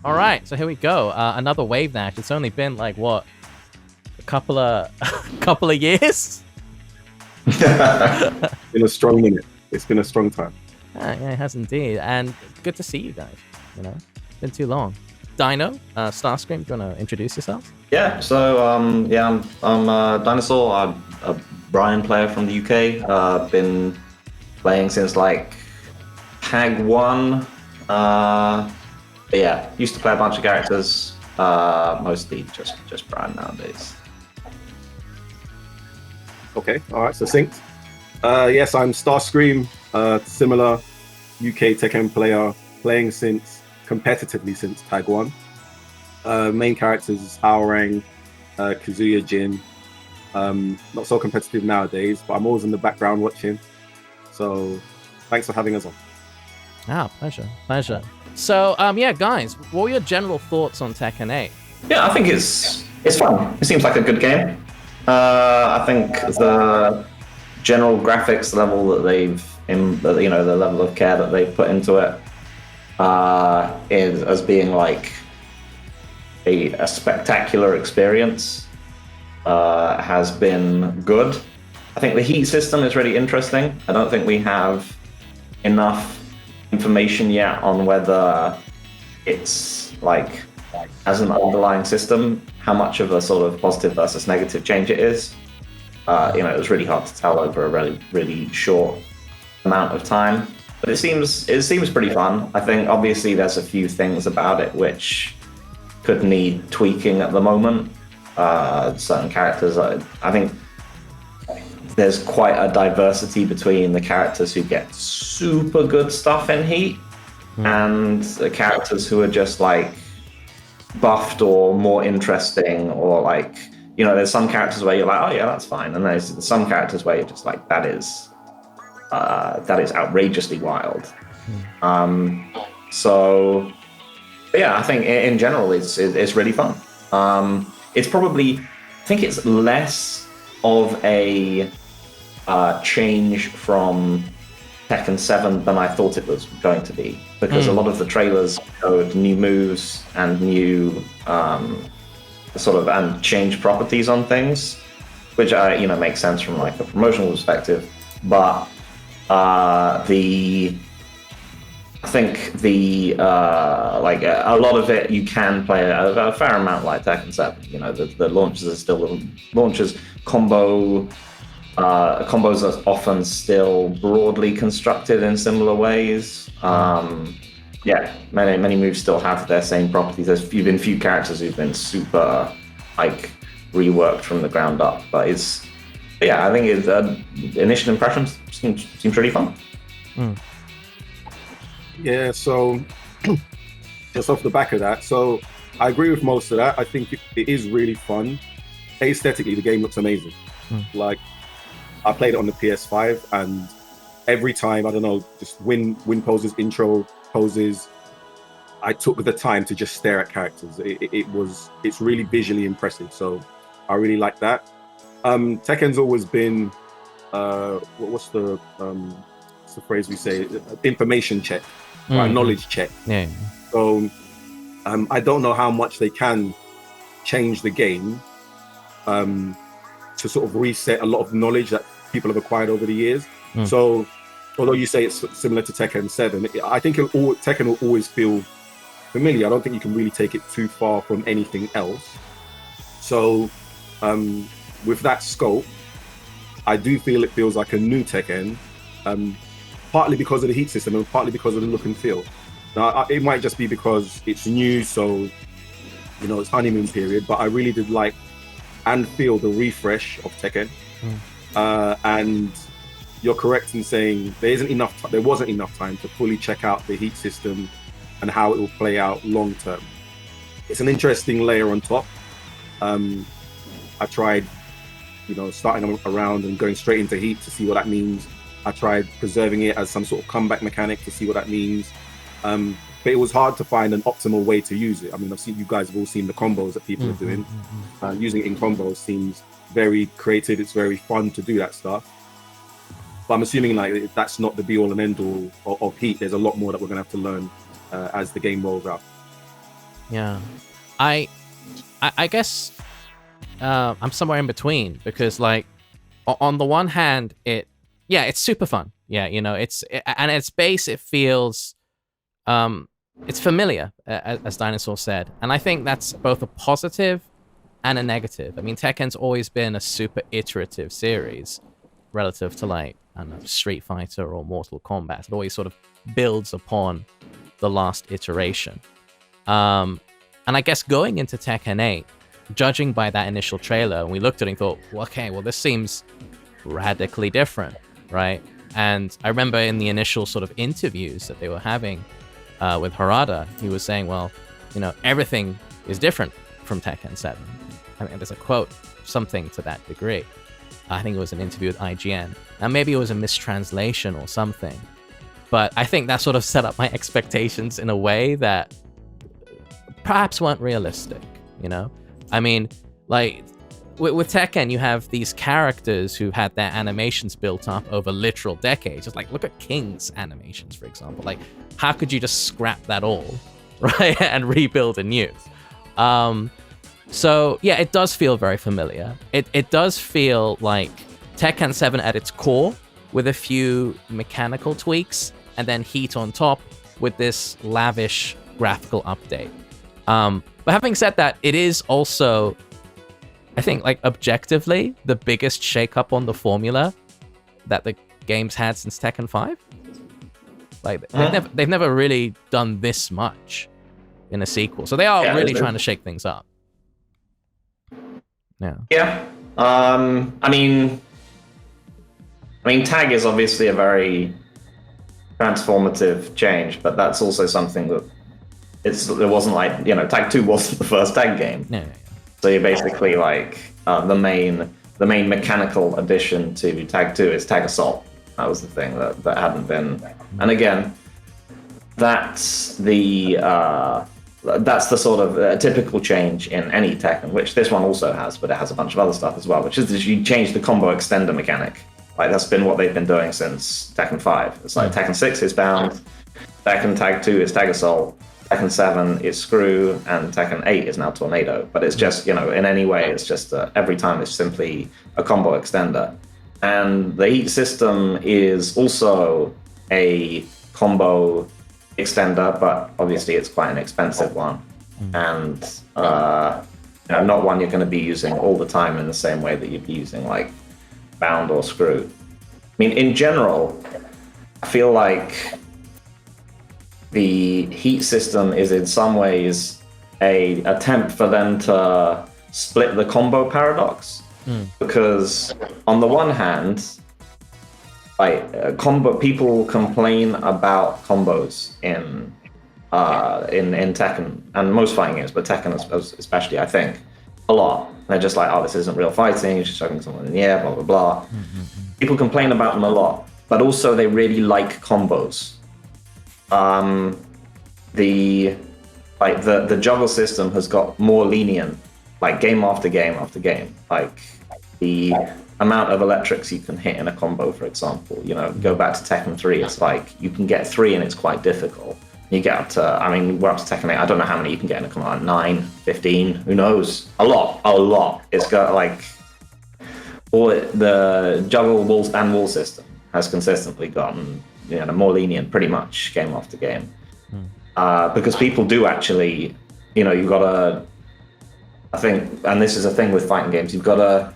All right, so here we go. Another Wavedash. It's only been like what, a couple of couple of years. Been a strong minute. It's been a strong time. Yeah, it has indeed, and good to see you guys. You know, been too long. Dino, Starscream, do you want to introduce yourself? Yeah, so I'm Dinosaur. I'm a Brian player from the UK. Been playing since like Tag 1. But yeah, used to play a bunch of characters. Mostly just Brian nowadays. Okay, all right, succinct. Yes, I'm Starscream, similar UK Tekken player, playing competitively since Tag 1. Main characters is Aorang, Kazuya, Jin. Not so competitive nowadays, but I'm always in the background watching. So thanks for having us on. Pleasure. So, yeah, guys, what were your general thoughts on Tekken 8? Yeah, I think it's fun. It seems like a good game. I think the general graphics level that the level of care that they've put into it is as being like a spectacular experience has been good. I think the heat system is really interesting. I don't think we have enough information yet on whether it's like as an underlying system how much of a sort of positive versus negative change it is. It was really hard to tell over a really short amount of time, but it seems pretty fun. I think obviously there's a few things about it which could need tweaking at the moment. Certain characters, I think there's quite a diversity between the characters who get super good stuff in Heat and the characters who are just like buffed or more interesting, or like, there's some characters where you're like, oh yeah, that's fine, and there's some characters where you're just like, that is outrageously wild. So yeah, I think in general it's really fun. It's probably, I think it's less of a change from Tekken 7 than I thought it was going to be, because a lot of the trailers showed new moves and new and changed properties on things, which makes sense from like a promotional perspective. But I think a lot of it you can play a fair amount like Tekken 7. The launches are still launches. Combos are often still broadly constructed in similar ways. Many moves still have their same properties. There's been few characters who've been super like reworked from the ground up, but I think initial impressions seems really fun. Yeah, so just off the back of that, so I agree with most of that. I think it is really fun. Aesthetically, the game looks amazing. Like, I played it on the PS5, and every time, I don't know, just win poses, intro poses, I took the time to just stare at characters. It's really visually impressive, so I really like that. Tekken's always been what's the phrase we say? Information check, right? Knowledge check. Yeah. So I don't know how much they can change the game to sort of reset a lot of knowledge that people have acquired over the years. So although you say it's similar to Tekken 7, I think Tekken will always feel familiar. I don't think you can really take it too far from anything else. So with that scope, I do feel it feels like a new Tekken, partly because of the heat system and partly because of the look and feel. Now, it might just be because it's new, so it's honeymoon period, but I really did like and feel the refresh of Tekken. And you're correct in saying there wasn't enough time to fully check out the heat system and how it will play out long term. It's an interesting layer on top. I tried, starting around and going straight into heat to see what that means. I tried preserving it as some sort of comeback mechanic to see what that means. But it was hard to find an optimal way to use it. I mean, you guys have all seen the combos that people are doing. Using it in combos seems very creative. It's very fun to do that stuff. But I'm assuming like that's not the be all and end all of heat. There's a lot more that we're going to have to learn as the game rolls out. Yeah, I guess I'm somewhere in between because like on the one hand, it's super fun. Yeah, and its base, it feels it's familiar, as Dinosaur said, and I think that's both a positive and a negative. I mean, Tekken's always been a super iterative series relative to like, I don't know, Street Fighter or Mortal Kombat. It always sort of builds upon the last iteration. And I guess going into Tekken 8, judging by that initial trailer, we looked at it and thought, well, okay, well, this seems radically different, right? And I remember in the initial sort of interviews that they were having with Harada, he was saying, well, everything is different from Tekken 7. I mean, there's a quote, something to that degree. I think it was an interview with IGN. Now, maybe it was a mistranslation or something, but I think that sort of set up my expectations in a way that perhaps weren't realistic, I mean, like, with Tekken, you have these characters who had their animations built up over literal decades. Just like, look at King's animations, for example. Like, how could you just scrap that all, right, and rebuild anew? So, yeah, it does feel very familiar. It does feel like Tekken 7 at its core, with a few mechanical tweaks, and then Heat on top with this lavish graphical update. But having said that, it is also, I think, like, objectively, the biggest shakeup on the formula that the game's had since Tekken 5. Like, they've never really done this much in a sequel. So they are really trying to shake things up. Yeah. Yeah. I mean, Tag is obviously a very transformative change, but that's also something that it wasn't like, Tag 2 wasn't the first Tag game. Yeah. So you're basically like the main mechanical addition to Tag 2 is Tag Assault. That was the thing that hadn't been. And again, that's the sort of typical change in any Tekken, which this one also has, but it has a bunch of other stuff as well, which is that you change the combo extender mechanic. Like, that's been what they've been doing since Tekken 5. It's like Tekken 6 is Bound, Tekken Tag 2 is Tag Assault, Tekken 7 is Screw, and Tekken 8 is now Tornado. But it's just, in any way, it's just every time it's simply a combo extender. And the Heat system is also a combo extender, but obviously it's quite an expensive one. And not one you're going to be using all the time in the same way that you'd be using like Bound or Screw. I mean, in general, I feel like the Heat system is in some ways a attempt for them to split the combo paradox. Because on the one hand, like people complain about combos in Tekken and most fighting games, but Tekken especially, I think, a lot. They're just like, oh, this isn't real fighting, you're just chucking someone in the air, blah blah blah. People complain about them a lot, but also they really like combos. The juggle system has got more lenient, like game after game after game. Like the amount of electrics you can hit in a combo, for example, go back to Tekken 3, it's like you can get 3 and it's quite difficult. You get up to, we're up to Tekken 8, I don't know how many you can get in a combo, like 9, 15, who knows? A lot. It's got like, the juggle wall system has consistently gotten more lenient pretty much game after game. Because people do actually, you've got to, I think, and this is a thing with fighting games, you've got to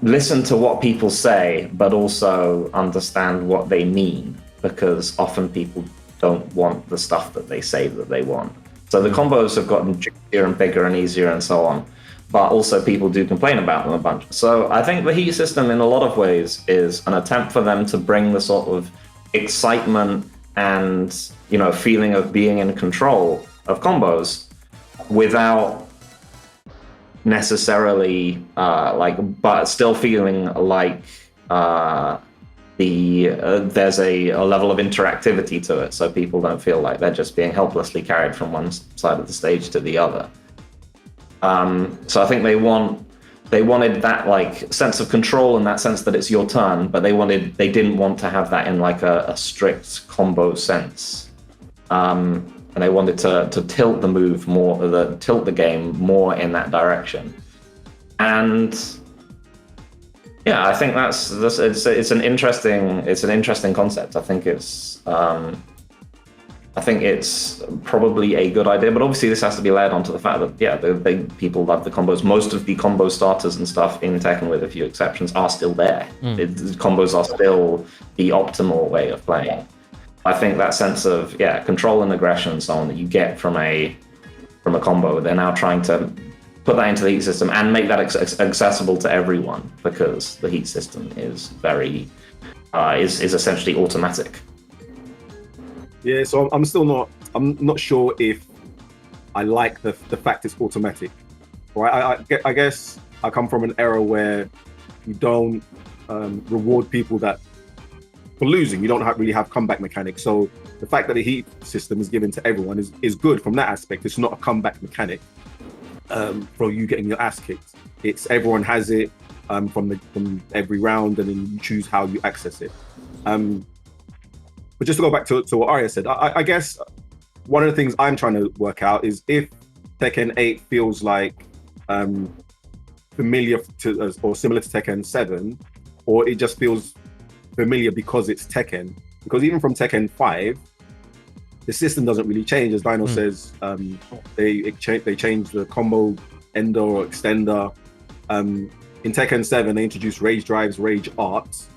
listen to what people say, but also understand what they mean, because often people don't want the stuff that they say that they want. So the combos have gotten juicier and bigger and easier and so on, but also people do complain about them a bunch. So I think the Heat system in a lot of ways is an attempt for them to bring the sort of excitement and feeling of being in control of combos without necessarily but still feeling like there's a level of interactivity to it, so people don't feel like they're just being helplessly carried from one side of the stage to the other. So I think they wanted that like sense of control in that sense that it's your turn, but they didn't want to have that in like a strict combo sense. and they wanted to tilt the move more, tilt the game more in that direction. And yeah, I think it's an interesting concept. I think it's probably a good idea, but obviously this has to be layered onto the fact that people love the combos. Most of the combo starters and stuff in Tekken, with a few exceptions, are still there. Combos are still the optimal way of playing. I think that sense of control and aggression and so on that you get from a combo, they're now trying to put that into the heat system and make that accessible to everyone, because the heat system is very is essentially automatic. Yeah, so I'm not sure if I like the fact it's automatic. Right? I guess I come from an era where you don't reward people for losing. You don't really have comeback mechanics. So the fact that the heat system is given to everyone is good from that aspect. It's not a comeback mechanic for you getting your ass kicked. It's everyone has it from every round, and then you choose how you access it. But just to go back to what Arya said, I guess one of the things I'm trying to work out is if Tekken 8 feels like familiar to or similar to Tekken 7, or it just feels familiar because it's Tekken. Because even from Tekken 5, the system doesn't really change. As Dino says, they changed the combo ender or extender. In Tekken 7, they introduced rage drives, rage arts.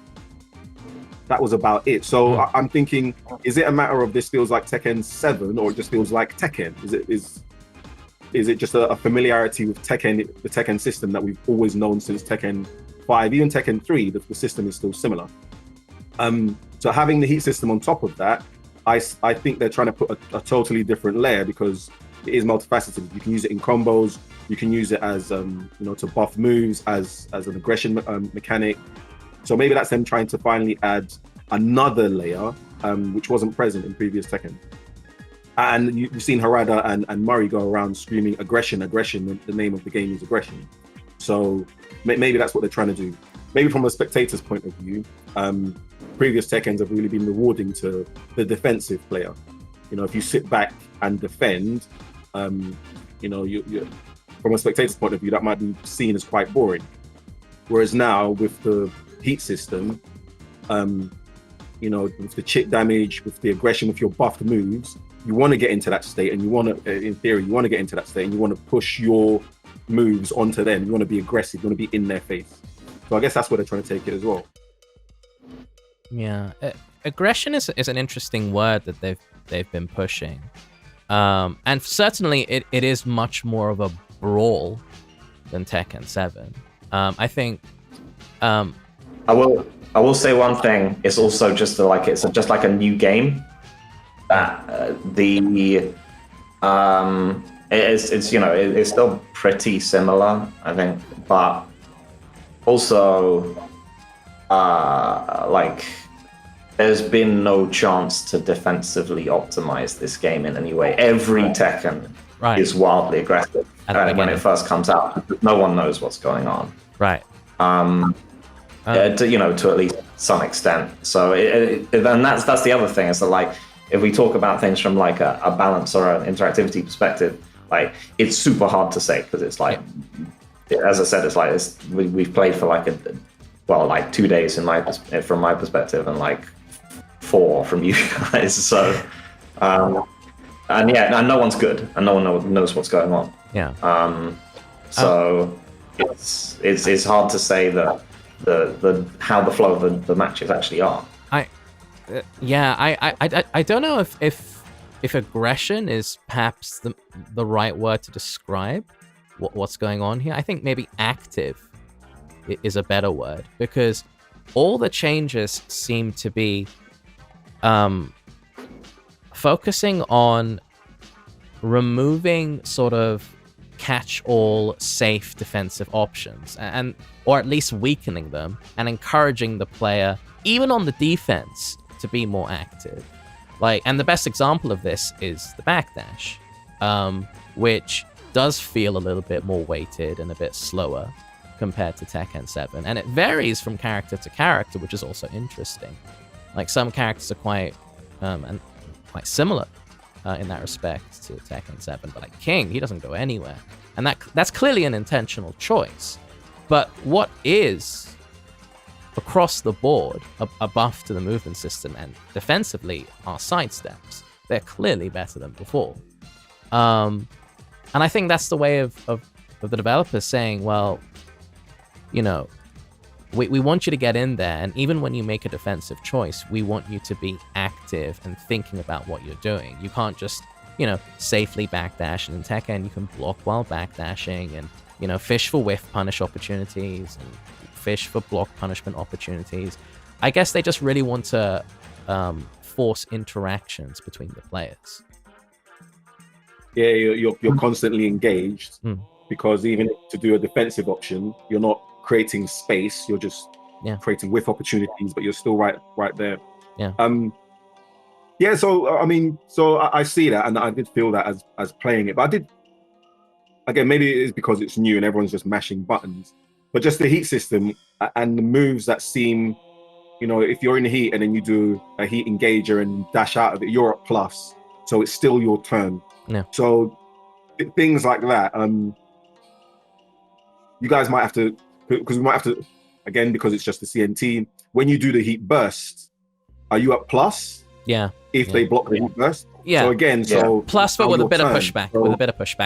That was about it. So I'm thinking, is it a matter of this feels like Tekken 7, or it just feels like Tekken? Is it just a familiarity with Tekken, the Tekken system that we've always known since Tekken 5, even Tekken 3, the system is still similar. So having the heat system on top of that, I think they're trying to put a totally different layer, because it is multifaceted. You can use it in combos. You can use it as to buff moves, as an aggression mechanic. So maybe that's them trying to finally add another layer, which wasn't present in previous Tekken. And you've seen Harada and Murray go around screaming aggression. The name of the game is aggression. So maybe that's what they're trying to do. Maybe from a spectator's point of view, previous Tekkens have really been rewarding to the defensive player. If you sit back and defend, you from a spectator's point of view, that might be seen as quite boring. Whereas now with the heat system, with the chip damage, with the aggression, with your buffed moves, you want to get into that state, and you want to, in theory, get into that state, and you want to push your moves onto them. You want to be aggressive. You want to be in their face. So I guess that's where they're trying to take it as well. Yeah, aggression is an interesting word that they've been pushing, and certainly it is much more of a brawl than Tekken 7. I think. I will say one thing. It's also just like a new game. It's still pretty similar, I think, but also there's been no chance to defensively optimize this game in any way. Every Tekken is wildly aggressive when it first comes out. No one knows what's going on. Right. To at least some extent. So, and that's the other thing, is that if we talk about things from a balance or an interactivity perspective, it's super hard to say, because it's as I said, we've played for 2 days from my perspective, and 4 from you guys. So, and no one's good, and no one knows what's going on. Yeah. So it's hard to say that how the flow of the matches actually are. I don't know if aggression is perhaps the right word to describe what's going on here. I think maybe active is a better word, because all the changes seem to be focusing on removing sort of catch-all safe defensive options, or at least weakening them, and encouraging the player, even on the defense, to be more active. And the best example of this is the backdash, which does feel a little bit more weighted and a bit slower compared to Tekken 7, and it varies from character to character, which is also interesting. Some characters are quite similar in that respect to Tekken 7. But like King, he doesn't go anywhere, and that's clearly an intentional choice. But what is across the board a buff to the movement system and defensively are sidesteps. They're clearly better than before. And I think that's the way of the developers saying, well, you know, we want you to get in there, and even when you make a defensive choice, we want you to be active and thinking about what you're doing. You can't just, you know, safely backdash, and in Tekken you can block while backdashing, and, you know, fish for whiff punish opportunities, and fish for block punishment opportunities. I guess they just really want to force interactions between the players. Yeah, you're constantly engaged, because even to do a defensive option, you're not creating space. You're just creating whiff opportunities, but you're still right there. Yeah. Yeah. So I mean, so I see that, and I did feel that as playing it, but I did. Again, maybe it is because it's new and everyone's just mashing buttons. But just the heat system and the moves that seem, you know, if you're in the heat and then you do a heat engager and dash out of it, you're at plus. So it's still your turn. Yeah. So things like that, you guys might have to, because we might have to, again, because it's just the CNT, when you do the heat burst, are you at plus? Yeah. If they block the heat burst? Yeah. So again, plus, but with a bit of pushback, so,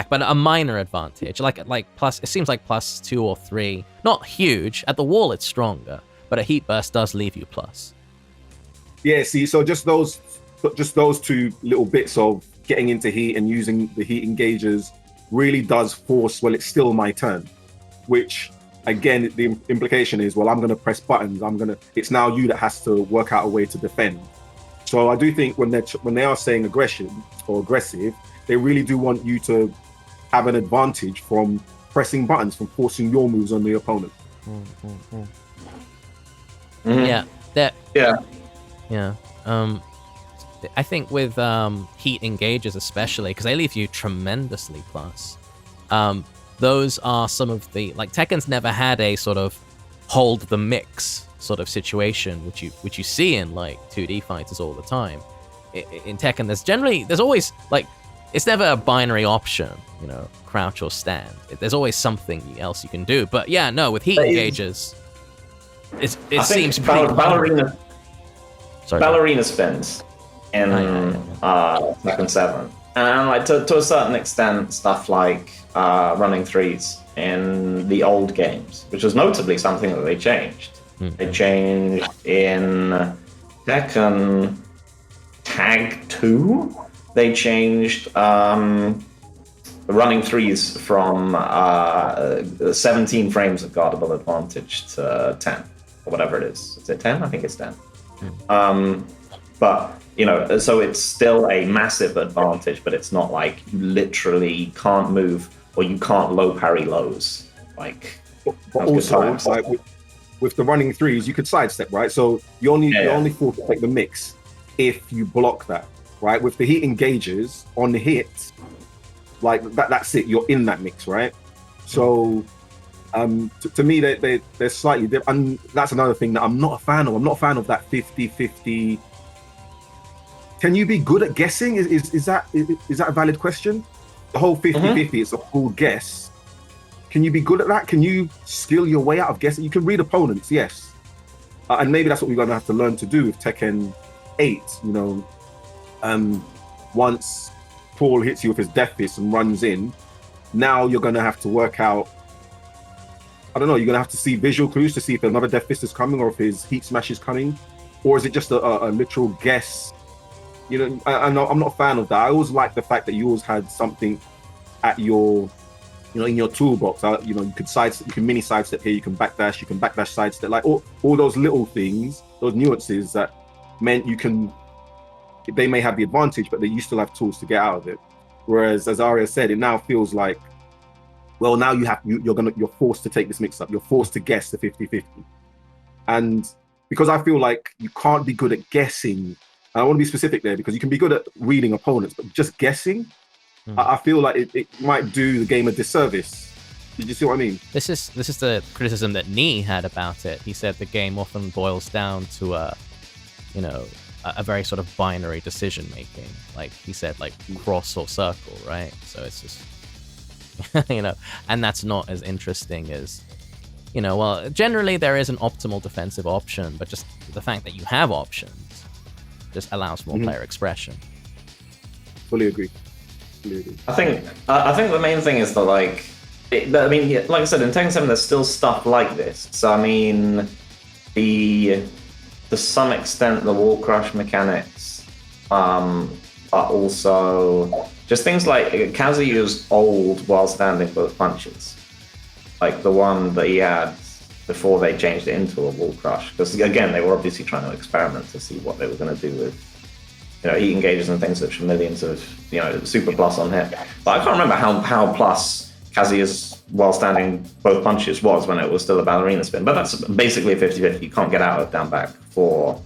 but a minor advantage. Like plus, it seems like plus 2 or 3. Not huge. At the wall, it's stronger, but a heat burst does leave you plus. Yeah. See, so just those two little bits of getting into heat and using the heat engagers really does force. Well, it's still my turn, which again, the implication is, well, I'm going to press buttons. It's now you that has to work out a way to defend. So I do think when they are saying aggression or aggressive, they really do want you to have an advantage from pressing buttons, from forcing your moves on the opponent. Yeah. Yeah. I think with heat engagers especially, because they leave you tremendously plus. Those are some of the, like, Tekken's never had a sort of hold the mix sort of situation, which you see in like 2D fighters all the time. In Tekken, there's always, like, it's never a binary option, you know, crouch or stand. There's always something else you can do. But yeah, no, with heat engagers, it seems pretty Ballerina. Sorry, Ballerina spins in Tekken 7, and like to a certain extent, stuff like running threes in the old games, which was notably something that they changed. They changed in Tekken Tag 2. They changed running threes from 17 frames of guardable advantage to 10, or whatever it is. Is it 10? I think it's 10. But, you know, so it's still a massive advantage, but it's not like you literally can't move or you can't low parry lows. Like, but also, like, with the running threes, you could sidestep, right? So you're only forced to take the mix if you block that, right? With the heat engagers on the hit, like that's it. You're in that mix, right? So to me, they're slightly different. And that's another thing that I'm not a fan of. I'm not a fan of that 50-50. Can you be good at guessing? Is that a valid question? The whole 50-50 is a full guess. Can you be good at that? Can you skill your way out of guessing? You can read opponents, yes. And maybe that's what we're going to have to learn to do with Tekken 8. You know, once Paul hits you with his death fist and runs in, now you're going to have to work out, I don't know, you're going to have to see visual clues to see if another death fist is coming or if his heat smash is coming. Or is it just a literal guess? You know, I'm not a fan of that. I always like the fact that you always had something at your, you know, in your toolbox. You know, you could sidestep, you can mini sidestep here, you can backdash sidestep, like all those little things, those nuances that meant they may have the advantage, but you still have tools to get out of it. Whereas, as Arya said, it now feels like, well, now you're forced to take this mix up. You're forced to guess the 50-50. And because I feel like you can't be good at guessing, and I want to be specific there, because you can be good at reading opponents, but just guessing, I feel like it might do the game a disservice. Did you see what I mean? This is the criticism that Nee had about it. He said the game often boils down to a very sort of binary decision making, like he said, like cross or circle, right? So it's just and that's not as interesting as well, generally there is an optimal defensive option, but just the fact that you have options just allows more player expression. Fully agree. I think the main thing is that like I said, in Tekken 7 there's still stuff like this. So I mean, to some extent the wall crush mechanics are also just things like Kazuya's old while standing both punches, like the one that he had before they changed it into a wall crush, because again they were obviously trying to experiment to see what they were going to do with heat engages and things which are millions of super plus on hit. But I can't remember how plus Kazuya's while standing both punches was when it was still a ballerina spin, but that's basically a 50-50. You can't get out of down back for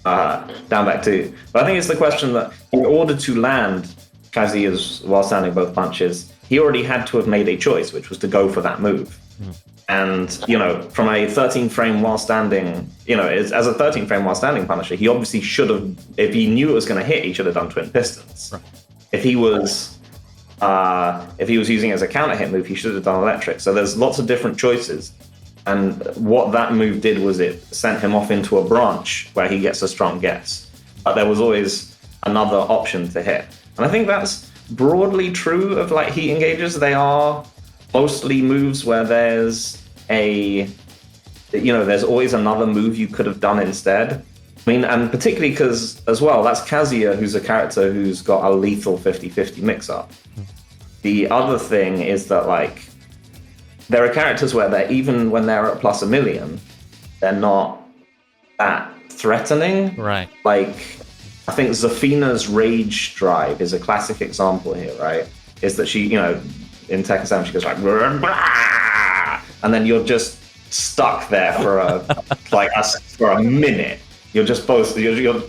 down back 2. But I think it's the question that in order to land Kazuya's while standing both punches, he already had to have made a choice, which was to go for that move. And from a 13 frame while standing, as a 13 frame while standing punisher, he obviously should have, if he knew it was going to hit, he should have done twin pistons. Right. If he was using it as a counter hit move, he should have done electric. So there's lots of different choices. And what that move did was it sent him off into a branch where he gets a strong guess. But there was always another option to hit. And I think that's broadly true of like heat engages. They are mostly moves where there's there's always another move you could have done instead. I mean, and particularly because, as well, that's Kazuya, who's a character who's got a lethal 50-50 mix-up. The other thing is that, like, there are characters where even when they're at plus 1,000,000, they're not that threatening. Right. Like, I think Zafina's Rage Drive is a classic example here, right? Is that she, in Tekken 7, she goes like, and then you're just stuck there for a minute. You're just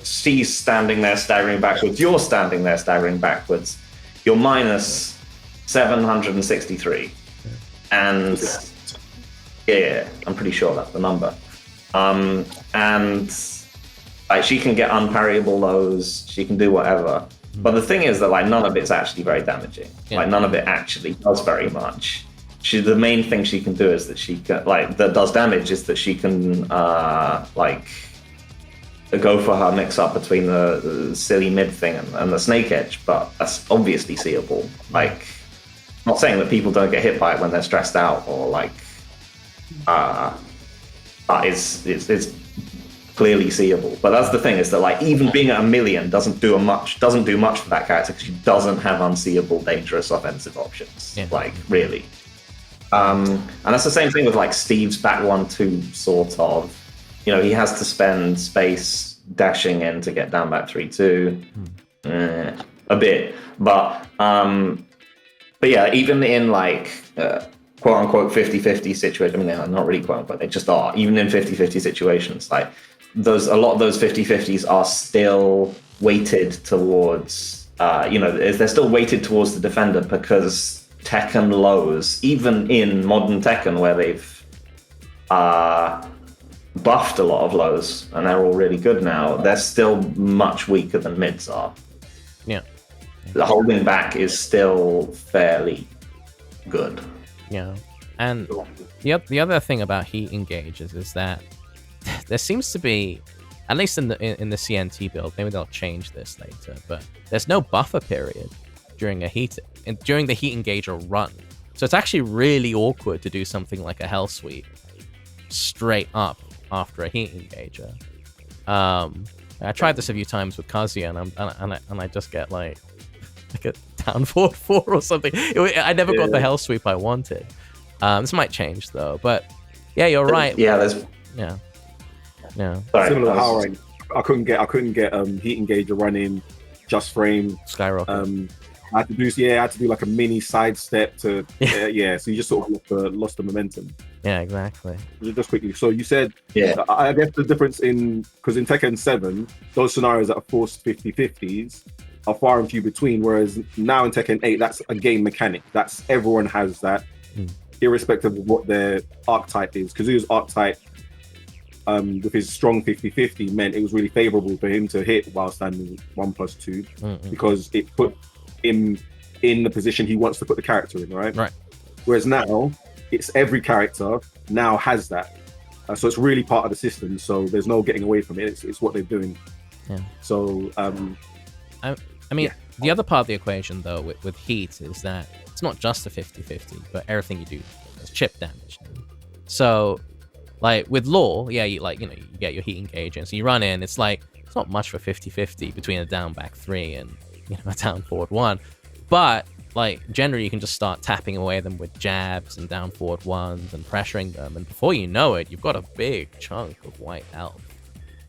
she's standing there staggering backwards. You're standing there staggering backwards. You're minus 763, and yeah, I'm pretty sure that's the number. And like she can get unparryable lows. She can do whatever. But the thing is that like none of it's actually very damaging. Yeah. Like none of it actually does very much. The main thing she can do is that she can that does damage is that she can go for her mix up between the silly mid thing and the snake edge, but that's obviously seeable. Like, I'm not saying that people don't get hit by it when they're stressed out or like, but it's clearly seeable. But that's the thing is that like even being at 1,000,000 doesn't do much for that character because she doesn't have unseeable dangerous offensive options. Yeah. Like really. And that's the same thing with like Steve's back 1-2 sort of. He has to spend space dashing in to get down back 3-2 a bit. But yeah, even in like quote unquote 50-50 situation, I mean, they're not really quote unquote, they just are. Even in 50-50 situations, like a lot of those 50-50s are still weighted towards, they're still weighted towards the defender because Tekken lows, even in modern Tekken where they've buffed a lot of lows and they're all really good now, they're still much weaker than mids are. Yeah. The holding back is still fairly good. Yeah. And the other thing about heat engages is that there seems to be, at least in the CNT build, maybe they'll change this later, but there's no buffer period during the heat engager run. So it's actually really awkward to do something like a hell sweep straight up after a heat engager. I tried this a few times with Kazuya, and I just get like a down forward 4 or something. I never got the hell sweep I wanted. This might change though, but yeah, you're right. Yeah, there's yeah. Sorry, similar power. I couldn't get heat engager running just frame skyrocket. I had to do like a mini sidestep to so you just sort of lost the momentum. Yeah, exactly. Just quickly, so you said I guess the difference because in Tekken 7 those scenarios that are forced 50-50s are far and few between, whereas now in Tekken 8 that's a game mechanic. That's everyone has that, irrespective of what their archetype is. Kazuya's archetype with his strong 50-50 meant it was really favorable for him to hit while standing 1+2 because it put him in the position he wants to put the character in, right? Right. Whereas now, it's every character now has that. So it's really part of the system. So there's no getting away from it. It's what they're doing. Yeah. So, I mean, the other part of the equation, though, with heat is that it's not just a 50-50, but everything you do is chip damage. So, like, with Law, yeah, you get your heat engagement. So you run in, it's like, it's not much for 50-50 between a down back 3 and, a down forward 1. But, like, generally you can just start tapping away them with jabs and down forward 1s and pressuring them. And before you know it, you've got a big chunk of white health.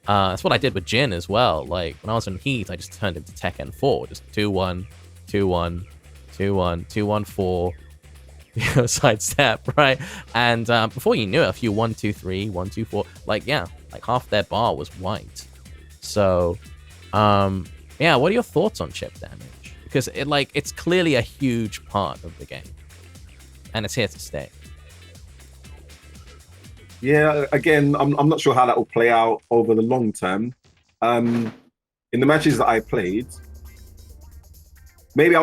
That's what I did with Jin as well. Like, when I was in heat, I just turned into Tekken 4. Just 2-1, 2-1, 2-1, 2-1-4, sidestep, right? And before you knew it, a few 1-2-3, 1-2-4, like, yeah, like half their bar was white. So, yeah, what are your thoughts on chip damage? Because it's clearly a huge part of the game. And it's here to stay. Yeah, again, I'm not sure how that will play out over the long term. In the matches that I played, maybe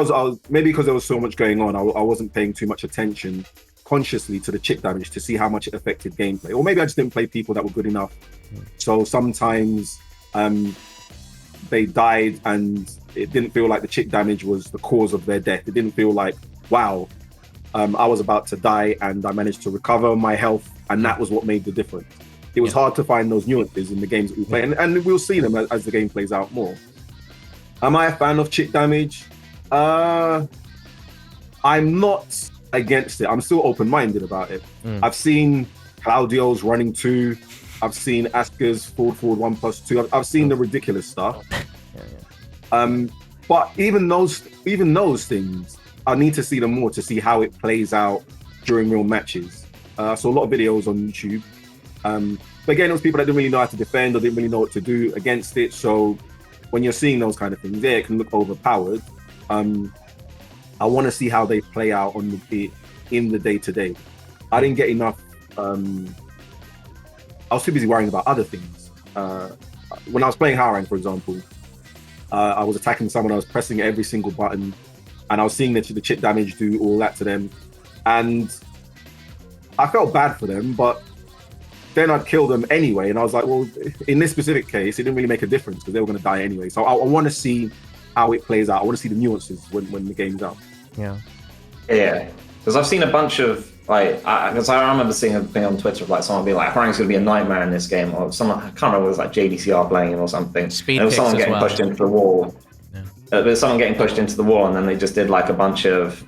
maybe because there was so much going on, I wasn't paying too much attention consciously to the chip damage to see how much it affected gameplay. Or maybe I just didn't play people that were good enough. So sometimes they died and it didn't feel like the chip damage was the cause of their death. It didn't feel like, wow, I was about to die and I managed to recover my health, and that was what made the difference. It was hard to find those nuances in the games that we play, and we'll see them as the game plays out more. Am I a fan of chip damage? I'm not against it. I'm still open-minded about it. I've seen Claudio's running 2. I've seen Asuka's forward 1+2. I've seen the ridiculous stuff. But even those things, I need to see them more to see how it plays out during real matches. So a lot of videos on YouTube. But again, those people that didn't really know how to defend or didn't really know what to do against it. So when you're seeing those kind of things, it can look overpowered. I want to see how they play out in the day-to-day. I didn't get enough. I was too busy worrying about other things. When I was playing Harang, for example, I was attacking someone, I was pressing every single button, and I was seeing the chip damage do all that to them. And I felt bad for them, but then I'd kill them anyway. And I was like, well, in this specific case, it didn't really make a difference because they were going to die anyway. So I want to see how it plays out. I want to see the nuances when the game's out. Yeah. Because I've seen a bunch of, because I remember seeing a thing on Twitter of someone being like, Harang's going to be a nightmare in this game, or someone, I can't remember, it was like JDCR playing him or something. Speed and it was someone getting pushed into the wall. There's someone getting pushed into the wall, and then they just did a bunch of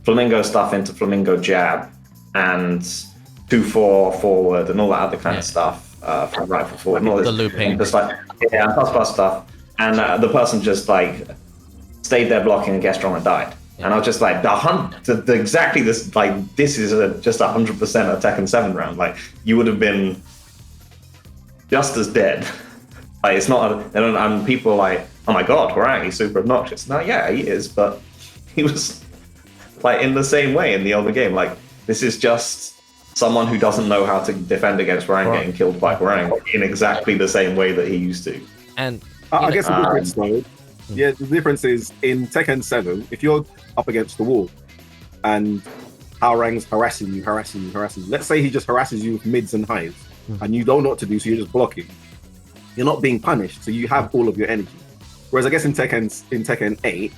flamingo stuff into flamingo jab and 2-4 forward and all that other kind of stuff from right foot forward and all this. The looping. Just plus stuff. And the person just stayed there blocking and Gestron and died. And I was just like, exactly this, this is just 100% a Tekken 7 round. You would have been just as dead. It's not, and people are like, oh my God, Harang, he's super obnoxious. No, yeah, he is, but he was in the same way in the older game. This is just someone who doesn't know how to defend against Harang getting killed by Harang in exactly the same way that he used to. And I guess the difference though, the difference is in Tekken 7, if you're up against the wall and Harang's harassing you, let's say he just harasses you with mids and highs and you don't know what to do, so you're just blocking. You're not being punished, so you have all of your energy. Whereas I guess in Tekken 8,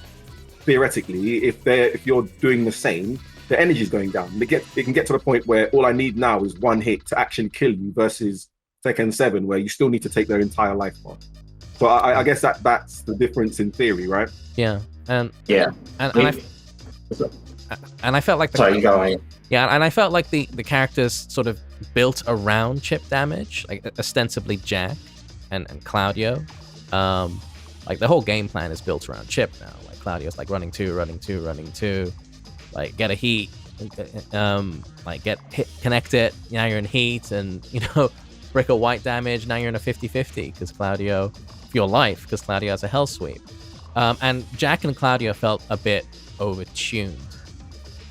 theoretically, if you're doing the same, the energy is going down. It can get to the point where all I need now is one hit to actually kill you versus Tekken 7, where you still need to take their entire life bar. So I guess that's the difference in theory, right? Yeah, and I felt like sorry, you go on. Yeah, and I felt like the characters sort of built around chip damage, ostensibly Jack and Claudio. The whole game plan is built around chip now. Claudio's running two, get a heat, get hit, connect it. Now you're in heat, and brick or white damage. Now you're in a 50-50 because Claudio, your life, because Claudio has a hell sweep. And Jack and Claudio felt a bit overtuned.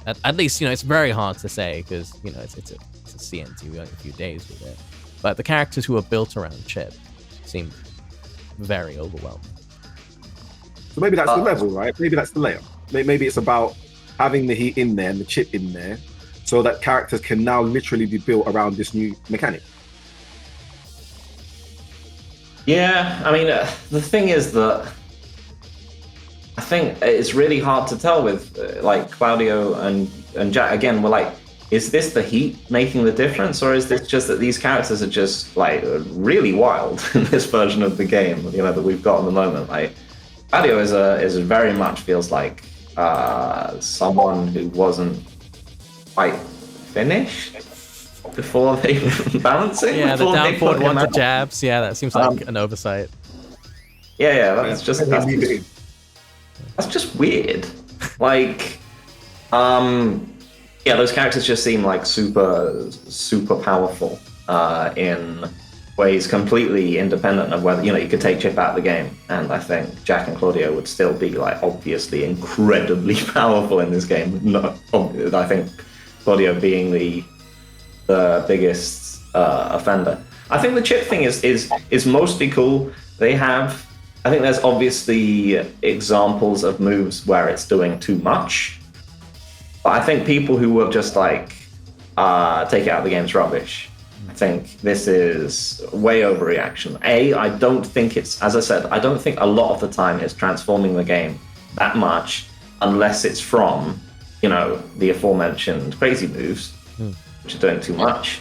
At least, it's very hard to say because, it's a CNT. We got a few days with it. But the characters who are built around Chip seem very overwhelming. So maybe that's the level, right? Maybe that's the layer. Maybe it's about having the heat in there and the chip in there, so that characters can now literally be built around this new mechanic. Yeah, I mean, the thing is that I think it's really hard to tell with like Claudio and Jack. Again, we're like, is this the heat making the difference, or is this just that these characters are just like really wild in this version of the game, you know, that we've got at the moment? Like, Claudio is very much feels like someone who wasn't quite finished before they balancing. Yeah, the down forward one to jabs. Yeah, that seems like an oversight. Yeah, that's just weird. Like, yeah, those characters just seem like super powerful in ways completely independent of whether, you know, you could take Chip out of the game, and I think Jack and Claudio would still be like obviously incredibly powerful in this game. No, I think Claudio being the biggest offender. I think the Chip thing is mostly cool. They have, I think there's obviously examples of moves where it's doing too much, but I think people who were just like take it out of the game's rubbish. I think this is way overreaction. I don't think it's, as I said, I don't think a lot of the time it's transforming the game that much, unless it's from, you know, the aforementioned crazy moves, which are doing too much.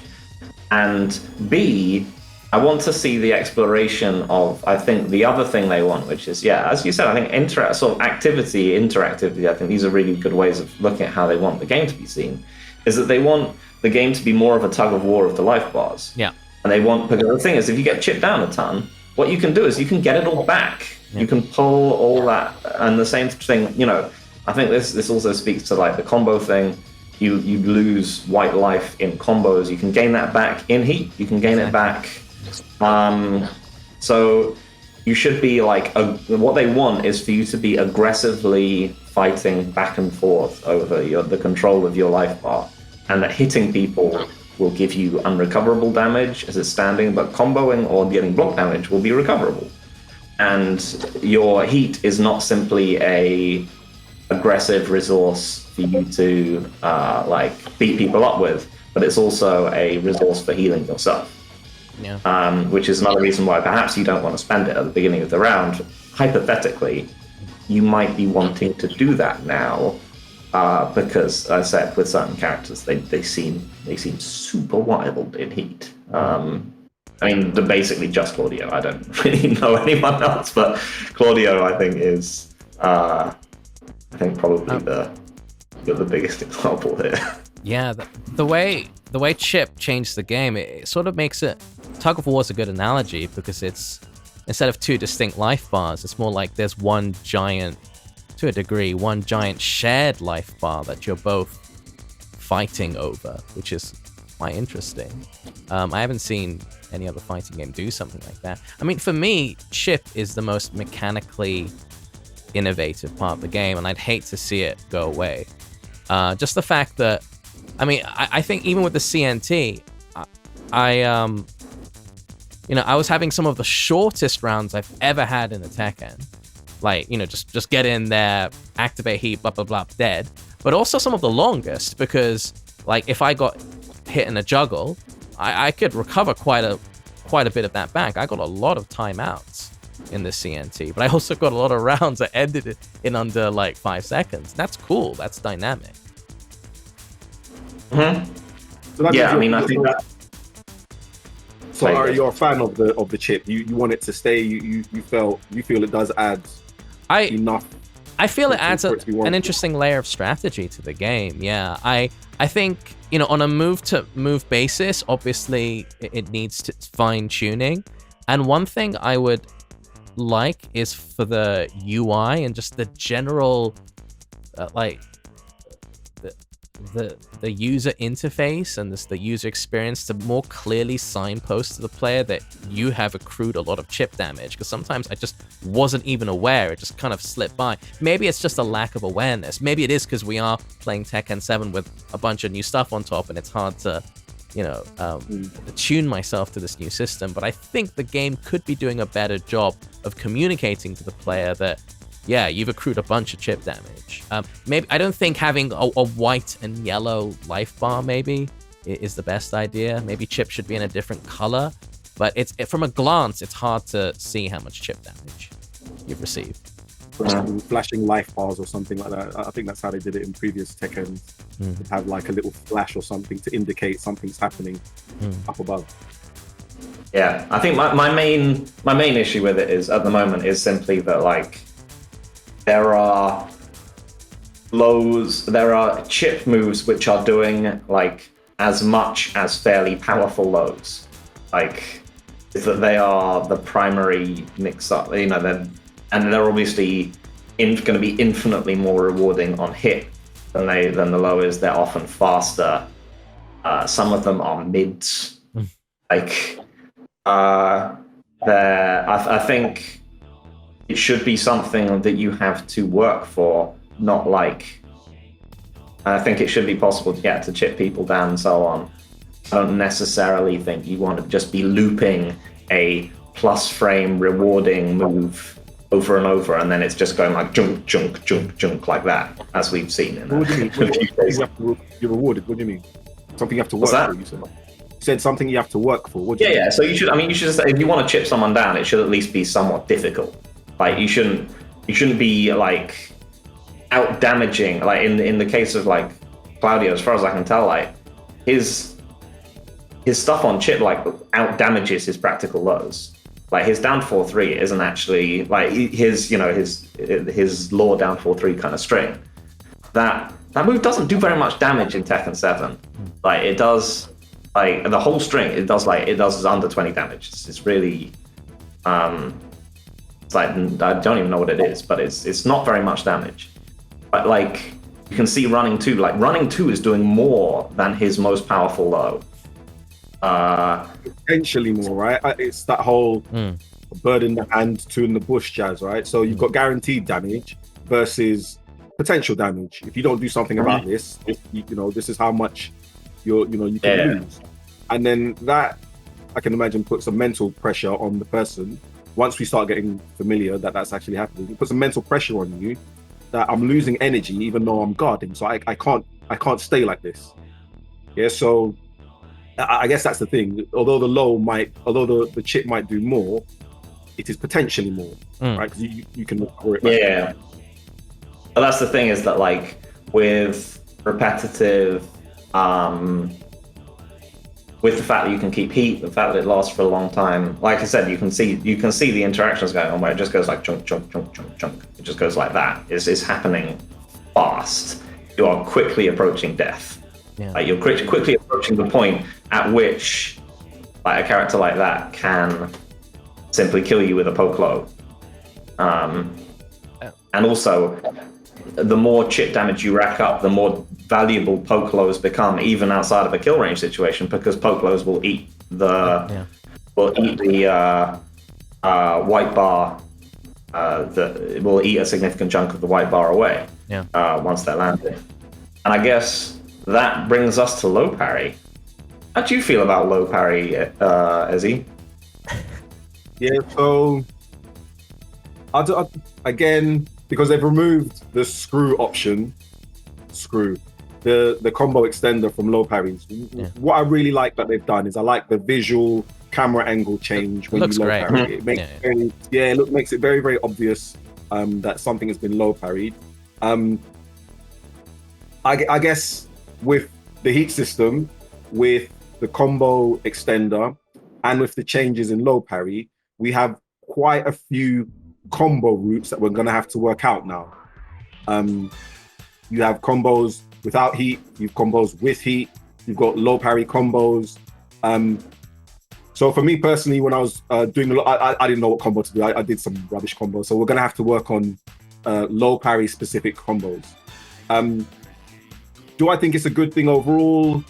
And B, I want to see the exploration of, I think, the other thing they want, which is, yeah, as you said, I think sort of interactivity, I think these are really good ways of looking at how they want the game to be seen, is that they want the game to be more of a tug of war of the life bars. Yeah. And they want, because the thing is, if you get chipped down a ton, what you can do is you can get it all back. Yeah. You can pull all that, and the same thing, you know, I think this also speaks to like the combo thing. You lose white life in combos, you can gain that back in heat, you can gain it back. So you should be like, what they want is for you to be aggressively fighting back and forth over the control of your life bar, and that hitting people will give you unrecoverable damage as it's standing, but comboing or getting block damage will be recoverable. And your heat is not simply a aggressive resource for you to like beat people up with, but it's also a resource for healing yourself. Yeah. Which is another reason why perhaps you don't want to spend it at the beginning of the round. Hypothetically, you might be wanting to do that now, because, as I said, with certain characters, they seem super wild in heat. I mean, they're basically just Claudio. I don't really know anyone else, but Claudio, I think, is probably the biggest example here. Yeah, the way Chip changed the game, it sort of makes it, tug of war is a good analogy, because it's, instead of two distinct life bars, it's more like there's one giant, to a degree, one giant shared life bar that you're both fighting over, which is quite interesting. I haven't seen any other fighting game do something like that. I mean, for me, Chip is the most mechanically innovative part of the game, and I'd hate to see it go away. Just the fact that, I mean, I think even with the CNT, I was having some of the shortest rounds I've ever had in a Tekken. Like, you know, just get in there, activate heat, blah, blah, blah, dead. But also some of the longest, because, like, if I got hit in a juggle, I could recover quite a bit of that back. I got a lot of timeouts in the CNT, but I also got a lot of rounds that ended it in under, like, 5 seconds. That's cool. That's dynamic. Mm-hmm. So yeah, I mean, I think that... So you're a fan of the chip. You want it to stay. You feel it does add enough. I feel it adds an interesting layer of strategy to the game. Yeah, I think, you know, on a move to move basis, obviously it needs to fine tuning. And one thing I would like is for the UI and just the general like the user interface and the user experience to more clearly signpost to the player that you have accrued a lot of chip damage, because sometimes I just wasn't even aware. It just kind of slipped by. Maybe it's just a lack of awareness. Maybe it is because we are playing Tekken 7 with a bunch of new stuff on top, and it's hard to, tune myself to this new system. But I think the game could be doing a better job of communicating to the player that, yeah, you've accrued a bunch of chip damage. Maybe I don't think having a white and yellow life bar maybe is the best idea. Maybe chip should be in a different color. But from a glance, it's hard to see how much chip damage you've received. Flashing life bars or something like that. I think that's how they did it in previous Tekken. Have like a little flash or something to indicate something's happening up above. Yeah, I think my main issue with it is at the moment is simply that like there are chip moves which are doing like as much as fairly powerful lows. Like is that they are the primary mix-up, and they're obviously going to be infinitely more rewarding on hit than the low is. They're often faster. Some of them are mids. Like I think it should be something that you have to work for, not like. I think it should be possible to get to chip people down and so on. I don't necessarily think you want to just be looping a plus frame rewarding move over and over, and then it's just going like junk, junk, junk, junk like that, as we've seen in What do you mean? You're rewarded. What do you mean? Something you have to work for, you said something you have to work for. Yeah. So you should just, if you want to chip someone down, it should at least be somewhat difficult. Like you shouldn't be like out damaging. Like in the case of like Claudio, as far as I can tell, like his stuff on chip like out damages his practical lows. Like his down 4-3 isn't actually like his law down 4-3 kind of string. That move doesn't do very much damage in Tekken 7. Like it does, like the whole string, it does under 20 damage. It's really, it's like I don't even know what it is, but it's not very much damage. But like you can see running 2, like running 2 is doing more than his most powerful low. Potentially more, right? It's that whole bird in the hand, 2 in the bush jazz, right? So you've got guaranteed damage versus potential damage. If you don't do something about this, this is how much you can lose. And then that, I can imagine, puts a mental pressure on the person. Once we start getting familiar that that's actually happening, it puts a mental pressure on you that I'm losing energy even though I'm guarding. So I can't stay like this. Yeah, so I guess that's the thing. Although the chip might do more, it is potentially more, right? Because you can recover it. Yeah. But that's the thing, is that like with repetitive, with the fact that you can keep heat, the fact that it lasts for a long time. Like I said, you can see the interactions going on where it just goes like chunk, chunk, chunk, chunk, chunk. It just goes like that. It's happening fast. You are quickly approaching death. Yeah. Like you're quickly approaching the point at which like a character like that can simply kill you with a poke low. And also, the more chip damage you rack up, the more valuable poke lows become, even outside of a kill range situation, because poke lows will eat the white bar. It will eat a significant chunk of the white bar away. Once they're landed. And I guess that brings us to low parry. How do you feel about low parry, Ezzy? Yeah, so again, because they've removed the screw option, the combo extender from low parries. What I really like that they've done is I like the visual camera angle change when you low parry. It makes makes it very, very obvious that something has been low parried. I guess with the heat system, with the combo extender, and with the changes in low parry, we have quite a few combo routes that we're going to have to work out now. You have combos without heat, you've combos with heat, you've got low parry combos. So for me personally, when I was doing a lot, I didn't know what combo to do. I did some rubbish combos. So we're going to have to work on low parry specific combos. Do I think it's a good thing overall?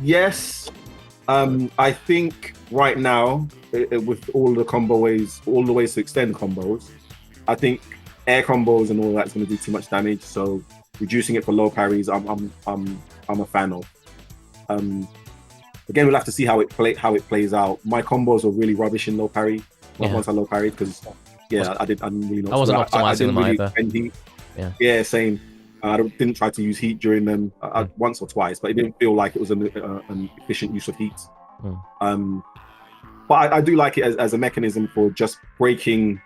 Yes. I think right now, with all the ways to extend combos, I think air combos and all that's going to do too much damage. So reducing it for low parries, I'm a fan of. Again, we'll have to see how it plays out. My combos were really rubbish in low parry. Once I low parried, because I didn't really know. I wasn't optimizing them either. Heat. Yeah, same. I didn't try to use heat during them once or twice, but it didn't feel like it was an efficient use of heat. But I do like it as a mechanism for just breaking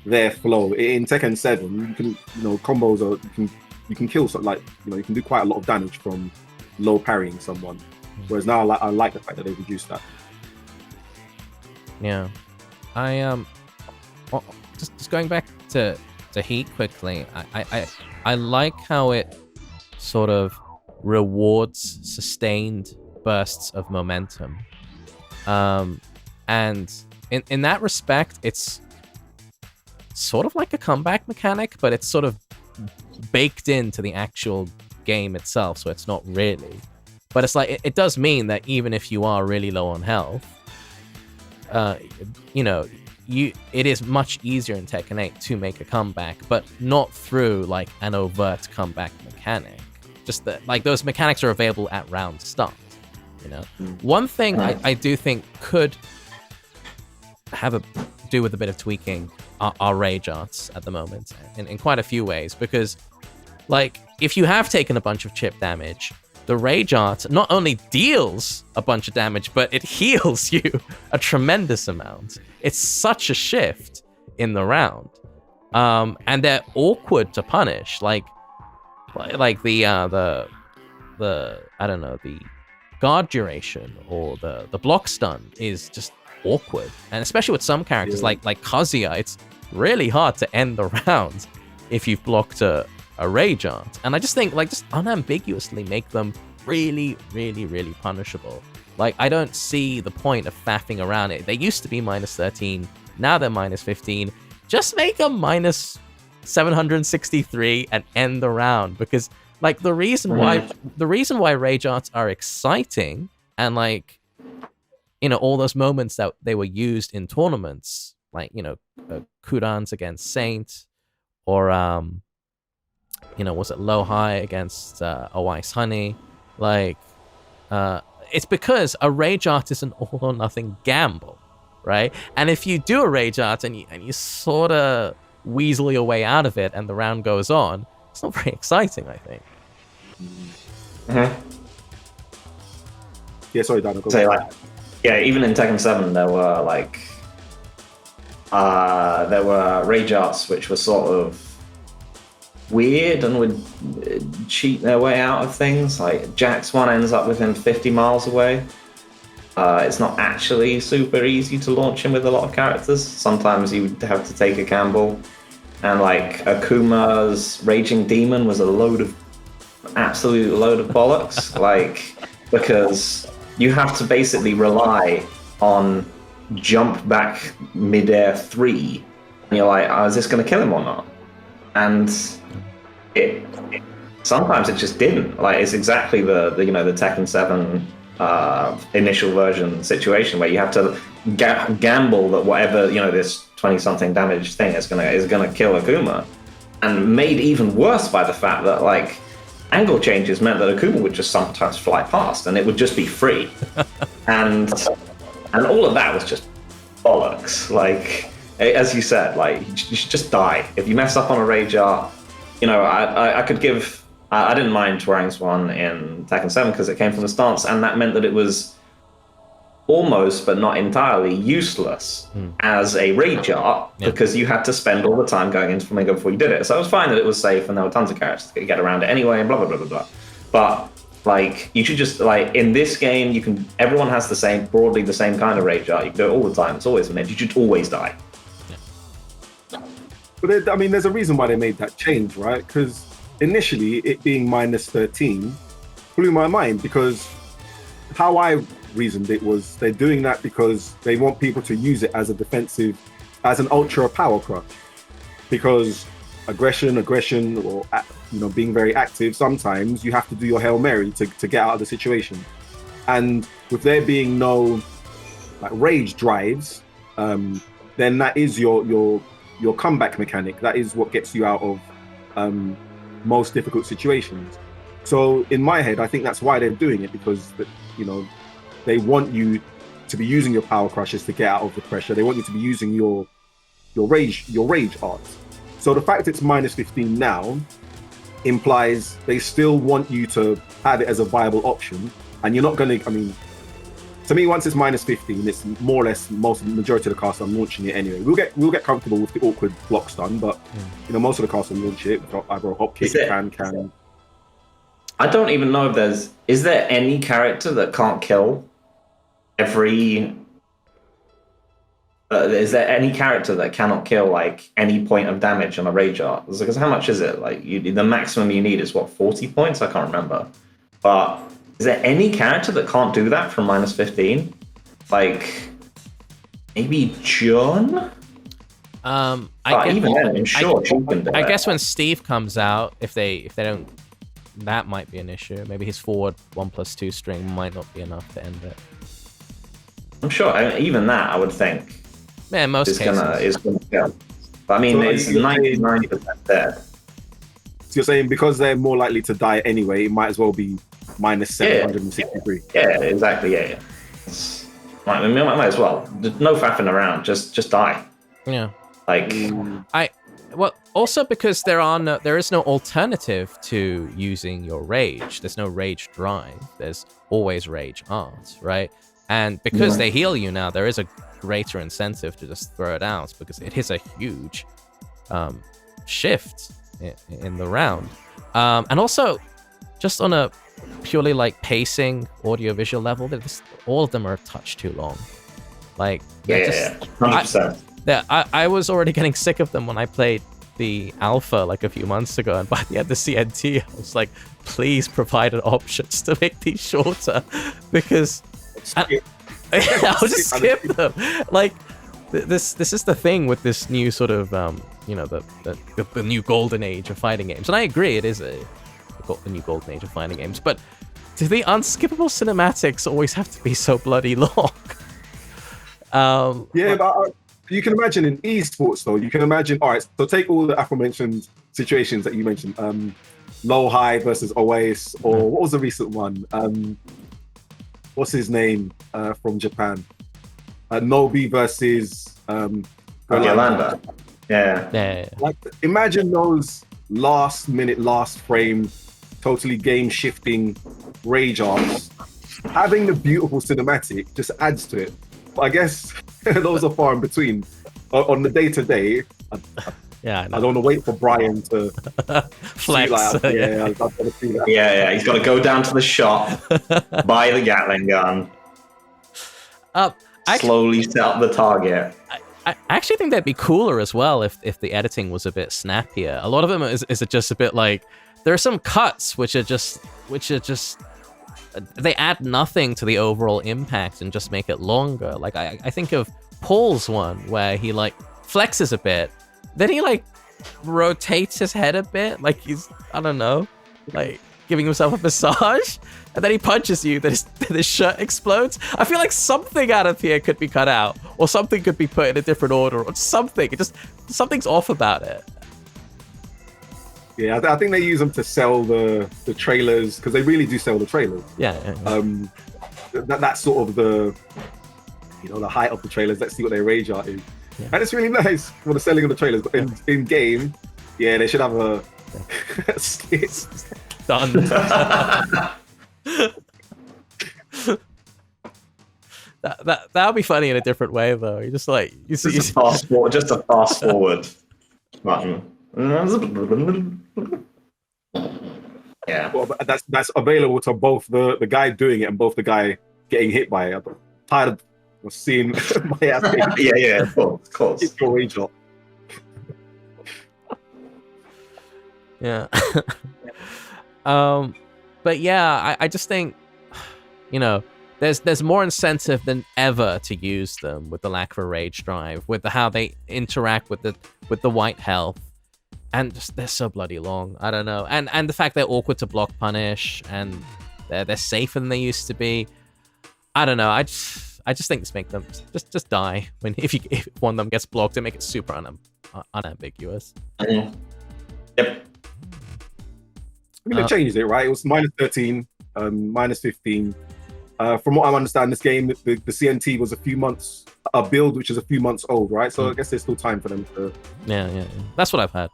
their flow. In Tekken 7, you can, combos are you can kill you can do quite a lot of damage from low parrying someone. Whereas now I like the fact that they've reduced that. Yeah, I just going back to heat quickly. I like how it sort of rewards sustained bursts of momentum. And in that respect, it's sort of like a comeback mechanic, but it's sort of baked into the actual game itself, so it's not really. But it's like it does mean that even if you are really low on health, it is much easier in Tekken 8 to make a comeback, but not through like an overt comeback mechanic. Just that like those mechanics are available at round start. One thing I do think could have do with a bit of tweaking are rage arts at the moment in quite a few ways, because like if you have taken a bunch of chip damage, the rage art not only deals a bunch of damage, but it heals you a tremendous amount. It's such a shift in the round, and they're awkward to punish. Like the I don't know, the guard duration or the block stun is just awkward, and especially with some characters like Kazuya, it's really hard to end the round if you've blocked a rage art. And I just think just unambiguously make them really, really, really punishable. Like I don't see the point of faffing around it. They used to be -13, now they're -15. Just make them -763 and end the round, because like the reason why rage arts are exciting, and all those moments that they were used in tournaments, like Kurans against Saint, or was it low high against Ice Honey, it's because a rage art is an all or nothing gamble, right? And if you do a rage art and you sort of weasel your way out of it and the round goes on, it's not very exciting, I think. Yeah, sorry, Dan. Even in Tekken 7, there were rage arts which were sort of weird and would cheat their way out of things. Like Jack's one ends up with him 50 miles away. It's not actually super easy to launch him with a lot of characters. Sometimes you would have to take a gamble. And like Akuma's Raging Demon was absolute load of bollocks. Because you have to basically rely on jump back midair 3. And you're like, is this going to kill him or not? And sometimes it just didn't. It's exactly the Tekken 7 initial version situation where you have to gamble that whatever this 20-something damage thing is gonna kill Akuma, and made even worse by the fact that angle changes meant that Akuma would just sometimes fly past and it would just be free, and all of that was just bollocks. As you said, you should just die if you mess up on a rage art. I could give. I didn't mind Turing's one in Tekken 7 because it came from the stance, and that meant that it was almost, but not entirely, useless as a rage art because you had to spend all the time going into Flamingo before you did it. So it was fine that it was safe and there were tons of characters to get around it anyway, and blah, blah, blah, blah, blah. But you should just, in this game, everyone has broadly the same kind of rage art. You can do it all the time. It's always an edge. You should always die. But there's a reason why they made that change, right? Because initially, it being -13 blew my mind, because how I reasoned it was they're doing that because they want people to use it as an ultra power crutch. Because aggression, or being very active, sometimes you have to do your Hail Mary to get out of the situation. And with there being no rage drives, then that is your comeback mechanic. That is what gets you out of most difficult situations. So in my head, I think that's why they're doing it, because you know they want you to be using your power crushes to get out of the pressure. They want you to be using your rage arts. So the fact it's minus 15 now implies they still want you to have it as a viable option, and you're not going to. I mean, to me, once it's minus 15, it's more or less majority of the cast are launching it anyway. We'll get comfortable with the awkward block stun, but you know most of the cast will launch it with either a hop kick, can. I don't even know if is there any character that can't kill every. Is there any character that cannot kill like any point of damage on a rage art? Because how much is it? Like the maximum you need is what, 40 points? I can't remember. But is there any character that can't do that from minus 15? Like maybe John? I guess when Steve comes out, if they don't, that might be an issue. Maybe his forward 1+2 string might not be enough to end it. I'm sure. Even that, I would think. Yeah, in most cases. Is gonna kill. But I mean, so it's 99% dead. So you're saying because they're more likely to die anyway, it might as well be minus 763. Yeah, exactly. Yeah. Might as well. No faffing around. Just die. Yeah. Like also because there is no alternative to using your rage. There's no rage drive. There's always rage art, right? And because they heal you now, there is a greater incentive to just throw it out, because it is a huge shift in the round. And also, just on a purely like pacing, audio-visual level, all of them are a touch too long. Like, 100%. I was already getting sick of them when I played the alpha like a few months ago, and by the end of CNT, I was like, please provide an option to make these shorter, because I'll just skip them. Like this is the thing with this new sort of the new golden age of fighting games, and I agree it is the new golden age of fighting games. But do the unskippable cinematics always have to be so bloody long? But you can imagine in esports though. You can imagine. All right, so take all the aforementioned situations that you mentioned. Low high versus OAS, or what was the recent one? What's his name from Japan? Nobi versus Yolanda. Yeah. Like, imagine those last minute, last frame, totally game shifting rage arts. Having the beautiful cinematic just adds to it. But I guess those are far in between. On the day to day, I don't want to wait for Brian to flex. I've got to see that. Yeah. He's got to go down to the shop, buy the Gatling gun, slowly set up the target. I actually think that'd be cooler as well if the editing was a bit snappier. A lot of them is just a bit like, there are some cuts which are just they add nothing to the overall impact and just make it longer. Like I think of Paul's one where he like flexes a bit, then he like rotates his head a bit, like he's, I don't know, like giving himself a massage, and then he punches you, then his shirt explodes. I feel like something out of here could be cut out, or something could be put in a different order, or something. Something's off about it. Yeah, I think they use them to sell the trailers, because they really do sell the trailers. Yeah. That's sort of the height of the trailers. Let's see what their rage art is. Yeah. And it's really nice for the selling of the trailers, but in game, they should have a done. That would be funny in a different way, though. You just like just a fast forward button. Yeah. Well, that's available to both the guy doing it and both the guy getting hit by it. I'm tired of seeing my ass. Yeah, of course. It's your rage art. Yeah. But yeah, I just think, there's more incentive than ever to use them with the lack of a rage drive, with how they interact with the white health, and just, they're so bloody long. I don't know, and the fact they're awkward to block punish, and they're safer than they used to be. I don't know. I just think this make them just die if one of them gets blocked, and make it super unambiguous. Mm-hmm. Yep. mean, they changed it, right? It was minus 13, minus 15. From what I understand, this game, the CNT was a build which is a few months old, right? So I guess there's still time for them to. Yeah. That's what I've heard.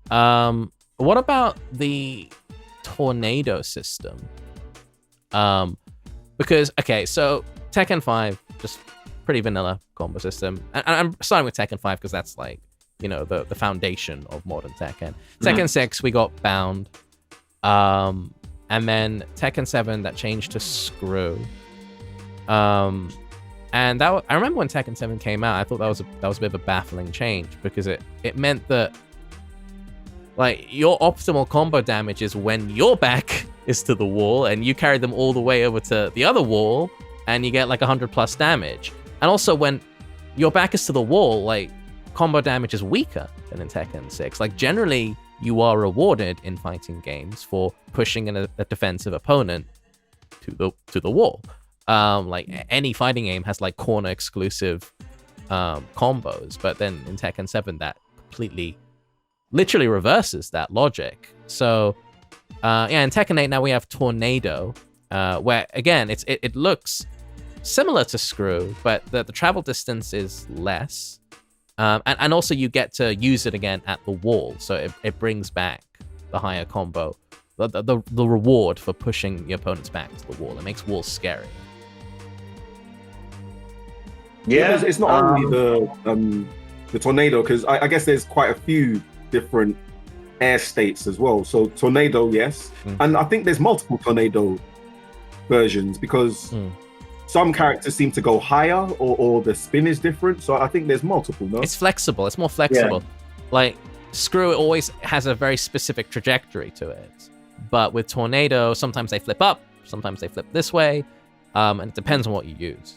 Yeah. What about the tornado system? Because so Tekken 5, just pretty vanilla combo system, and I'm starting with Tekken 5 because that's like, you know, the foundation of modern Tekken. Tekken 6 we got Bound, and then Tekken 7 that changed to Screw, and that I remember when Tekken 7 came out, I thought that was a bit of a baffling change because it meant that like your optimal combo damage is when your back is to the wall and you carry them all the way over to the other wall and you get like 100 plus damage. And also when your back is to the wall, like combo damage is weaker than in Tekken 6. Like generally you are rewarded in fighting games for pushing a defensive opponent to the wall. Like any fighting game has like corner exclusive combos, but then in Tekken 7 that completely literally reverses that logic. So in Tekken 8 now we have Tornado, where again it looks similar to Screw, but the travel distance is less, and also you get to use it again at the wall, so it brings back the higher combo, the reward for pushing your opponent's back to the wall. It makes walls scary. Yeah, it's not only the tornado, because I guess there's quite a few different air states as well. So tornado, yes, and I think there's multiple tornado versions because some characters seem to go higher, or the spin is different. So I think there's multiple. No, it's flexible. It's more flexible. Yeah. Like Screw, it always has a very specific trajectory to it, but with Tornado, sometimes they flip up, sometimes they flip this way, and it depends on what you use.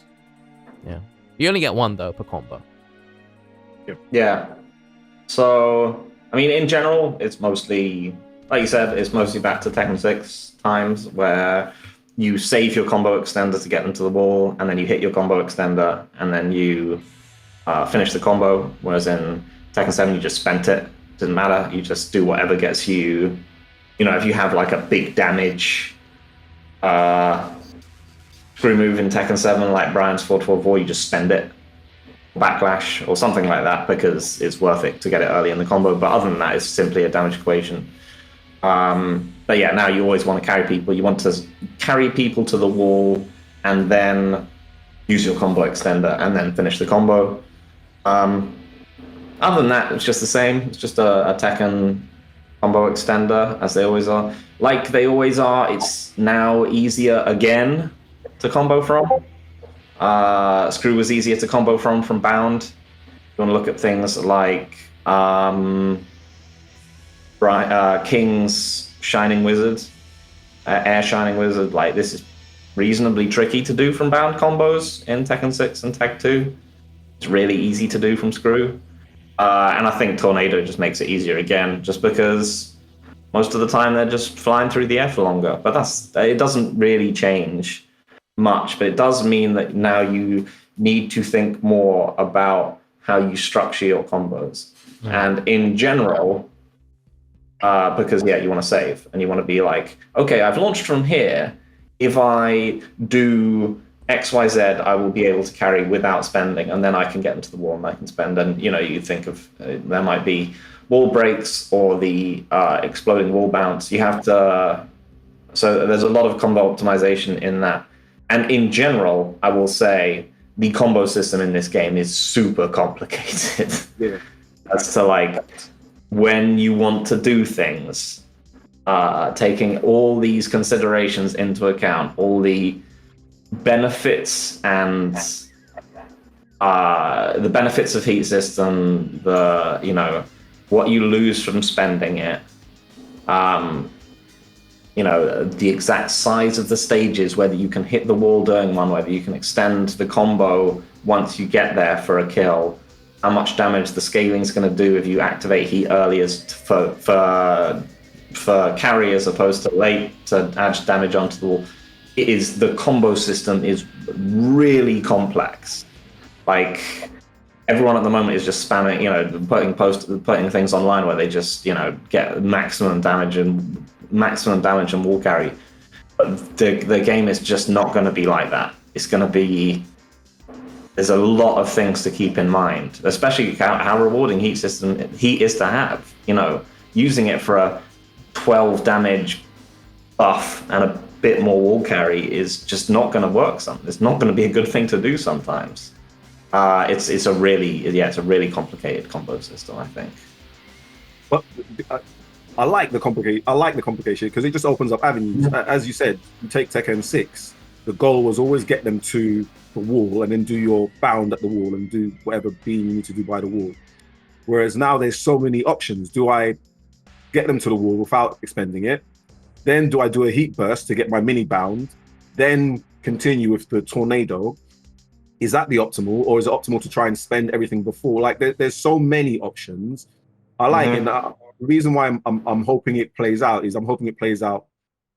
Yeah, you only get one though per combo. Yeah. So I mean, in general, it's mostly, like you said, it's mostly back to Tekken 6 times where you save your combo extender to get them to the wall, and then you hit your combo extender, and then you finish the combo. Whereas in Tekken 7, you just spent it. Doesn't matter. You just do whatever gets you. You know, if you have like a big damage screw move in Tekken 7, like Brian's 412, you just spend it. Backlash or something like that because it's worth it to get it early in the combo, but other than that it's simply a damage equation. But yeah, now you always want to carry people. You want to carry people to the wall and then use your combo extender and then finish the combo. Other than that, it's just the same. It's just a Tekken combo extender, as they always are. Like they always are, it's now easier again to combo from. Screw was easier to combo from Bound. You want to look at things like King's Shining Wizard, Air Shining Wizard. Like this is reasonably tricky to do from Bound combos in Tekken 6 and Tekken 2. It's really easy to do from Screw. And I think Tornado just makes it easier again, just because most of the time they're just flying through the air for longer. But it doesn't really change much, but it does mean that now you need to think more about how you structure your combos. And in general, because you want to save and you want to be like, okay, I've launched from here. If I do XYZ, I will be able to carry without spending, and then I can get into the wall and I can spend. And you think of there might be wall breaks or the exploding wall bounce. You have to. So there's a lot of combo optimization in that. And in general, I will say the combo system in this game is super complicated. Yeah. As to like when you want to do things, taking all these considerations into account, all the benefits and the benefits of heat system, what you lose from spending it. The exact size of the stages, whether you can hit the wall during one, whether you can extend the combo once you get there for a kill, how much damage the scaling is going to do if you activate heat early for carry as opposed to late to add damage onto the wall. The combo system is really complex. Like everyone at the moment is just spamming, putting things online where they just, get maximum damage and wall carry. But the game is just not going to be like that. It's going to be. There's a lot of things to keep in mind, especially how rewarding heat is to have. Using it for a 12 damage buff and a bit more wall carry is just not going to work. It's not going to be a good thing to do sometimes. It's a really complicated combo system, I think. But I like the complication because it just opens up avenues. As you said, you take Tekken 6. The goal was always get them to the wall and then do your bound at the wall and do whatever beam you need to do by the wall. Whereas now there's so many options. Do I get them to the wall without expending it? Then do I do a heat burst to get my mini bound? Then continue with the tornado? Is that the optimal, or is it optimal to try and spend everything before? Like there's so many options. I like it. The reason why I'm hoping it plays out is I'm hoping it plays out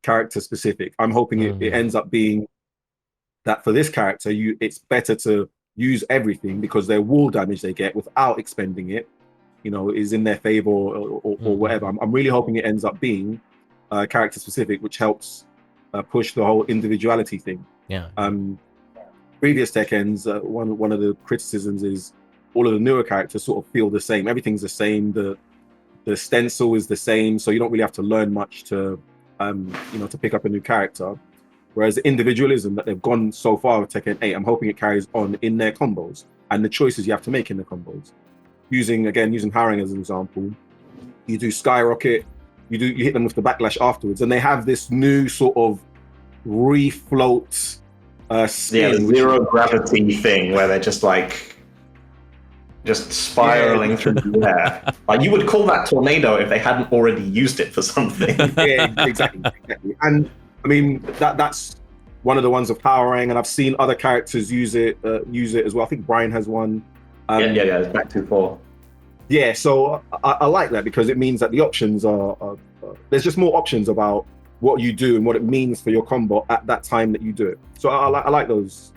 character specific. I'm hoping it ends up being that for this character, it's better to use everything because their wall damage they get without expending it, is in their favor or whatever. I'm really hoping it ends up being character specific, which helps push the whole individuality thing. Yeah. Previous Tekkens, one of the criticisms is all of the newer characters sort of feel the same. Everything's the same. The stencil is the same, so you don't really have to learn much to pick up a new character. Whereas the individualism that they've gone so far with Tekken 8, I'm hoping it carries on in their combos and the choices you have to make in the combos. Using Harang as an example, you do Skyrocket, you hit them with the backlash afterwards, and they have this new sort of refloat spin. The zero gravity thing where they're just spiraling through the air. Like you would call that tornado if they hadn't already used it for something. Yeah, exactly. And I mean that's one of the ones of Powerang, and I've seen other characters use it as well. I think Brian has one. It's back to 4. Yeah, so I like that because it means that the options are there's just more options about what you do and what it means for your combo at that time that you do it. So I like those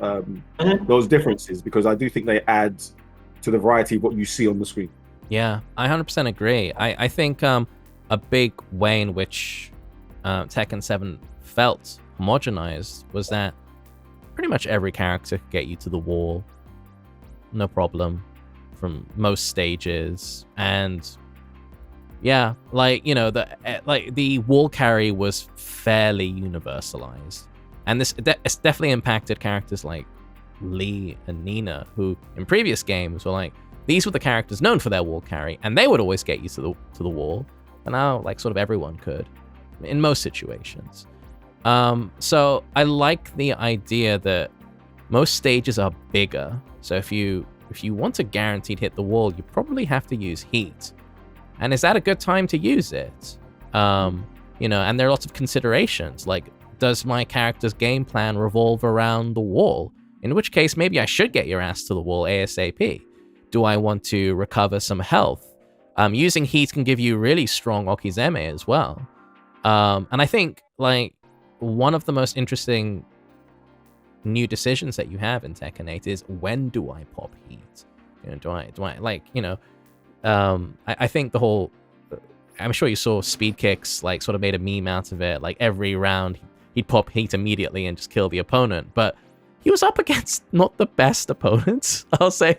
differences because I do think they add to the variety of what you see on the screen. Yeah, I 100% agree. I think a big way in which Tekken 7 felt homogenized was that pretty much every character could get you to the wall, no problem, from most stages. And yeah, the wall carry was fairly universalized, and it's definitely impacted characters like Lee and Nina, who in previous games were these were the characters known for their wall carry, and they would always get you to the wall. And now sort of everyone could in most situations. So I like the idea that most stages are bigger. So if you want to guaranteed hit the wall, you probably have to use heat. And is that a good time to use it? And there are lots of considerations, like, does my character's game plan revolve around the wall? In which case, maybe I should get your ass to the wall ASAP. Do I want to recover some health? Using heat can give you really strong Okizeme as well. And I think, one of the most interesting new decisions that you have in Tekken 8 is, when do I pop heat? I think the whole, I'm sure you saw Speed Kicks sort of made a meme out of it. Every round he'd pop heat immediately and just kill the opponent. But he was up against not the best opponents, I'll say.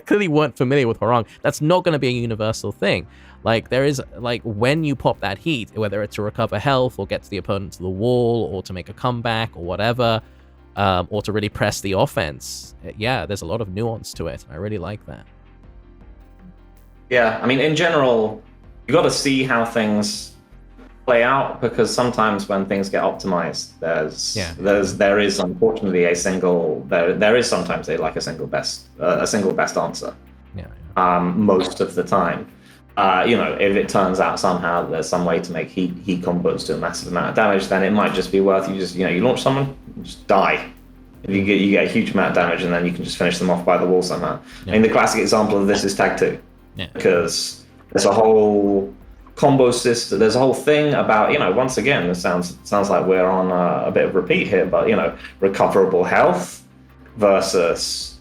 Clearly weren't familiar with Harang. That's not going to be a universal thing. There is, when you pop that heat, whether it's to recover health or get to the opponent to the wall or to make a comeback or whatever, or to really press the offense. Yeah, there's a lot of nuance to it. I really like that. Yeah, I mean, in general, you got to see how things play out, because sometimes when things get optimized, there is unfortunately a single best answer. Most of the time. If it turns out somehow there's some way to make heat combos do a massive amount of damage, then it might just be worth you launch someone, just die. You get a huge amount of damage, and then you can just finish them off by the wall somehow. I mean, the classic example of this is Tag 2. Because there's a whole combo system, there's a whole thing about, once again, it sounds like we're on a bit of repeat here, but, recoverable health versus,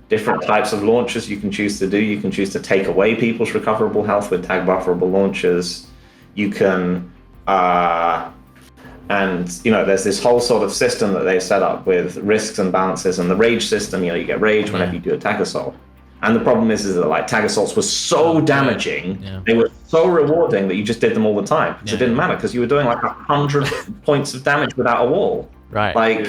different types of launches you can choose to do. You can choose to take away people's recoverable health with tag bufferable launches. You can, and there's this whole sort of system that they set up with risks and balances, and the rage system. You get rage whenever you do a tag assault. And the problem is that like tag assaults were so damaging, they were so rewarding that you just did them all the time because it didn't matter because you were doing like 100 points of damage without a wall. Right. Like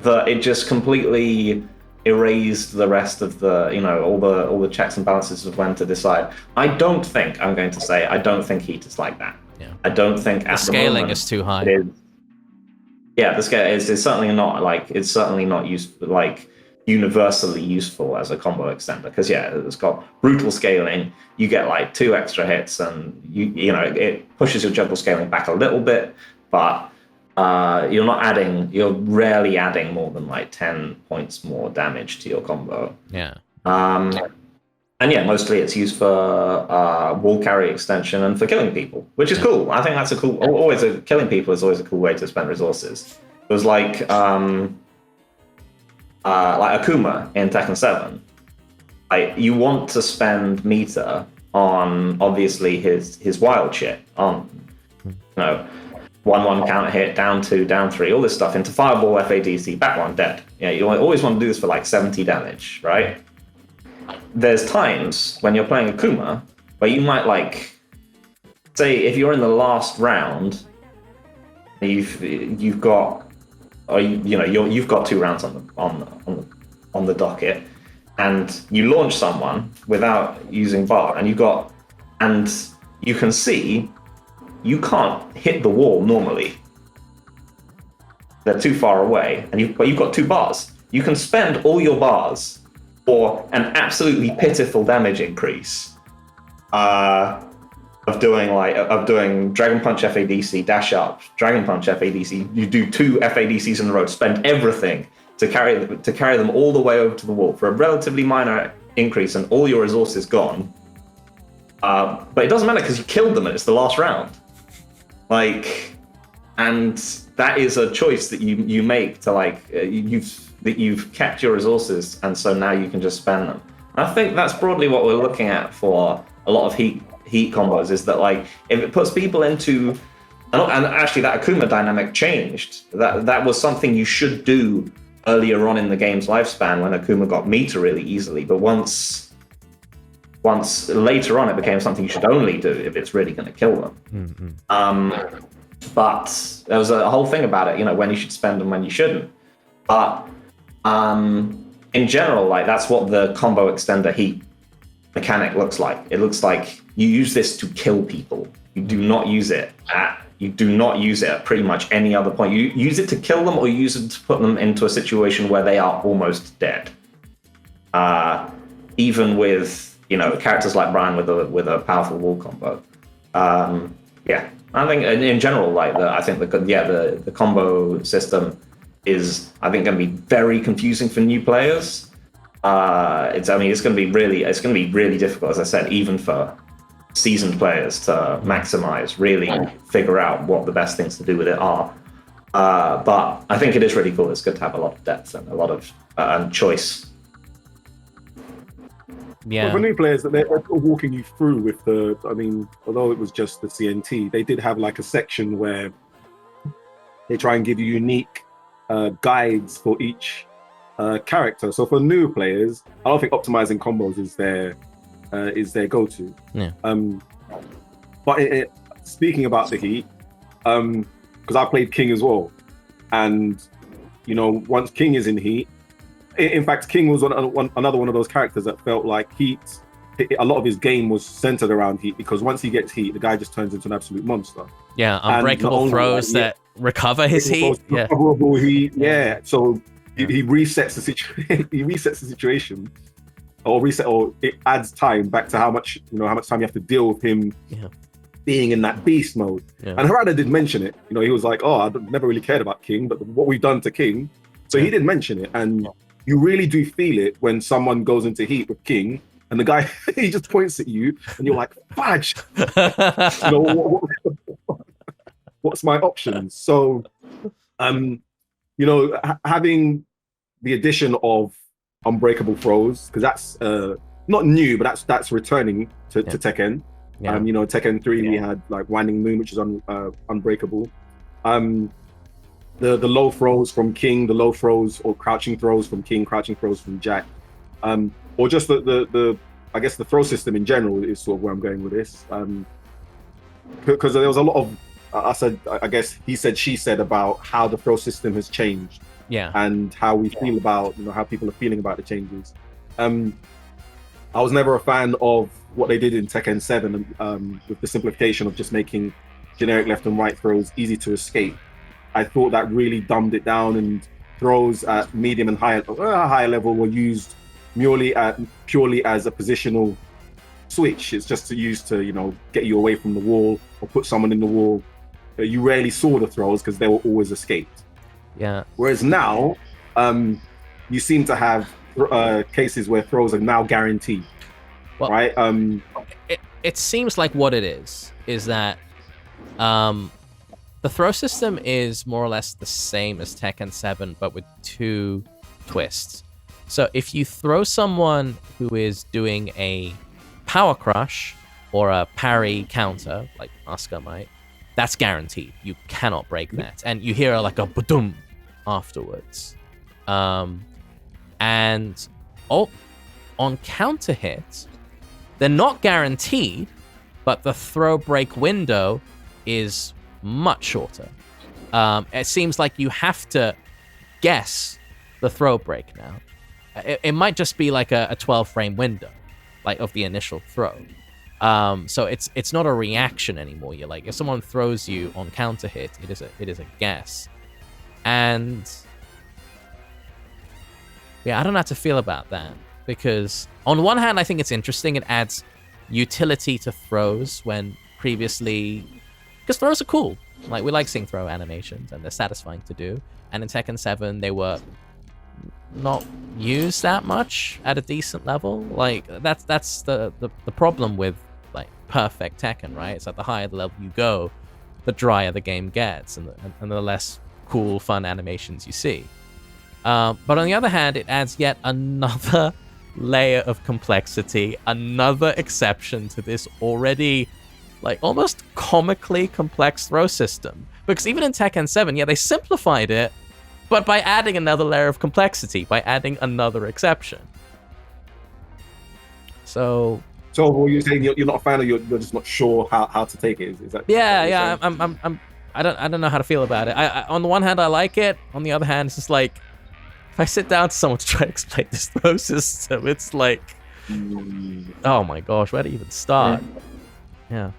it just completely erased the rest of the all the checks and balances of when to decide. I don't think Heat is like that. Yeah. I don't think the scaling is too high. The scale is certainly not used like universally useful as a combo extender because it's got brutal scaling. You get like 2 extra hits, and it pushes your juggle scaling back a little bit, but you're rarely adding more than like 10 points more damage to your combo. Mostly it's used for wall carry extension and for killing people, which is cool. I think that's killing people is always a cool way to spend resources. It was like Akuma in Tekken 7. Like, you want to spend meter on obviously his wild shit, on 1-1 counter hit, down 2, down 3, all this stuff into fireball, FADC, back 1, dead. You always want to do this for like 70 damage, right? There's times when you're playing Akuma where you might like, say if you're in the last round, you've got 2 rounds on the docket, and you launch someone without using bar, and you can see you can't hit the wall normally. They're too far away, but you've got 2 bars. You can spend all your bars for an absolutely pitiful damage increase of doing Dragon Punch FADC, dash up, Dragon Punch FADC. You do 2 FADCs in a row, spend everything to carry them all the way over to the wall for a relatively minor increase, and all your resources gone. But it doesn't matter because you killed them and it's the last round. And that is a choice that you make to you've kept your resources, and so now you can just spend them. And I think that's broadly what we're looking at for a lot of heat combos, is that like if it puts people into, and actually that Akuma dynamic changed. That was something you should do earlier on in the game's lifespan when Akuma got meter really easily, but once later on it became something you should only do if it's really going to kill them. Mm-hmm. But there was a whole thing about it, when you should spend them, when you shouldn't. But in general, like that's what the combo extender heat mechanic looks like. It looks like you use this to kill people. You do not use it at pretty much any other point. You use it to kill them, or you use it to put them into a situation where they are almost dead. Even with characters like Brian with a powerful wall combo. I think in general, I think the combo system is, I think, going to be very confusing for new players. It's going to be really difficult, as I said, even for seasoned players to maximize, really figure out what the best things to do with it are. But I think it is really cool. It's good to have a lot of depth and a lot of choice. Yeah. Well, for new players, they're walking you through with although it was just the CNT, they did have like a section where they try and give you unique guides for each character. So for new players, I don't think optimizing combos is their go-to. Yeah. But speaking about the heat, because I played King as well, and once King is in heat, in fact, King was another one of those characters that felt like heat. A lot of his game was centered around heat, because once he gets heat, the guy just turns into an absolute monster. Yeah, unbreakable throws that recover his heat. Recoverable heat. Yeah. So he resets the situation. He resets the situation, or it adds time back to how much time you have to deal with him being in that beast mode. Yeah. And Harada did mention it. He was like, "Oh, I never really cared about King, but what we've done to King." So he did mention it, and you really do feel it when someone goes into heat with King, and the guy he just points at you, and you're like, "Fudge!" What's my options? So, having the addition of unbreakable throws, because that's not new, but that's returning to Tekken. Yeah. Tekken 3 we had like Winding Moon, which is unbreakable. The low throws from King, the low throws or crouching throws from King, crouching throws from Jack, or just the I guess the throw system in general is sort of where I'm going with this. Because there was a lot of I guess he said, she said about how the throw system has changed. Yeah. And how we feel about, how people are feeling about the changes. I was never a fan of what they did in Tekken 7 with the simplification of just making generic left and right throws easy to escape. I thought that really dumbed it down, and throws at medium and higher level were used purely as a positional switch. It's just to use to, get you away from the wall or put someone in the wall. You rarely saw the throws because they were always escaped. Yeah. Whereas now, you seem to have cases where throws are now guaranteed, right? It seems like what it is that the throw system is more or less the same as Tekken 7, but with 2 twists. So if you throw someone who is doing a power crush or a parry counter, like Asuka might, that's guaranteed. You cannot break that. And you hear like a ba-dum afterwards. And on counter hits, they're not guaranteed, but the throw break window is much shorter. It seems like you have to guess the throw break now. It might just be like a 12 frame window, like of the initial throw. So it's not a reaction anymore. You're like, if someone throws you on counter hit, it is a guess. And yeah, I don't know how to feel about that, because on one hand, I think it's interesting. It adds utility to throws when previously, because throws are cool. Like, we like seeing throw animations and they're satisfying to do. And in Tekken 7, they were not used that much at a decent level. Like, that's the problem with like perfect Tekken, right? It's like the higher the level you go, the drier the game gets, and the less cool, fun animations you see. But on the other hand, it adds yet another layer of complexity, another exception to this already like almost comically complex throw system. Because even in Tekken 7, they simplified it, but by adding another layer of complexity, by adding another exception. So what you're saying, you're not a fan, or you're just not sure how to take it? Is that? Yeah. I don't know how to feel about it. I on the one hand, I like it. On the other hand, it's just like, if I sit down to someone to try to explain this throw system, it's like, oh my gosh, where to even start? Yeah.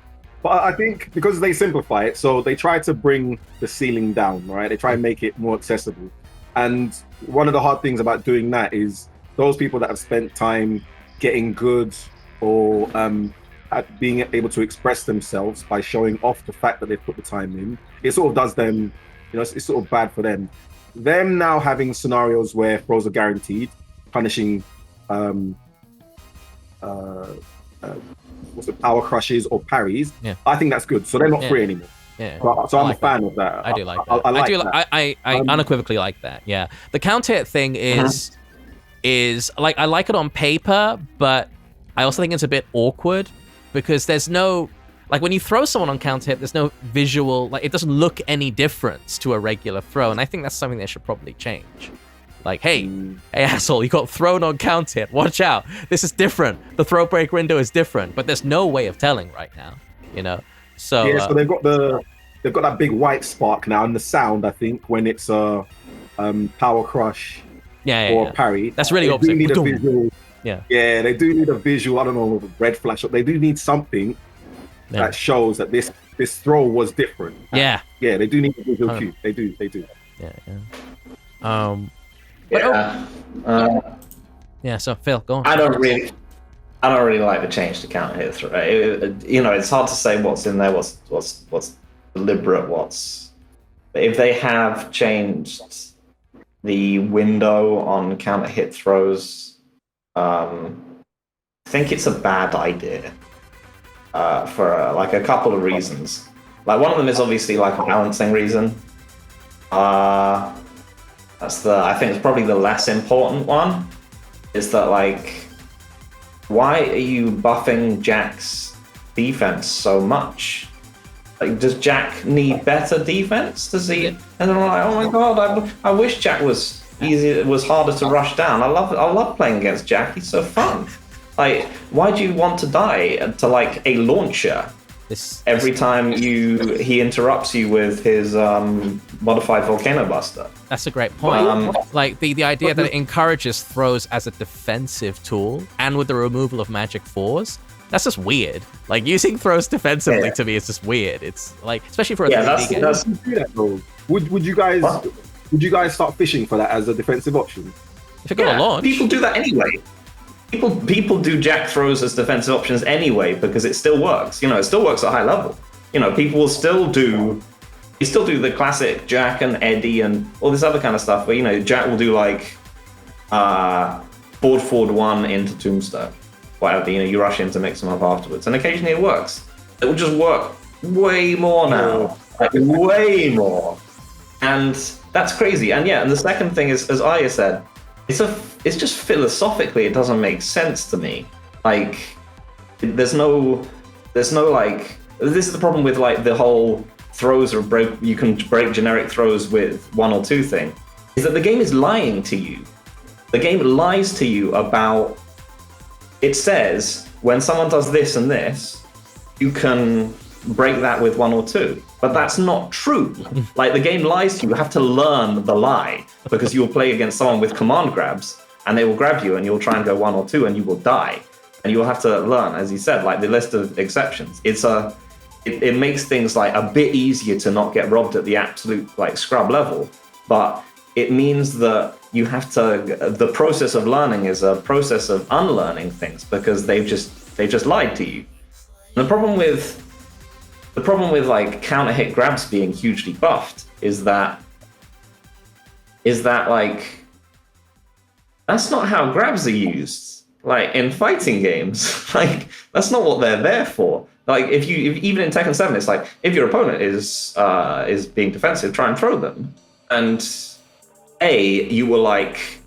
But I think because they simplify it, so they try to bring the ceiling down, right? They try and make it more accessible. And one of the hard things about doing that is those people that have spent time getting good or at being able to express themselves by showing off the fact that they've put the time in, it sort of does them, it's sort of bad for them. Them now having scenarios where throws are guaranteed, punishing power crushes or parries, I think that's good. So they're not free anymore. So I'm a fan of that. I do like that. I unequivocally like that. Yeah. The counter hit thing is like, I like it on paper, but I also think it's a bit awkward because there's no, like, when you throw someone on counter hit, there's no visual, like, it doesn't look any different to a regular throw. And I think that's something they should probably change. Like, hey asshole, you got thrown on counter hit. Watch out. This is different. The throw break window is different, but there's no way of telling right now, So so they've got that big white spark now, and the sound, I think, when it's a power crush or parry. That's really obvious. They do need a visual. Yeah, they do need a visual. I don't know, red flash. They do need something that shows that this throw was different. Yeah, they do need a visual cue. They do. So Phil, go on. I don't really like the change to counter hit throw. It's hard to say what's in there, what's deliberate, But if they have changed the window on counter hit throws, I think it's a bad idea for like a couple of reasons. Like, one of them is obviously like a balancing reason. I think it's probably the less important one. is that like, why are you buffing Jack's defense so much? Like, does Jack need better defense? Does he? And then I'm like, oh my god, I wish Jack was harder to rush down. I love playing against Jack. He's so fun. Like, why do you want to die to like a launcher every time he interrupts you with his modified volcano buster? That's a great point. Like the idea that it encourages throws as a defensive tool, and with the removal of magic fours, that's just weird. Like, using throws defensively to me is just weird. It's like, especially for a 3D game. Would you guys start fishing for that as a defensive option? If you're gonna launch, people do that anyway. People do Jack throws as defensive options anyway because it still works. You know, it still works at high level. You know, people will still do. You still do the classic Jack and Eddie and all this other kind of stuff. Where, you know, Jack will do like forward 1 into Tombstone. Whatever, you know, you rush in to mix them up afterwards, and occasionally it works. It will just work way more now, like way more, and that's crazy. And yeah, and the second thing is, as Aya said, it's just philosophically it doesn't make sense to me. Like, there's no like, this is the problem with like the whole throws or you can break generic throws with 1 or 2 thing, is that the game is lying to you. The game lies to you about. It says, when someone does this and this, you can break that with 1 or 2. But that's not true. Like, the game lies to you. You have to learn the lie, because you'll play against someone with command grabs, and they will grab you, and you'll try and go 1 or 2, and you will die. And you'll have to learn, as you said, like the list of exceptions. It makes things like a bit easier to not get robbed at the absolute like scrub level, but it means that you have to. The process of learning is a process of unlearning things, because they've just lied to you. And the problem with like counter hit grabs being hugely buffed is that like, that's not how grabs are used. Like, in fighting games, like, that's not what they're there for. Like, if even in Tekken 7, it's like, if your opponent is being defensive, try and throw them. And you were like,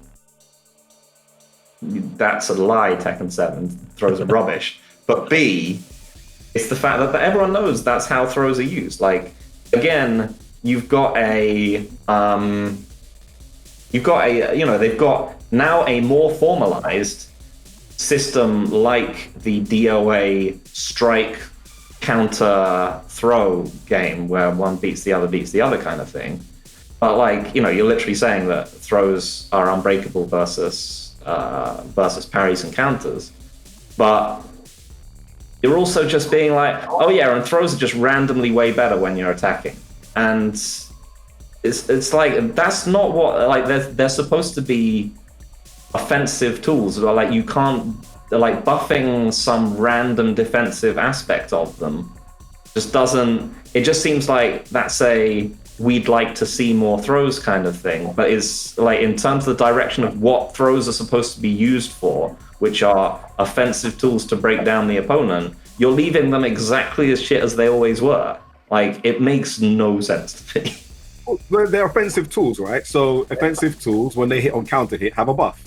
that's a lie, Tekken 7, throws are rubbish. But B, it's the fact that everyone knows that's how throws are used. Like, again, they've got now a more formalized system like the DOA strike counter throw game, where one beats the other kind of thing. But like, you know, you're literally saying that throws are unbreakable versus parries and counters. But you're also just being like, oh yeah, and throws are just randomly way better when you're attacking. And it's like, that's not what, like, they're supposed to be offensive tools. Or like, you can't, like, buffing some random defensive aspect of them just doesn't, it just seems like that's a we'd like to see more throws kind of thing. But it's like, in terms of the direction of what throws are supposed to be used for, which are offensive tools to break down the opponent, you're leaving them exactly as shit as they always were. Like, it makes no sense to me. Well, they're offensive tools, right? So offensive tools, when they hit on counter hit, have a buff.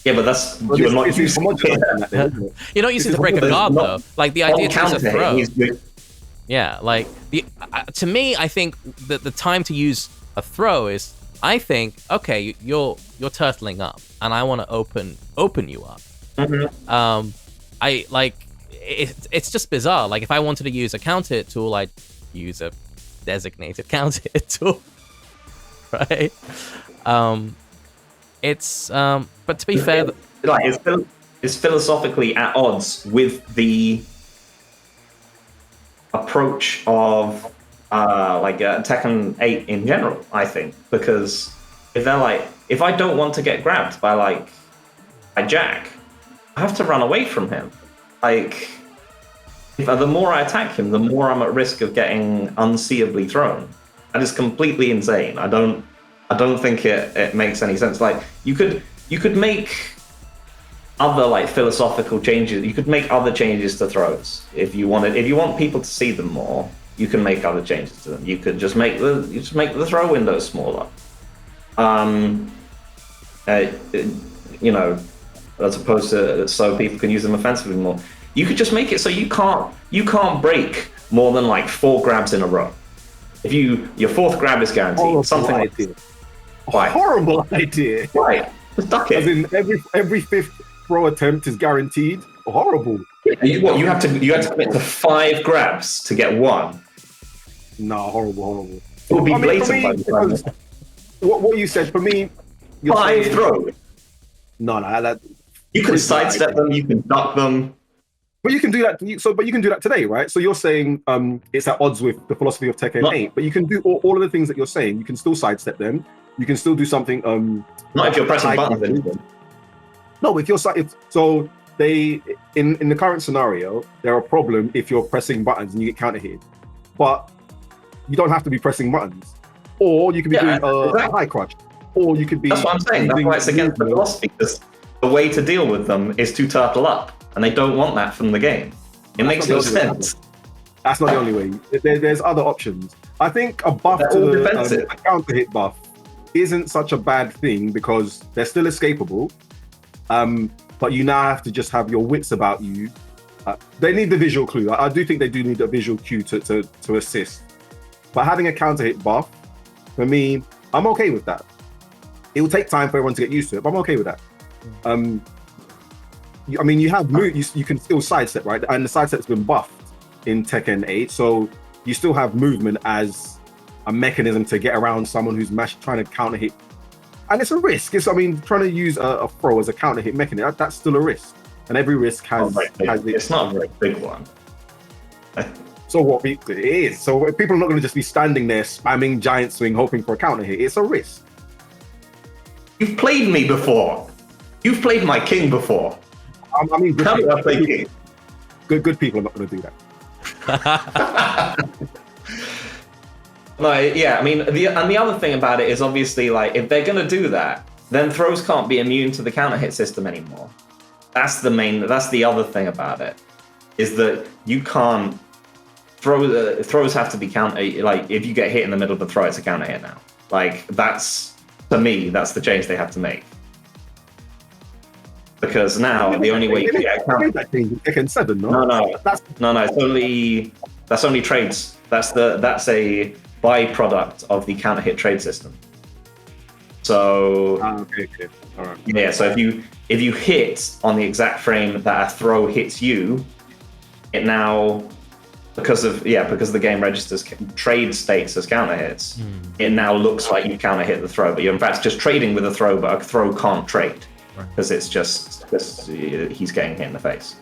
Yeah, but that's, you're not using it. You're not using to break a guard, though. Like, the idea to use a throw. Yeah, like, to me, I think that the time to use a throw is, I think, okay, you're turtling up, and I want to open you up. Mm-hmm. I like, it's just bizarre. Like, if I wanted to use a counter hit tool, I'd use a designated counter hit tool, right? But to be fair, like, it's philosophically at odds with the approach of Tekken 8 in general, I think, because if they're like, if I don't want to get grabbed by Jack, I have to run away from him. Like, the more I attack him, the more I'm at risk of getting unseeably thrown. That is completely insane. I don't think it makes any sense. Like, you could make other, like, philosophical changes. You could make other changes to throws if you wanted. If you want people to see them more, you can make other changes to them. You could just make the throw window smaller. as opposed to so people can use them offensively more. You could just make it so you can't break more than like 4 grabs in a row. If your 4th grab is guaranteed, something like idea. Why? Horrible idea. Right, just duck it. As in every 5th throw attempt is guaranteed. Horrible. You have to commit to 5 grabs to get 1. Nah, horrible. It would be blatant. What you said for me. 5 throws. No, that. You can sidestep them. You can duck them. But you can do that. But you can do that today, right? So you're saying it's at odds with the philosophy of Tekken 8. But you can do all of the things that you're saying. You can still sidestep them. You can still do something. Not if you're pressing buttons. No, if they in the current scenario, they're a problem if you're pressing buttons and you get counter hit. But you don't have to be pressing buttons, or you could be doing a high crush, or you could be. That's what I'm saying. That's why it's against the philosophy. Because the way to deal with them is to turtle up, and they don't want that from the game. It makes no sense. That's not the only way. There's other options. I think a buff to the counter hit buff isn't such a bad thing because they're still escapable. But you now have to just have your wits about you. They need the visual clue. I do think they do need a visual cue to assist. But having a counter hit buff, for me, I'm okay with that. It will take time for everyone to get used to it, but I'm okay with that. You have you can still sidestep, right? And the sidestep's been buffed in Tekken 8, so you still have movement as a mechanism to get around someone who's trying to counter hit. And it's a risk. Trying to use a throw as a counter hit mechanism, that's still a risk. And every risk has... It's not a very big one. So what it is. So people are not going to just be standing there spamming giant swing, hoping for a counter hit. It's a risk. You've played me before. You've played my king before. Good people are not going to do that. No, yeah, the other thing about it is obviously, like, if they're going to do that, then throws can't be immune to the counter hit system anymore. That's the other thing about it, is that you can't throws have to be counter. Like, if you get hit in the middle of the throw, it's a counter hit now. Like, to me, that's the change they have to make. Because now the only way you can get a counter... Tekken 7, no? No, that's only trades. That's a byproduct of the counter hit trade system. So okay. All right. Yeah, so if you hit on the exact frame that a throw hits you, it now, because the game registers trade states as counter hits, it now looks like you counter hit the throw, but you're in fact just trading with a throw, but a throw can't trade because it's just he's getting hit in the face.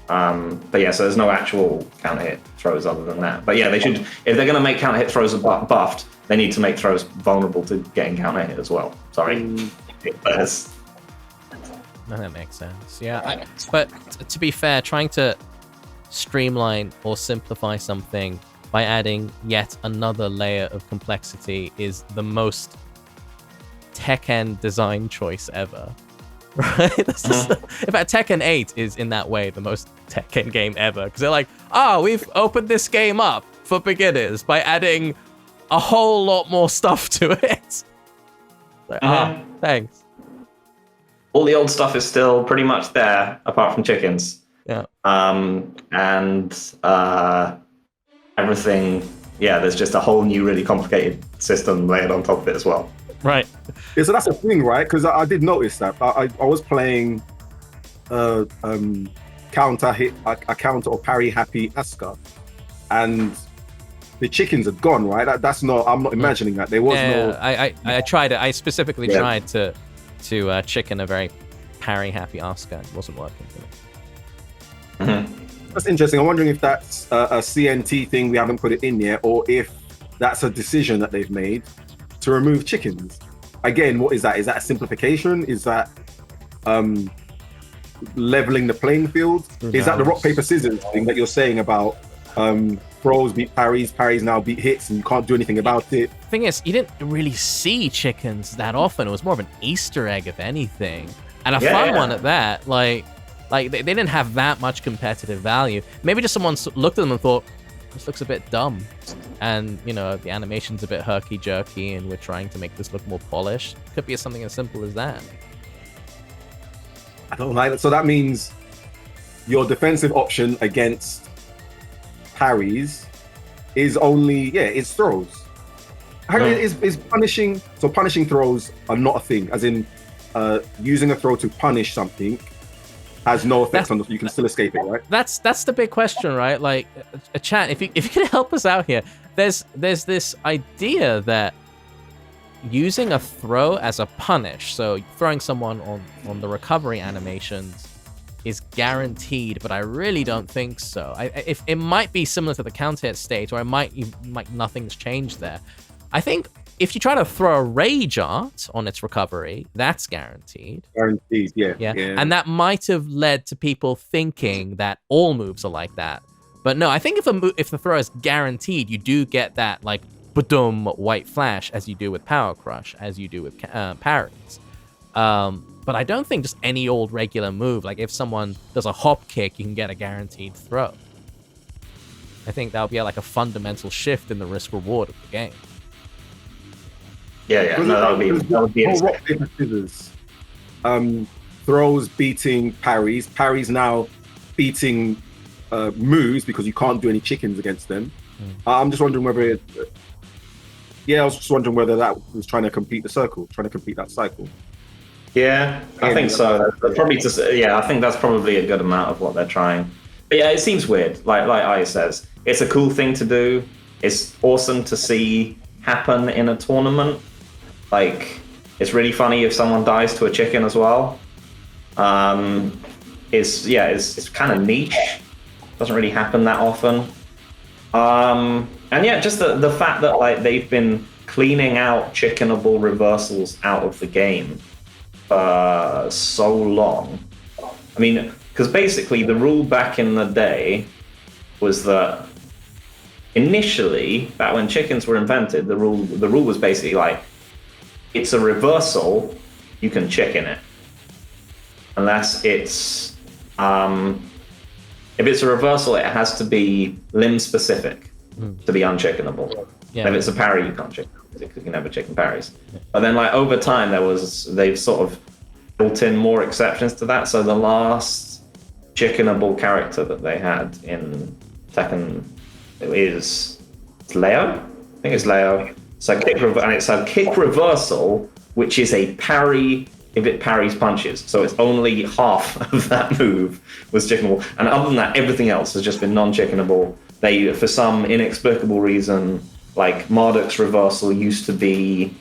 But yeah, so there's no actual counter hit throws other than that. But yeah, they should, if they're going to make counter hit throws buffed, they need to make throws vulnerable to getting counter hit as well. Sorry. No, that makes sense. Yeah, but to be fair, trying to streamline or simplify something by adding yet another layer of complexity is the most Tekken design choice ever. Right? In fact, Tekken 8 is in that way the most Tekken game ever, because they're like, we've opened this game up for beginners by adding a whole lot more stuff to it. Like, thanks. All the old stuff is still pretty much there, apart from chickens. Yeah. Everything, there's just a whole new, really complicated system layered on top of it as well. Right. Yeah, so that's the thing, right? Because I did notice that. I was playing counter hit, a counter or parry happy Asuka, and the chickens had gone, right? That's not. I'm not imagining that. There was no. I tried it. I specifically tried to chicken a very parry happy Asuka. It wasn't working for me. That's interesting. I'm wondering if that's a CNT thing. We haven't put it in yet, or if that's a decision that they've made to remove chickens. Again, what is that? Is that a simplification? Is that leveling the playing field? Is that the rock paper scissors thing that you're saying about throws beat parries now beat hits, and you can't do anything about it? Thing is, you didn't really see chickens that often. It was more of an Easter egg, if anything, and a fun one at that. Like they didn't have that much competitive value. Maybe just someone looked at them and thought, this looks a bit dumb, and the animation's a bit herky-jerky, and we're trying to make this look more polished. Could be something as simple as that. I don't like that. So that means your defensive option against parries is only it's throws. Is punishing? So punishing throws are not a thing. As in, using a throw to punish something has no effect on the. You can still escape it, right? That's the big question, right? Like, a chat. If you could help us out here, there's this idea that using a throw as a punish, so throwing someone on the recovery animations, is guaranteed, but I really don't think so. If it might be similar to the counter hit stage, or it might nothing's changed there. I think if you try to throw a rage art on its recovery, that's guaranteed. Guaranteed, yeah. And that might have led to people thinking that all moves are like that. But no, I think if the throw is guaranteed, you do get that like ba-dum white flash, as you do with Power Crush, as you do with parries. But I don't think just any old regular move, like if someone does a hop kick, you can get a guaranteed throw. I think that'll be like a fundamental shift in the risk reward of the game. Yeah. No, that would be rock, paper, scissors. Throws beating parries. Parries now beating moves because you can't do any chickens against them. I'm just wondering whether I was just wondering whether that was trying to complete the circle, trying to complete that cycle. Yeah, I think so. Probably just I think that's probably a good amount of what they're trying. But yeah, it seems weird. Like Ai says, it's a cool thing to do. It's awesome to see happen in a tournament. Like, it's really funny if someone dies to a chicken as well. It's kind of niche. Doesn't really happen that often. And yeah, just the fact that like they've been cleaning out chickenable reversals out of the game for so long. I mean, because basically the rule back in the day was that initially, back when chickens were invented, the rule was basically like, it's a reversal, you can chicken it. Unless it's if it's a reversal, it has to be limb specific to be unchickenable. Yeah. If it's a parry, you can't chicken because you can never chicken parries. But then, like over time, they've sort of built in more exceptions to that. So the last chickenable character that they had in Tekken is Leo. I think it's Leo. So it's a kick reversal, which is a parry if it parries punches. So it's only half of that move was chickenable. And other than that, everything else has just been non-chickenable. They, for some inexplicable reason, like Marduk's reversal used to be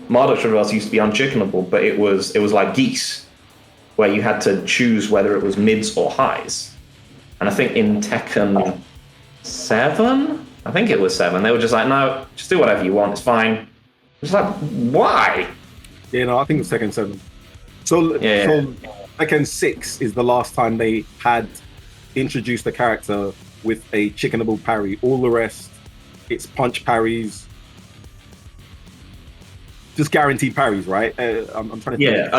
unchickenable, but it was like geese, where you had to choose whether it was mids or highs. And I think in Tekken 7, I think it was 7, they were just like, no, just do whatever you want, it's fine. It's like, why? Yeah, no, I think it's Tekken 7. So Tekken 6 is the last time they had introduced a character with a chickenable parry. All the rest, it's punch parries, just guaranteed parries, right? I'm trying to. Yeah,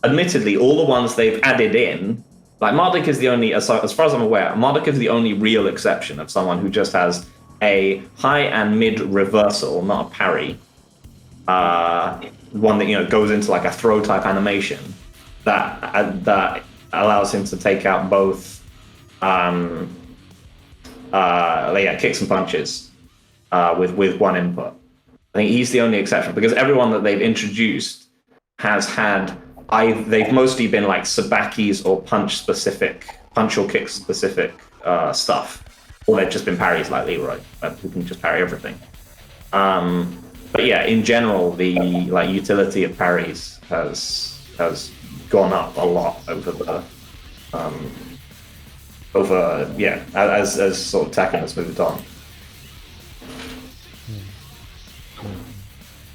admittedly, all the ones they've added in, like Marduk is the only, as far as I'm aware, Marduk is the only real exception of someone who just has a high and mid reversal, not a parry. One that goes into like a throw type animation that allows him to take out both kicks and punches with one input. I think he's the only exception because everyone that they've introduced has had they've mostly been like Sabaki's or punch or kick specific stuff, or they've just been parries like Leroy, who can just parry everything. But yeah, in general, the like utility of parries has gone up a lot over the as sort of Tekken has moved on.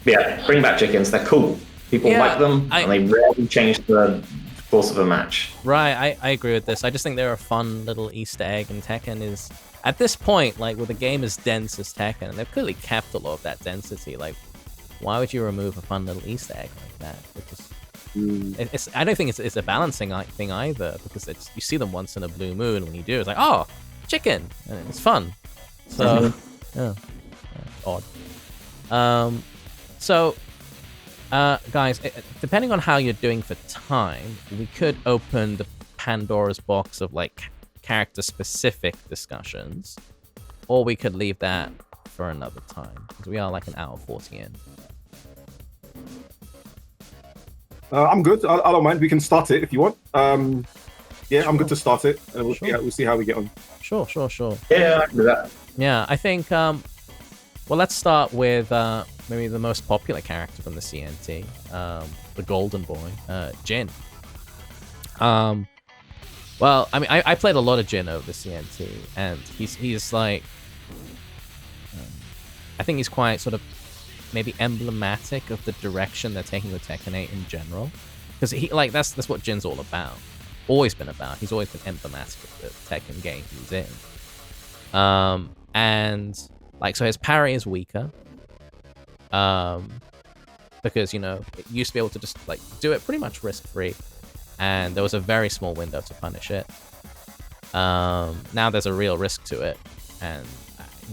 But yeah, bring back chickens. They're cool. People like them, and they rarely change the course of a match. Right, I agree with this. I just think they're a fun little Easter egg, and Tekken is, at this point, like with a game as dense as Tekken, and they've clearly kept a lot of that density. Like, why would you remove a fun little Easter egg like that? Because I don't think it's a balancing thing either, because you see them once in a blue moon. When you do, it's like, oh, chicken, and it's fun. So, odd. So Guys, depending on how you're doing for time, we could open the Pandora's box of like character-specific discussions, or we could leave that for another time because we are like an hour 40 in. I'm good. I don't mind. We can start it if you want. Yeah, I'm good to start it, and we'll see how we get on. Sure. Yeah, I can do that. Yeah, I think. Well, let's start with maybe the most popular character from the CNT, the Golden Boy, Jin. Well, I mean, I played a lot of Jin over the CNT, and he's like, I think he's quite sort of maybe emblematic of the direction they're taking with Tekken 8 in general, because he like that's what Jin's all about, always been about. He's always been emblematic of the Tekken game he's in, and like so his parry is weaker, because you know it used to be able to just like do it pretty much risk free. And there was a very small window to punish it. Now there's a real risk to it, and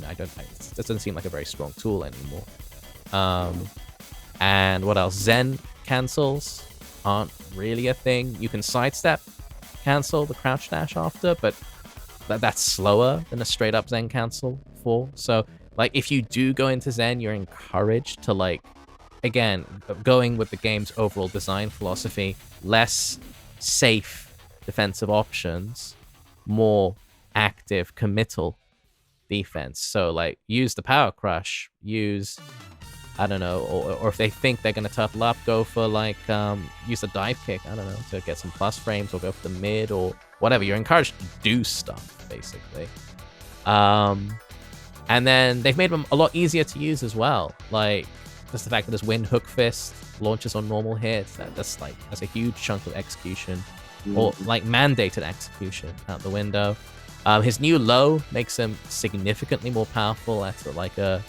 it doesn't seem like a very strong tool anymore. And what else? Zen cancels aren't really a thing. You can sidestep cancel the crouch dash after, but that's slower than a straight up Zen cancel for. So like if you do go into Zen, you're encouraged to like, again, going with the game's overall design philosophy, less safe defensive options, more active committal defense. So like use the power crush, use, I don't know, or if they think they're gonna turtle up, go for like use a dive kick, I don't know, to get some plus frames, or go for the mid or whatever. You're encouraged to do stuff basically. And then they've made them a lot easier to use as well. Like just the fact that there's wind hook fist launches on normal hits, that's a huge chunk of execution, or like mandated execution out the window. His new low makes him significantly more powerful at like a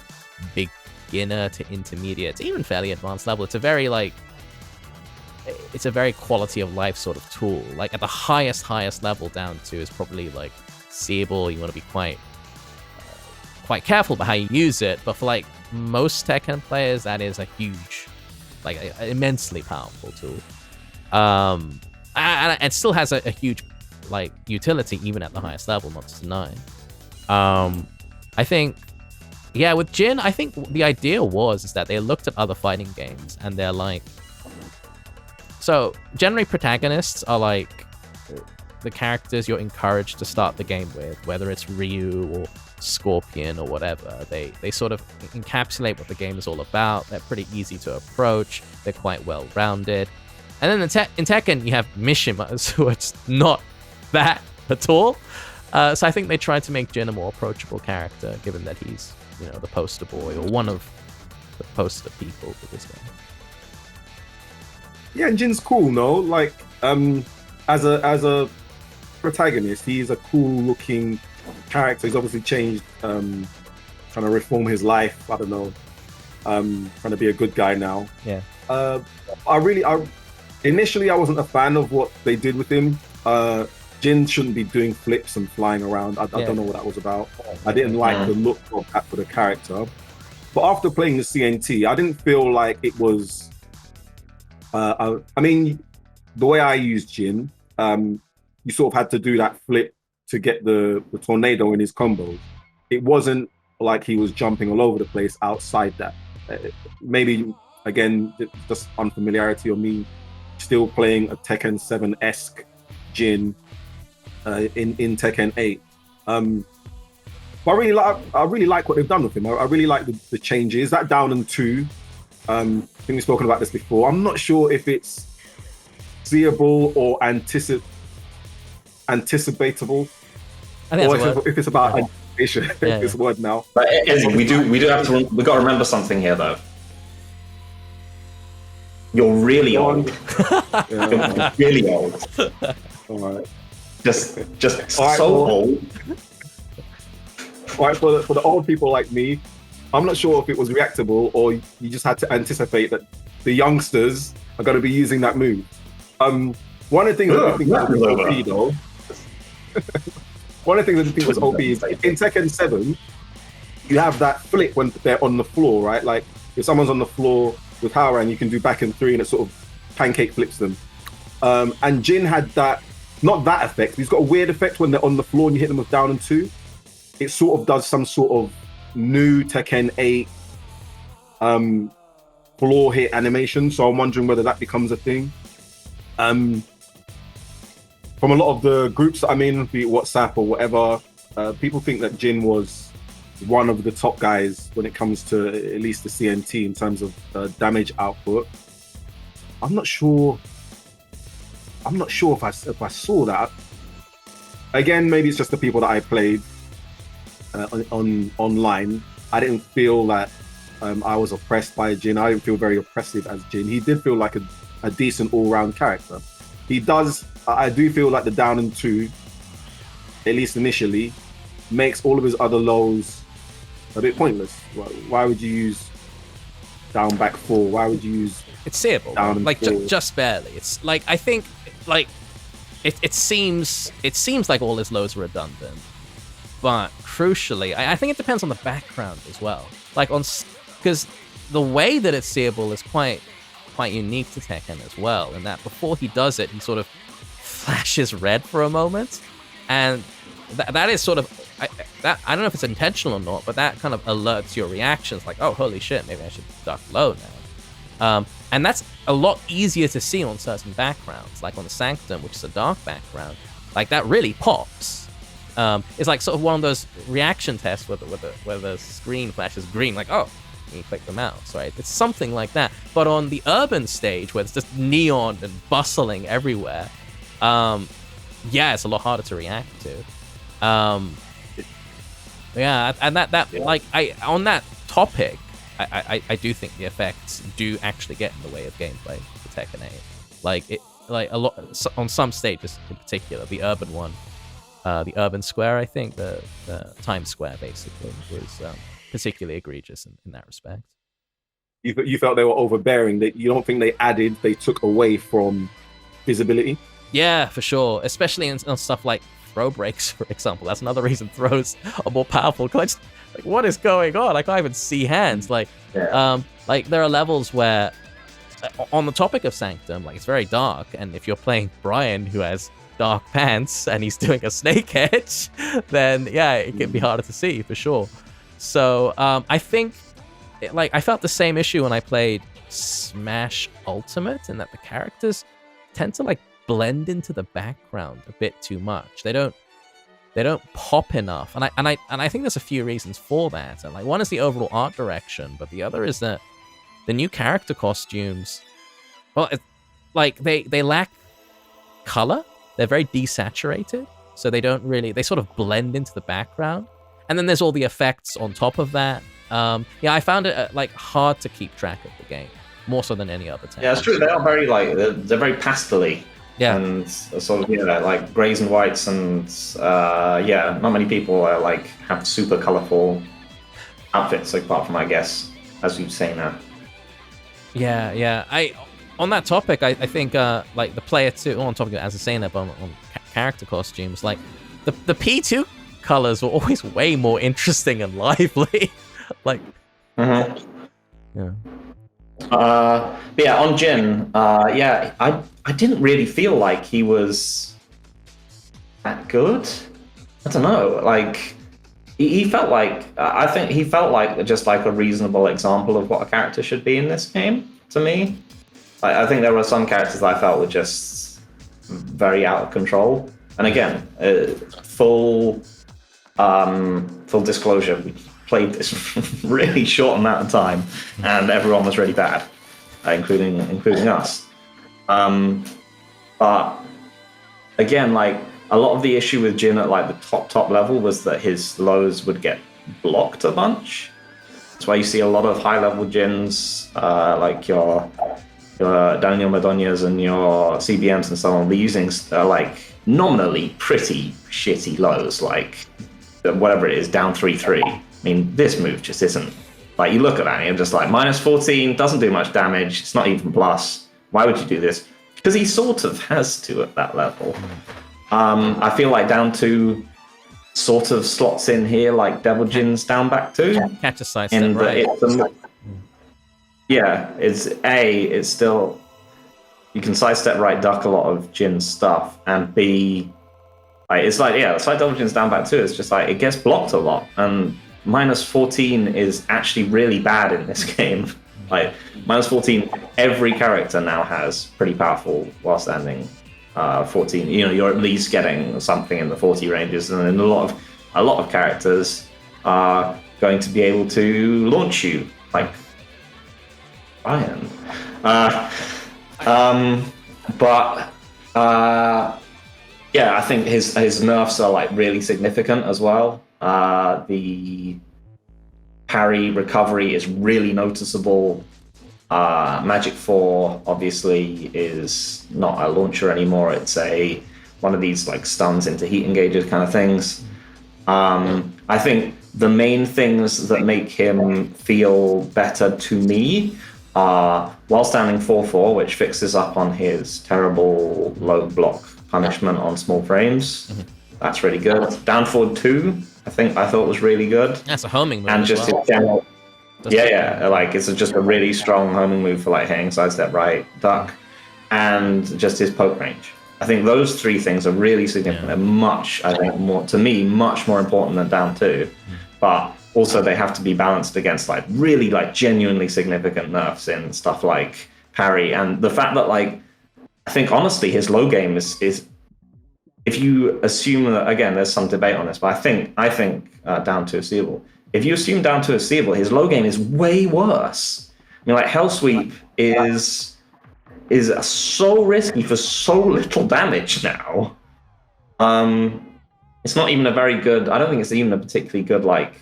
beginner to intermediate to even fairly advanced level. It's a very quality of life sort of tool. Like at the highest level down to is probably like seeable. You want to be quite careful about how you use it, but for like most Tekken players, that is a huge, like immensely powerful tool. And it still has a huge like utility even at the highest level, not to deny. I think, yeah, with Jin, I think the idea is that they looked at other fighting games and they're like, so generally protagonists are like the characters you're encouraged to start the game with, whether it's Ryu or Scorpion or whatever. They sort of encapsulate what the game is all about. They're pretty easy to approach. They're quite well rounded. And then in Tekken you have Mishimas, who are just not that at all. So I think they tried to make Jin a more approachable character, given that he's, you know, the poster boy or one of the poster people for this game. Yeah, and Jin's cool, no? Like as a protagonist, he's a cool looking character. He's obviously changed, trying to reform his life. I don't know, trying to be a good guy now. Yeah. Initially I wasn't a fan of what they did with him. Jin shouldn't be doing flips and flying around. I don't know what that was about. I didn't like the look of that for the character. But after playing the CNT, I didn't feel like it was. I mean, the way I used Jin, you sort of had to do that flip to get the tornado in his combos. It wasn't like he was jumping all over the place outside that. Maybe, again, just unfamiliarity or me still playing a Tekken 7-esque Jin in Tekken 8. But I really like what they've done with him. I really like the changes. That down and 2, I think we've spoken about this before. I'm not sure if it's seeable or anticipatable. I think or if it's about anticipation. This word now. But we do have to. We got to remember something here, though. You're really old. You're really old. All right. Just right, so old. All right, for the old people like me, I'm not sure if it was reactable or you just had to anticipate that the youngsters are going to be using that move. One of the things that I think was OP though. One of the things that I think was OP is in Tekken 7, you have that flip when they're on the floor, right? Like if someone's on the floor with Howran, you can do back and 3 and it sort of pancake flips them. And Jin had that, not that effect, he's got a weird effect when they're on the floor and you hit them with down and 2. It sort of does some sort of new Tekken 8 floor hit animation. So I'm wondering whether that becomes a thing. From a lot of the groups that I'm in, be it WhatsApp or whatever, people think that Jin was one of the top guys when it comes to at least the CNT in terms of damage output. I'm not sure if I saw that. Again, maybe it's just the people that I played online. I didn't feel that I was oppressed by Jin. I didn't feel very oppressive as Jin. He did feel like a decent all-round character. I do feel like the down and 2, at least initially, makes all of his other lows a bit pointless. Why would you use down back 4? Why would you use it's seeable, down like and 4? just barely. It's like I think like it seems like all his lows are redundant, but crucially, I think it depends on the background as well. Like because the way that it's seeable is quite unique to Tekken as well, in that before he does it, he sort of flashes red for a moment, and that is sort of I don't know if it's intentional or not, but that kind of alerts your reactions, like, oh, holy shit, maybe I should duck low now. And that's a lot easier to see on certain backgrounds, like on the Sanctum, which is a dark background. Like that really pops. It's like sort of one of those reaction tests where the screen flashes green, like, oh, you click the mouse, right? It's something like that. But on the urban stage, where it's just neon and bustling everywhere, yeah, it's a lot harder to react to. Yeah, and that like on that topic, I do think the effects do actually get in the way of gameplay for Tekken 8. Like a lot on some stages in particular, the urban one, the urban square, I think the Times Square basically was particularly egregious in that respect. You felt they were overbearing. That you don't think they took away from visibility? Yeah, for sure. Especially on stuff like throw breaks, for example. That's another reason throws are more powerful. Like, what is going on? I can't even see hands. Like there are levels where, on the topic of Sanctum, like it's very dark, and if you're playing Brian, who has dark pants, and he's doing a snake edge, then yeah, it can be harder to see for sure. So I think, I felt the same issue when I played Smash Ultimate, and that the characters tend to blend into the background a bit too much. They don't pop enough, and I think there's a few reasons for that. And one is the overall art direction, but the other is that the new character costumes, well, they lack color. They're very desaturated, so they sort of blend into the background. And then there's all the effects on top of that. Yeah, I found it hard to keep track of the game, more so than any other time. Yeah, it's true. They are very they're very pastel-y. Yeah, and sort of like grays and whites, and not many people have super colorful outfits apart from, I guess, as you've seen that. Yeah. On that topic, I think the player 2 on topic as I was saying, on character costumes, the P2 colors were always way more interesting and lively. Yeah. But yeah, on Jin, I didn't really feel like he was that good. I don't know, he felt I think he felt like just a reasonable example of what a character should be in this game to me. I think there were some characters that I felt were just very out of control. And again, full disclosure, we played this really short amount of time, and everyone was really bad, including us. But again, a lot of the issue with Jin at the top level was that his lows would get blocked a bunch. That's why you see a lot of high level Jins, your Daniel Madonias and your CBMs and so on, they're using nominally pretty shitty lows, whatever it is, down 3-3. I mean, this move just isn't. You look at that and you're just -14, doesn't do much damage, it's not even plus. Why would you do this? Because he sort of has to at that level. I feel down 2 sort of slots in here, Devil Jin's down back 2. Catch a side step, right? yeah, it's still, you can sidestep right duck a lot of Jin's stuff, and B, like, it's like, yeah, side double Jin's down back too. It's just like, it gets blocked a lot, and minus 14 is actually really bad in this game. Like, minus 14, every character now has pretty powerful while standing 14. You know, you're at least getting something in the 40 ranges, and then a lot of characters are going to be able to launch you, like Ryan. Yeah, I think his nerfs are like really significant as well. The parry recovery is really noticeable. Magic 4 obviously is not a launcher anymore. It's one of these like stuns into heat engages kind of things. I think the main things that make him feel better to me are while standing 4-4, which fixes up on his terrible low block punishment on small frames. Mm-hmm. That's really good. Down forward 2, I thought was really good. That's a homing move. And just well. in general, like it's just a really strong homing move for like hang, sidestep, right, duck, and just his poke range. I think those 3 things are really significant and much more important than down 2. But also they have to be balanced against like really like genuinely significant nerfs in stuff like parry, and the fact that like I think honestly his low game is if you assume that, again, there's some debate on this, but I think down to a seeable. If you assume down to a seeable, his low game is way worse. I mean, like Hell Sweep is so risky for so little damage now. It's not even a very good. I don't think it's even a particularly good like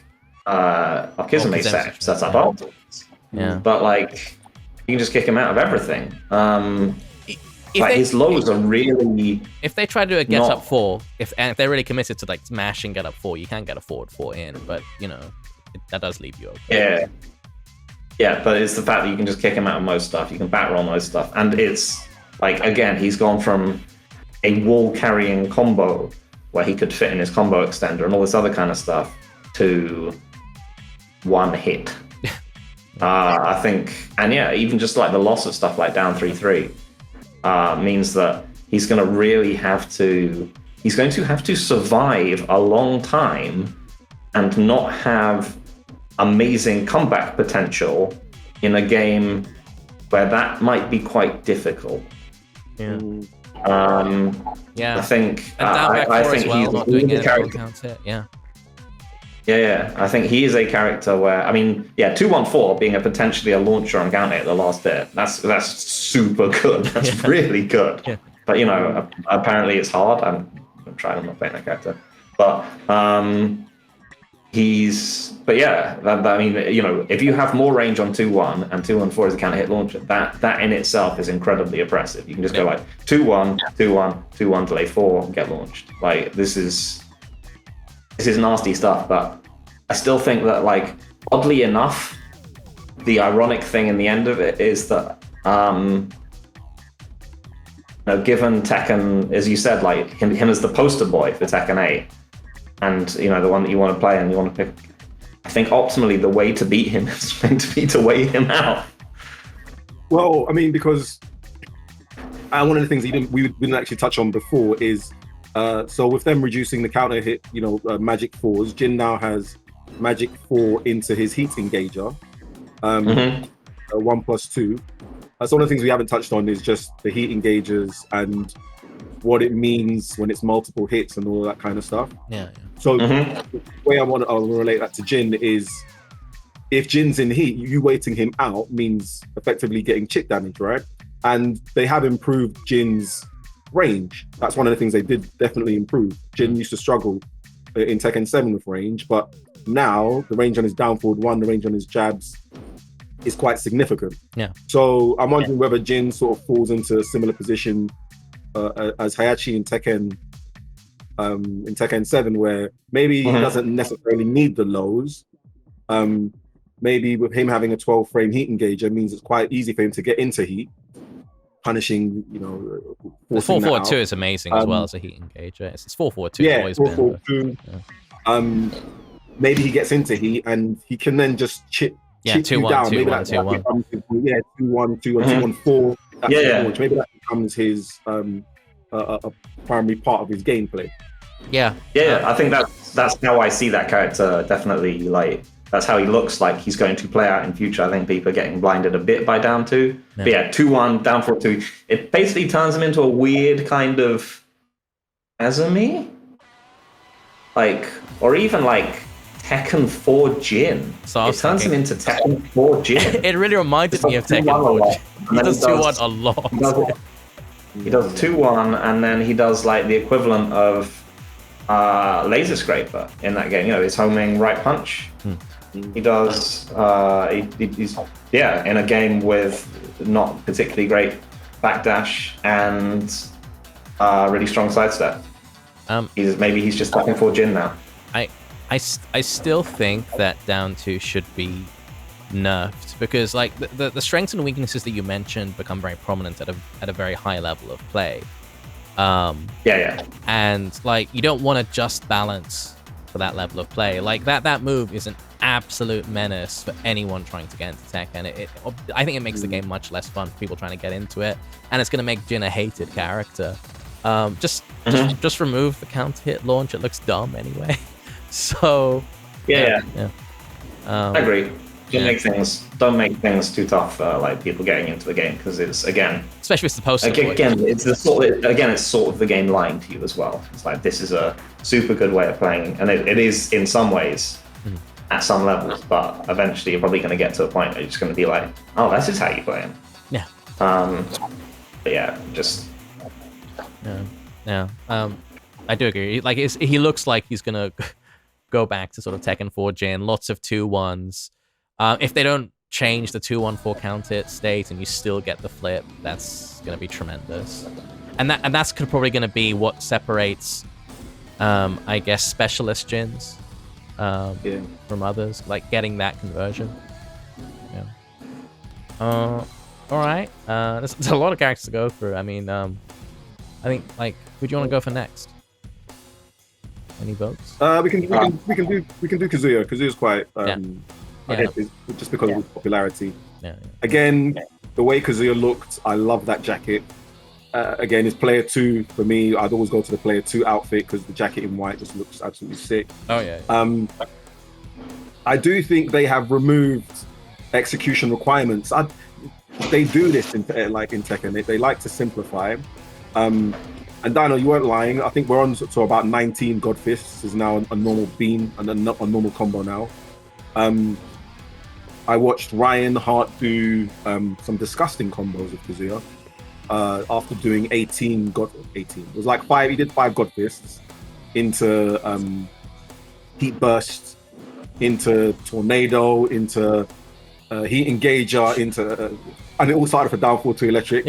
Alkizame setup afterwards. Yeah. But like you can just kick him out of everything. Like his lows are really. If they try to do a get up 4, if they're really committed to like smashing get up 4, you can get a forward 4 in, but you know that does leave you open. Yeah, but it's the fact that you can just kick him out of most stuff. You can back roll most stuff, and it's like again, he's gone from a wall carrying combo where he could fit in his combo extender and all this other kind of stuff to one hit. I think, and yeah, even just like the loss of stuff like down 3-3. Means that he's going to have to survive a long time and not have amazing comeback potential in a game where that might be quite difficult. Yeah. I think and down back I 4 think as well, he's not doing it character. Counts it. Yeah. Yeah, I think he is a character where, I mean, 2-1-4 being potentially a launcher on Gauntlet at the last hit, that's super good. That's really good. Yeah. But, you know, apparently it's hard. I'm trying, I'm not playing that character. But, I mean, you know, if you have more range on 2-1 and 2-1-4 is a counter hit launcher, that in itself is incredibly oppressive. You can just go like 2-1, 2-1, 2-1, delay 4, and get launched. Like, this is nasty stuff, but I still think that, like, oddly enough, the ironic thing in the end of it is that, you know, given Tekken, as you said, like him as the poster boy for Tekken 8, and you know the one that you want to play and you want to pick, I think optimally the way to beat him is going to be to weigh him out. Well, I mean, because one of the things we didn't actually touch on before is. So with them reducing the counter hit, you know, Magic 4s, Jin now has Magic 4 into his heat engager, 1+2. So one of the things we haven't touched on is just the heat engagers and what it means when it's multiple hits and all that kind of stuff. Yeah. So the way I'll relate that to Jin is if Jin's in heat, you waiting him out means effectively getting chip damage, right? And they have improved Jin's range. That's one of the things they did definitely improve. Jin used to struggle in Tekken 7 with range, but now the range on his down forward 1, the range on his jabs is quite significant. Yeah. So I'm wondering whether Jin sort of falls into a similar position as Hayachi in Tekken 7, where maybe he doesn't necessarily need the lows. Maybe with him having a 12 frame heat engager means it's quite easy for him to get into heat, punishing, you know, the 4-4-2 is amazing as well as a heat engager. It's 4-4-2. Yeah, always 4-4-2. Maybe he gets into heat and he can then just chip Yeah, chip you 2-1, down. 2-1, Maybe that 2-1. becomes 2-1, 2-1, 2-1, 4. That's Yeah. launch. Maybe that becomes his a primary part of his gameplay. Yeah. I think that's how I see that character. Definitely, like that's how he looks like he's going to play out in future. I think people are getting blinded a bit by down 2. Yeah. But yeah, 2-1, down 4-2. It basically turns him into a weird kind of Azumi, like, or even like Tekken 4 Jin. So I it was turns thinking- him into Tekken 4 Jin. It really reminded me of It's like Tekken 2-1 a 4. lot. He does 2-1 a lot. He does 2-1, and then he does like the equivalent of Laser Scraper in that game. You know, his homing right punch. He does. He's in a game with not particularly great backdash and really strong sidestep. He's just Tekken 4 Jin now. I still think that down 2 should be nerfed because like the strengths and weaknesses that you mentioned become very prominent at a very high level of play. And like you don't want to just balance for that level of play. Like that move is an absolute menace for anyone trying to get into Tekken. I think it makes the game much less fun for people trying to get into it, and it's going to make Jin a hated character. Just remove the counter hit launch. It looks dumb anyway. So I agree. Yeah. Don't make things too tough for like people getting into the game because it's especially if it's supposed to. It's sort of the game lying to you as well. It's like this is a super good way of playing, and it is in some ways at some levels, but eventually you're probably going to get to a point where you're just going to be like, oh, this is how you play him. Yeah. But yeah, just. Yeah. I do agree. Like he looks like he's gonna go back to sort of Tekken 4 Jin, lots of 2-1s. If they don't change the 2-1-4 counter hit state and you still get the flip, that's gonna be tremendous. And that's probably gonna be what separates, I guess, specialist Jins from others, like getting that conversion. Yeah. All right. There's a lot of characters to go through. I mean, I think like, who do you want to go for next? Any votes? We can do Kazuya. Kazuya's quite I guess it's just because of his popularity. Again, the way Kazuya looked, I love that jacket. Again, it's player 2 for me. I'd always go to the player 2 outfit because the jacket in white just looks absolutely sick. Oh yeah. I do think they have removed execution requirements. They do this in Tekken. They like to simplify. And Dino, you weren't lying. I think we're on to about 19 God Fists is now a normal beam and a normal combo now. I watched Ryan Hart do some disgusting combos with Kazuya after doing 18. It was like 5. He did 5 God Fists into Heat Burst, into Tornado, into Heat Engager, into and it all started for down 4 to electric.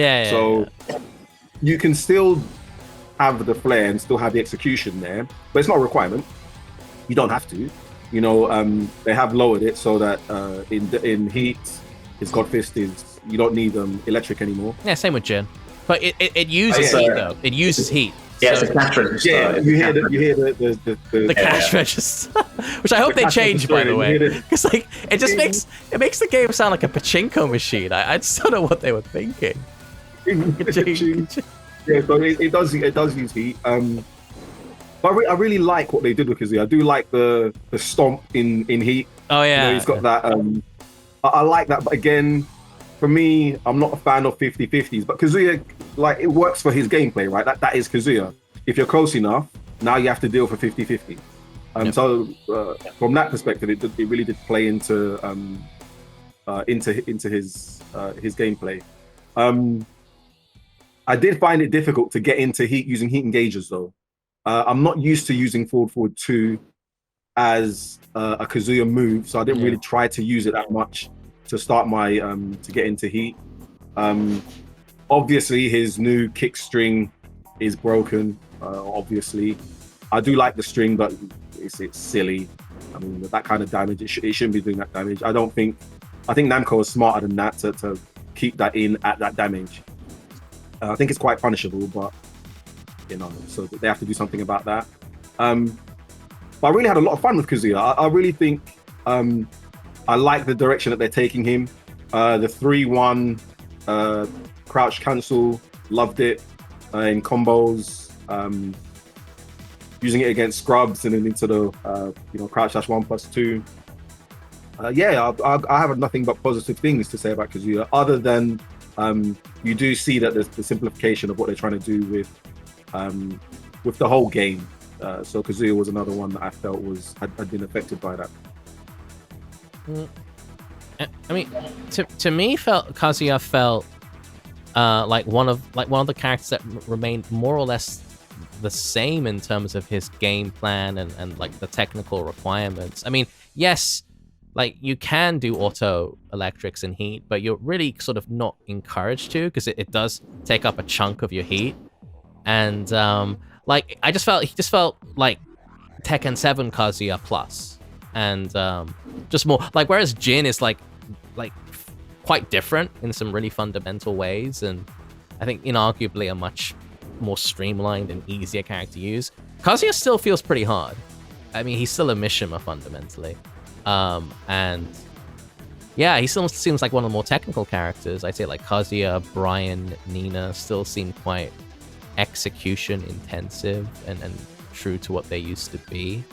You can still have the flair and still have the execution there, but it's not a requirement. You don't have to. You know, they have lowered it so that in Heat, his God Fist is you don't need electric anymore. Yeah, same with Jin, but it uses heat though. It uses heat. Yeah, it's a cash register. Yeah, you hear the cash register, which I hope they change, by the way, because like it makes the game sound like a pachinko machine. I just don't know what they were thinking. Yeah, so it does use heat. But I really like what they did with Kazuya. I do like the stomp in heat. Oh yeah, you know, he's got that. I like that, but again, for me, I'm not a fan of 50-50s. But Kazuya, like, it works for his gameplay, right? That is Kazuya. If you're close enough, now you have to deal for 50-50. So from that perspective, it really did play into his gameplay. I did find it difficult to get into heat using heat engagers though. I'm not used to using forward 2 as a Kazuya move, so I didn't really try to use it that much to start my to get into heat. Obviously, his new kick string is broken. Obviously, I do like the string, but it's silly. I mean, that kind of damage, it shouldn't be doing that damage. I think Namco is smarter than that to keep that in at that damage. I think it's quite punishable, but you know, so they have to do something about that. But I really had a lot of fun with Kazuya. I really think I I like the direction that they're taking him. The 3-1 crouch cancel, loved it in combos. Using it against scrubs and then into the crouch dash 1+2. I have nothing but positive things to say about Kazuya, other than you do see that there's the simplification of what they're trying to do with the whole game. So Kazuya was another one that I felt had been affected by that. I mean, to me, Kazuya felt like one of the characters that remained more or less the same in terms of his game plan and like the technical requirements. I mean, yes, like you can do auto electrics and heat, but you're really sort of not encouraged to, because it does take up a chunk of your heat. And like he just felt like Tekken 7 Kazuya plus, and just more like, whereas Jin is like quite different in some really fundamental ways, and I think inarguably a much more streamlined and easier character to use. Kazuya still feels pretty hard. I mean, he's still a Mishima fundamentally. And yeah, he still seems like one of the more technical characters. I'd say like Kazuya, Brian, Nina still seem quite execution intensive and true to what they used to be.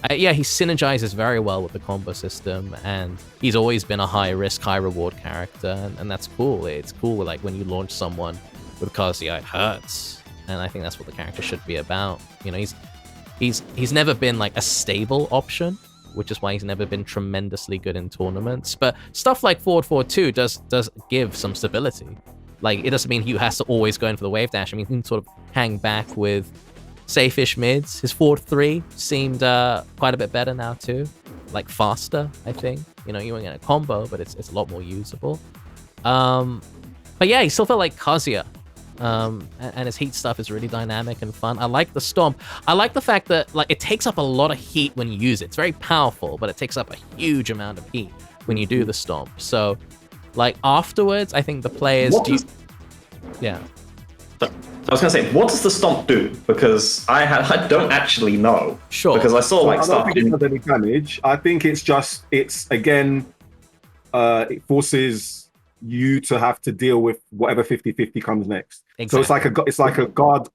He synergizes very well with the combo system, and he's always been a high risk, high reward character, and that's cool. It's cool like when you launch someone with Kazuya, it hurts, and I think that's what the character should be about. You know, he's never been like a stable option, which is why he's never been tremendously good in tournaments. But stuff like forward 4-2 does give some stability. Like, it doesn't mean he has to always go in for the wave dash. I mean, he can sort of hang back with safe-ish mids. His forward 3 seemed quite a bit better now too, like faster. I think, you know, you won't get a combo, but it's a lot more usable. But yeah, he still felt like Kazuya, and his heat stuff is really dynamic and fun. I like the stomp. I like the fact that like it takes up a lot of heat when you use it. It's very powerful, but it takes up a huge amount of heat when you do the stomp. So like afterwards, I think the players yeah. I was going to say, what does the stomp do? Because I don't actually know. Sure. Because I saw like I don't think it does any damage. I think it's again, it forces you to have to deal with whatever 50-50 comes next. Exactly. So it's like a guard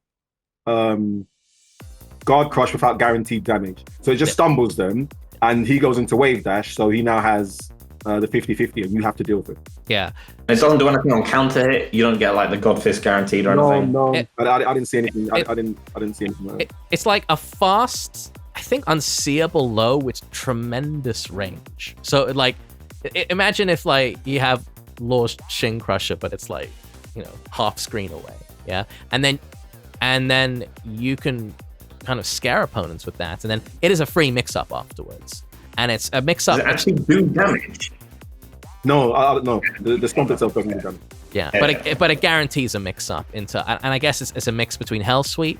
crush without guaranteed damage. So it just stumbles them, and he goes into Wavedash, so he now has the 50-50, and you have to deal with it. Yeah. It doesn't do anything on counter hit. You don't get like the God Fist guaranteed or anything. No. I didn't see anything. I didn't see anything like that. It's like a fast, I think, unseeable low with tremendous range. So like, imagine if like you have Law's Shin Crusher, but it's like, you know, half screen away. Yeah. And then you can kind of scare opponents with that. And then it is a free mix-up afterwards. And it's a mix-up. Does it actually do damage? No, no. The stomp itself doesn't do damage. Yeah, but it guarantees a mix-up into, and I guess it's a mix between Hell Sweep,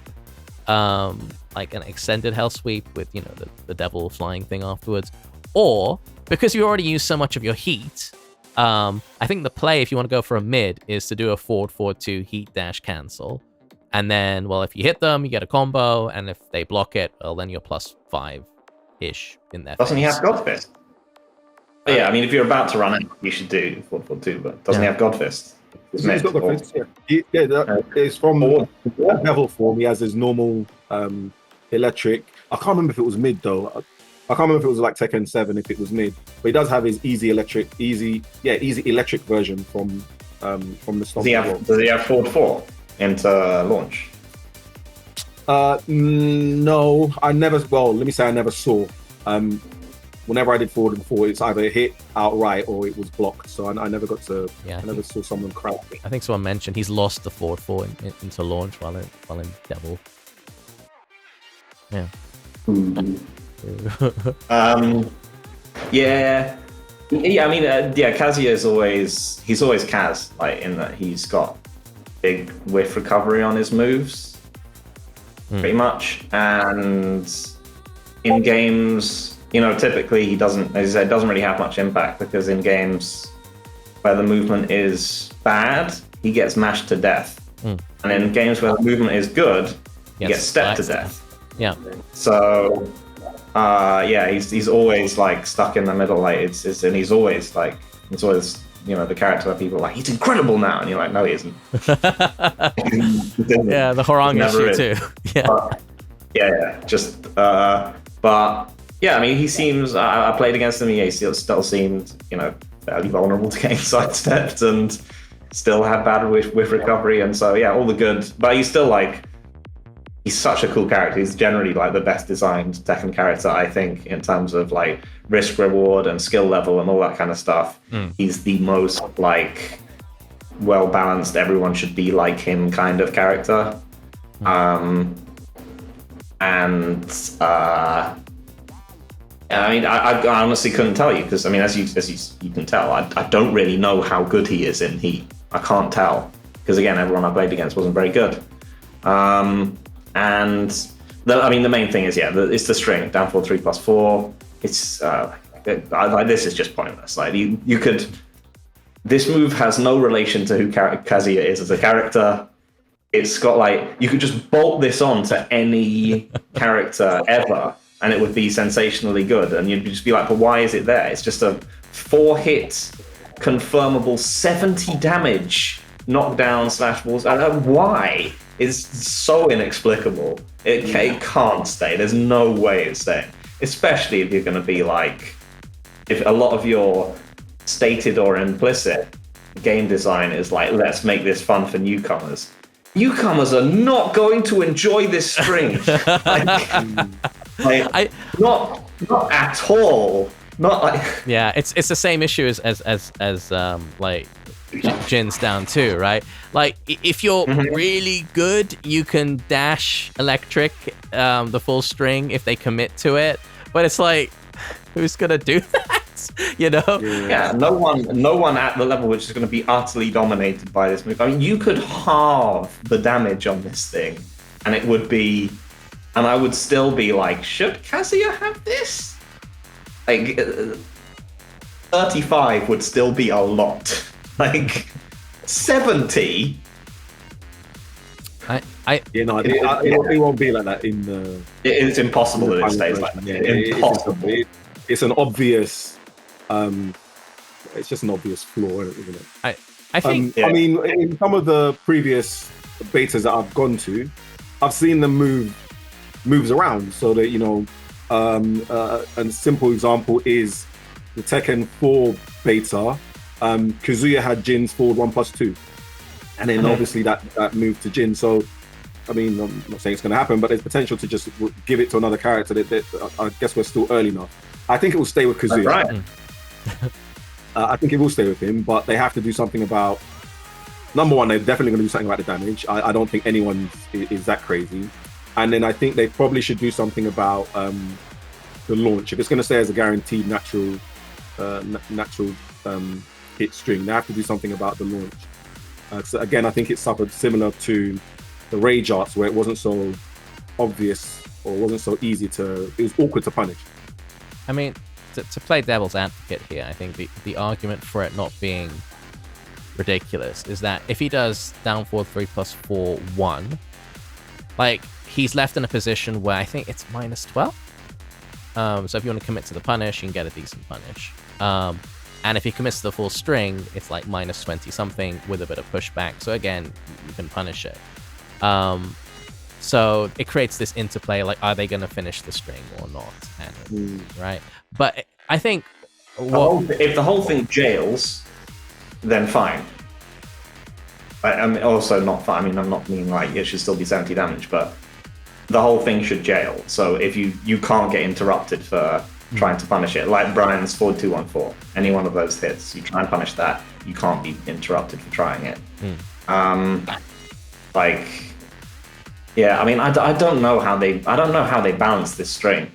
like an extended Hell Sweep with, you know, the devil flying thing afterwards, or because you already use so much of your heat, I think the play, if you want to go for a mid, is to do a forward 4-2 heat dash cancel, and then, well, if you hit them, you get a combo, and if they block it, well, then you're +5-ish in that. Doesn't he have God Fist? But yeah, I mean, if you're about to run it, you should do 4-4-2, but doesn't he have God Fist? He's got God Fist, it's from level form. He has his normal electric. I can't remember if it was mid though. I can't remember if it was like Tekken 7 if it was mid, but he does have his easy electric version from the Stomp. Does he have forward 4 into launch? No, I never. Well, let me say I never saw. Whenever I did forward and forward, it's either hit outright or it was blocked. So I never got to. Yeah, I never saw someone crouch. I think someone mentioned he's lost the forward 4 into launch while in Devil. Yeah. Yeah. I mean, Kazuya is always Kaz, like in that he's got big whiff recovery on his moves, pretty much, and in games, you know, typically he doesn't, as I said, doesn't really have much impact because in games where the movement is bad, he gets mashed to death, and in games where the movement is good, he gets stepped to death. Yeah. So yeah, he's always like stuck in the middle, like and he's always the character where people are like, he's incredible now, and you're like, no, he isn't. Yeah, the Horong issue too. Yeah. But yeah, I mean, he seems. I played against him. He still seemed, fairly vulnerable to getting sidestepped, and still had bad with recovery, and so yeah, all the good. But he's still like. He's such a cool character. He's generally like the best designed Tekken character, I think, in terms of like risk reward and skill level and all that kind of stuff. He's the most like well balanced, everyone should be like him kind of character. I mean, I honestly couldn't tell you because I mean, as you can tell, I don't really know how good he is in Heat. I can't tell because again, everyone I played against wasn't very good. The main thing is, it's the string, down 4-3+4. It's this is just pointless. Like you could, this move has no relation to who Kazuya is as a character. It's got like, you could just bolt this on to any character ever, and it would be sensationally good. And you'd just be like, but why is it there? It's just a 4-hit, confirmable 70 damage knockdown / balls. Why? It's so inexplicable. It can't stay. There's no way it's staying. Especially if you're going to be like, if a lot of your stated or implicit game design is like, let's make this fun for newcomers. Newcomers are not going to enjoy this string. Not at all. Not like. Yeah, it's the same issue as like Jin's down too, right? Like if you're really good, you can dash electric the full string if they commit to it. But it's like, who's gonna do that? Yeah, no one at the level which is going to be utterly dominated by this move. I mean, you could halve the damage on this thing, and it would be, and I would still be like, should Kazuya have this? Like, 35 would still be a lot. Like 70. It won't be like that in the. It's impossible that it stays like that. Yeah, Impossible. It's an obvious. It's just an obvious flaw, isn't it? I think. I mean, in some of the previous betas that I've gone to, I've seen them moves around. So that a simple example is the Tekken 4 beta. Kazuya had Jin's forward 1+2, and then obviously that moved to Jin. So, I mean, I'm not saying it's going to happen, but there's potential to just give it to another character. That I guess we're still early enough. I think it will stay with Kazuya. Right. I think it will stay with him, but they have to do something about. Number one, they're definitely going to do something about the damage. I don't think anyone is that crazy, and then I think they probably should do something about the launch. If it's going to stay as a guaranteed natural hit string, they have to do something about the launch. So again, I think it suffered similar to the Rage Arts, where it wasn't so obvious or wasn't so easy to. It was awkward to punish. I mean, to play devil's advocate here, I think the argument for it not being ridiculous is that if he does down 4-3+4 1, like he's left in a position where I think it's -12. So if you want to commit to the punish, you can get a decent punish. And if he commits to the full string, it's like -20 something with a bit of pushback. So again, you can punish it. So it creates this interplay, like, are they going to finish the string or not? And, right? But I think... if the whole thing jails, then fine. I'm also not fine. I mean, I'm not meaning like it should still be 70 damage, but the whole thing should jail. So if you can't get interrupted for trying to punish it, like Brian's forward 2-1-4, any one of those hits, you try and punish that, you can't be interrupted for trying it. Yeah, I mean, I don't know how they balance this string.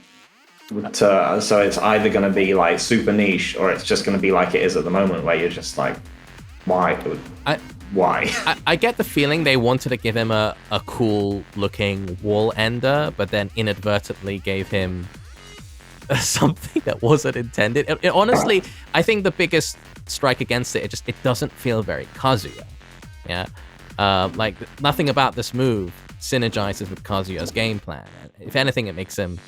So it's either going to be like super niche, or it's just going to be like it is at the moment, where you're just like, why? Why? I get the feeling they wanted to give him a cool looking wall ender, but then inadvertently gave him something that wasn't intended. It honestly, I think the biggest strike against it doesn't feel very Kazuya. Yeah, like nothing about this move synergizes with Kazuya's game plan. If anything, it makes him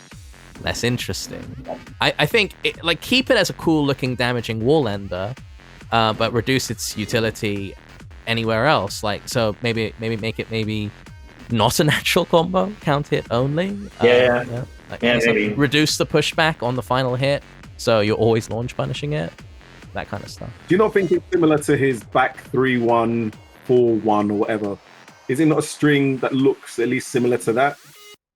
less interesting. I think keep it as a cool looking damaging wall ender, but reduce its utility anywhere else. Like, so maybe make it maybe not a natural combo, count hit only. Maybe reduce the pushback on the final hit, so you're always launch punishing it. That kind of stuff. Do you not think it's similar to his back 3-1, 4-1 or whatever? Is it not a string that looks at least similar to that?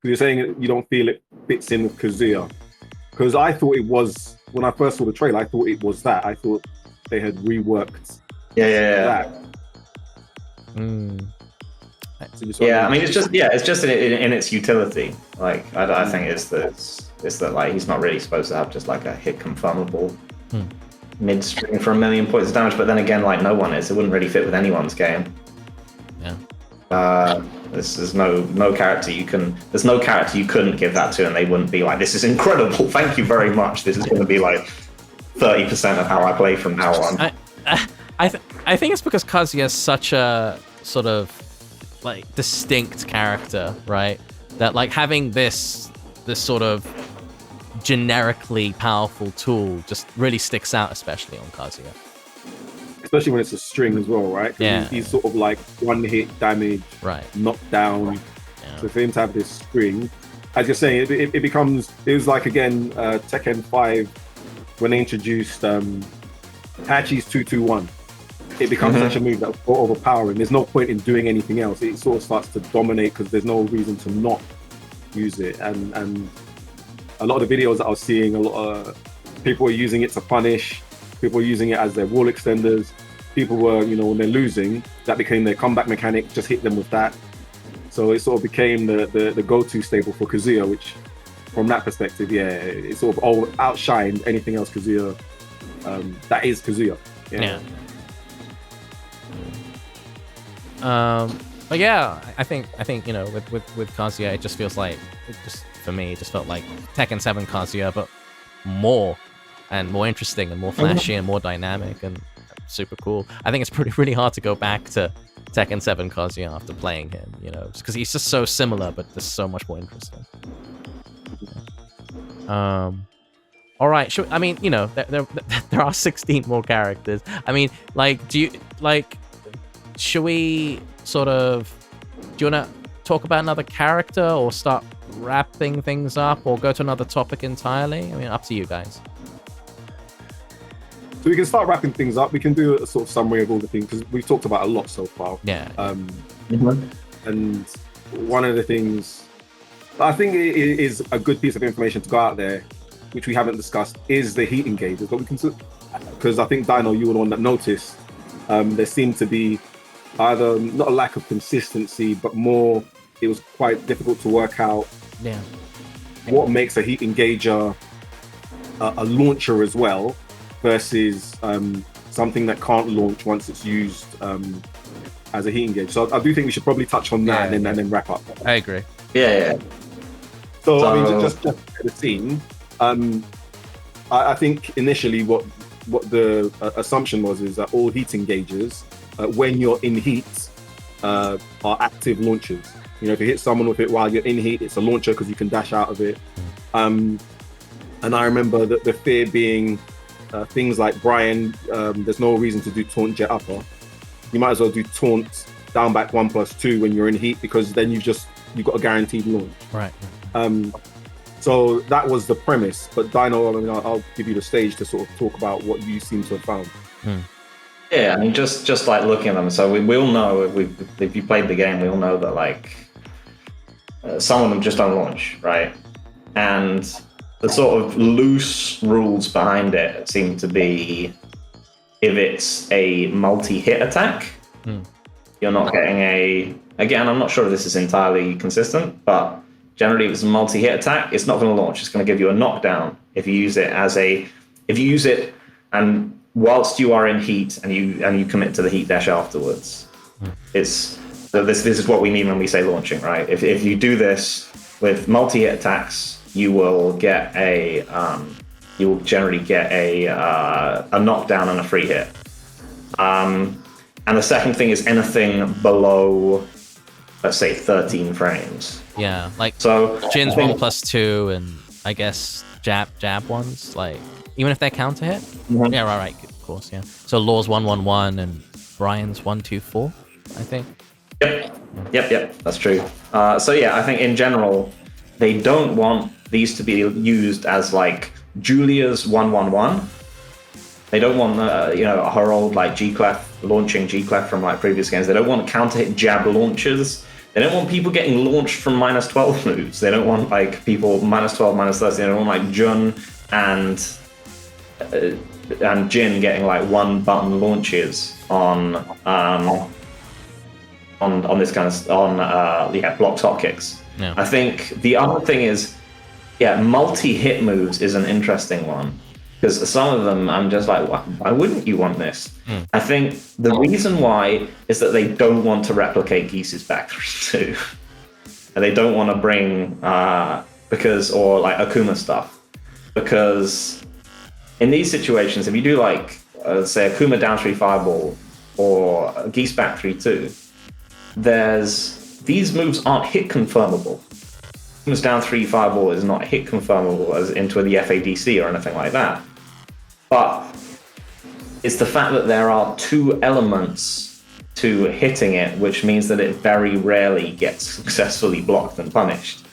Because you're saying you don't feel it fits in with Kazuya. Because I thought it was, when I first saw the trailer, I thought it was that. I thought they had reworked that. I mean, it's just in its utility. Like, I think it's that like he's not really supposed to have just like a hit confirmable mid string for 1 million points of damage. But then again, like no one is. It wouldn't really fit with anyone's game. Yeah. There's no character you couldn't give that to, and they wouldn't be like, this is incredible. Thank you very much. This is going to be like 30% of how I play from now on. I think it's because Kazuya is such a sort of like distinct character, right? That like having this sort of generically powerful tool just really sticks out, especially on Kazuya. Especially when it's a string as well, right? Yeah. He's sort of like one hit damage, right? Knockdown. Yeah. So for him to have this string, as you're saying, it was like again Tekken 5 when they introduced Hachi's 2-2-1. It becomes such a move that's overpowering. There's no point in doing anything else. It sort of starts to dominate because there's no reason to not use it. And a lot of the videos that I was seeing, a lot of people were using it to punish. People were using it as their wall extenders. People were, when they're losing, that became their comeback mechanic. Just hit them with that. So it sort of became the go-to staple for Kazuya, which, from that perspective, it sort of outshined anything else Kazuya. That is Kazuya. Yeah. But yeah, I think with Kazuya, it just feels like for me, it just felt like Tekken 7 Kazuya, but more interesting and more flashy and more dynamic and super cool. I think it's really hard to go back to Tekken 7 Kazuya after playing him, because he's just so similar, but just so much more interesting. All right, there are 16 more characters. I mean, should we sort of, do you want to talk about another character or start wrapping things up or go to another topic entirely? I mean, up to you guys. So we can start wrapping things up. We can do a sort of summary of all the things because we've talked about a lot so far. Yeah. And one of the things I think it is a good piece of information to go out there, which we haven't discussed, is the heat engages. But we can, because I think Dino, you were the one that noticed there seemed to be either not a lack of consistency, but more it was quite difficult to work out what makes a heat engager a launcher as well versus something that can't launch once it's used as a heat engage. So I do think we should probably touch on that and then wrap up. I agree. Yeah. So I mean, just to set the scene, I think initially what the assumption was is that all heat engagers, when you're in heat, are active launchers. If you hit someone with it while you're in heat, it's a launcher because you can dash out of it. And I remember that the fear being things like Brian, there's no reason to do taunt jet upper. You might as well do taunt down back 1+2 when you're in heat because then you've got a guaranteed launch. Right. So that was the premise. But Dino, I mean, I'll give you the stage to sort of talk about what you seem to have found. Yeah, I mean, just like looking at them. So we all know, if you played the game, we all know that like some of them just don't launch, right? And the sort of loose rules behind it seem to be if it's a multi-hit attack, you're not getting again, I'm not sure if this is entirely consistent, but generally if it's a multi-hit attack, it's not going to launch. It's going to give you a knockdown if you use it and whilst you are in heat and you commit to the heat dash afterwards. This is what we mean when we say launching, right? If you do this with multi-hit attacks, you will generally get a knockdown and a free hit. And the second thing is anything below, let's say, 13 frames. Yeah, like so Jin's 1+2 and I guess jab ones, like even if they're counter hit. Mhm. Yeah, right, of course, yeah. So Law's 1-1-1 and Brian's 1-2-4, I think. Yep. That's true. So yeah, I think in general, they don't want these to be used as like Julia's 1-1-1. They don't want her old like G-Clef launching G-Clef from like previous games. They don't want counter hit jab launchers. They don't want people getting launched from -12 moves. They don't want like people -12, -30. They don't want like Jun and Jin getting like one button launches on this kind of blocked hotkeys. Yeah. I think the other thing is, multi-hit moves is an interesting one. Because some of them, I'm just like, why wouldn't you want this? I think the reason why is that they don't want to replicate Geese's back 3-2. And they don't want to bring, or like Akuma stuff. Because in these situations, if you do like, say, Akuma down 3 fireball or Geese back 3-2, these moves aren't hit confirmable. Akuma's down 3 fireball is not hit confirmable as into the FADC or anything like that. But it's the fact that there are 2 elements to hitting it, which means that it very rarely gets successfully blocked and punished.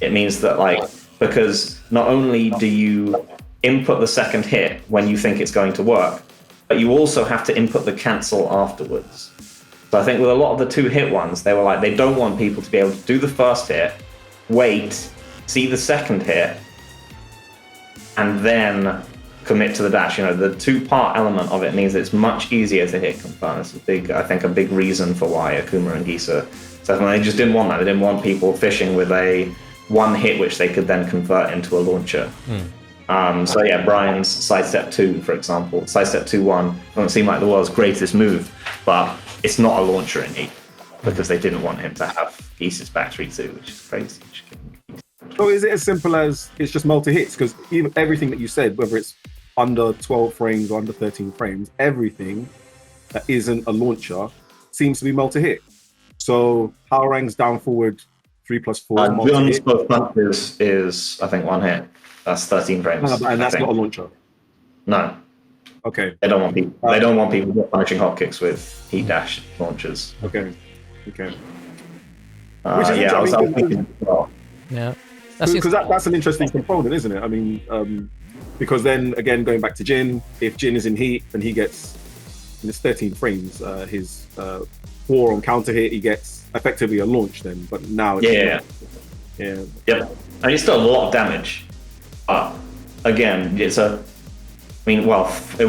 It means that, like, because not only do you input the second hit when you think it's going to work, but you also have to input the cancel afterwards. So I think with a lot of the 2-hit ones, they were like, they don't want people to be able to do the first hit, wait, see the second hit, and then commit to the dash. The 2-part element of it means it's much easier to hit confirm. It's a big reason for why Akuma and Gisa. So they just didn't want that. They didn't want people fishing with a 1 hit which they could then convert into a launcher. So yeah, Brian's sidestep 2, for example, sidestep 2-1 doesn't seem like the world's greatest move, but it's not a launcher in Heat because they didn't want him to have Geese's back 3-2, which is crazy. So is it as simple as it's just multi-hits? Because even everything that you said, whether it's under 12 frames or under 13 frames, everything that isn't a launcher seems to be multi-hit. So Howrang's down forward 3+4 Jun's both punches is, I think, 1 hit. That's 13 frames. And that's not a launcher. No. Okay. They don't want people. They don't want people punishing hotkeys with heat dash launchers. Okay. Which is I was thinking. Yeah. Because that's an interesting component, isn't it? I mean, because then again, going back to Jin, if Jin is in heat and he gets in his 13 frames, his 4 on counter hit, he gets effectively a launch then. But now it's Yep. And it's still a lot of damage. But again, it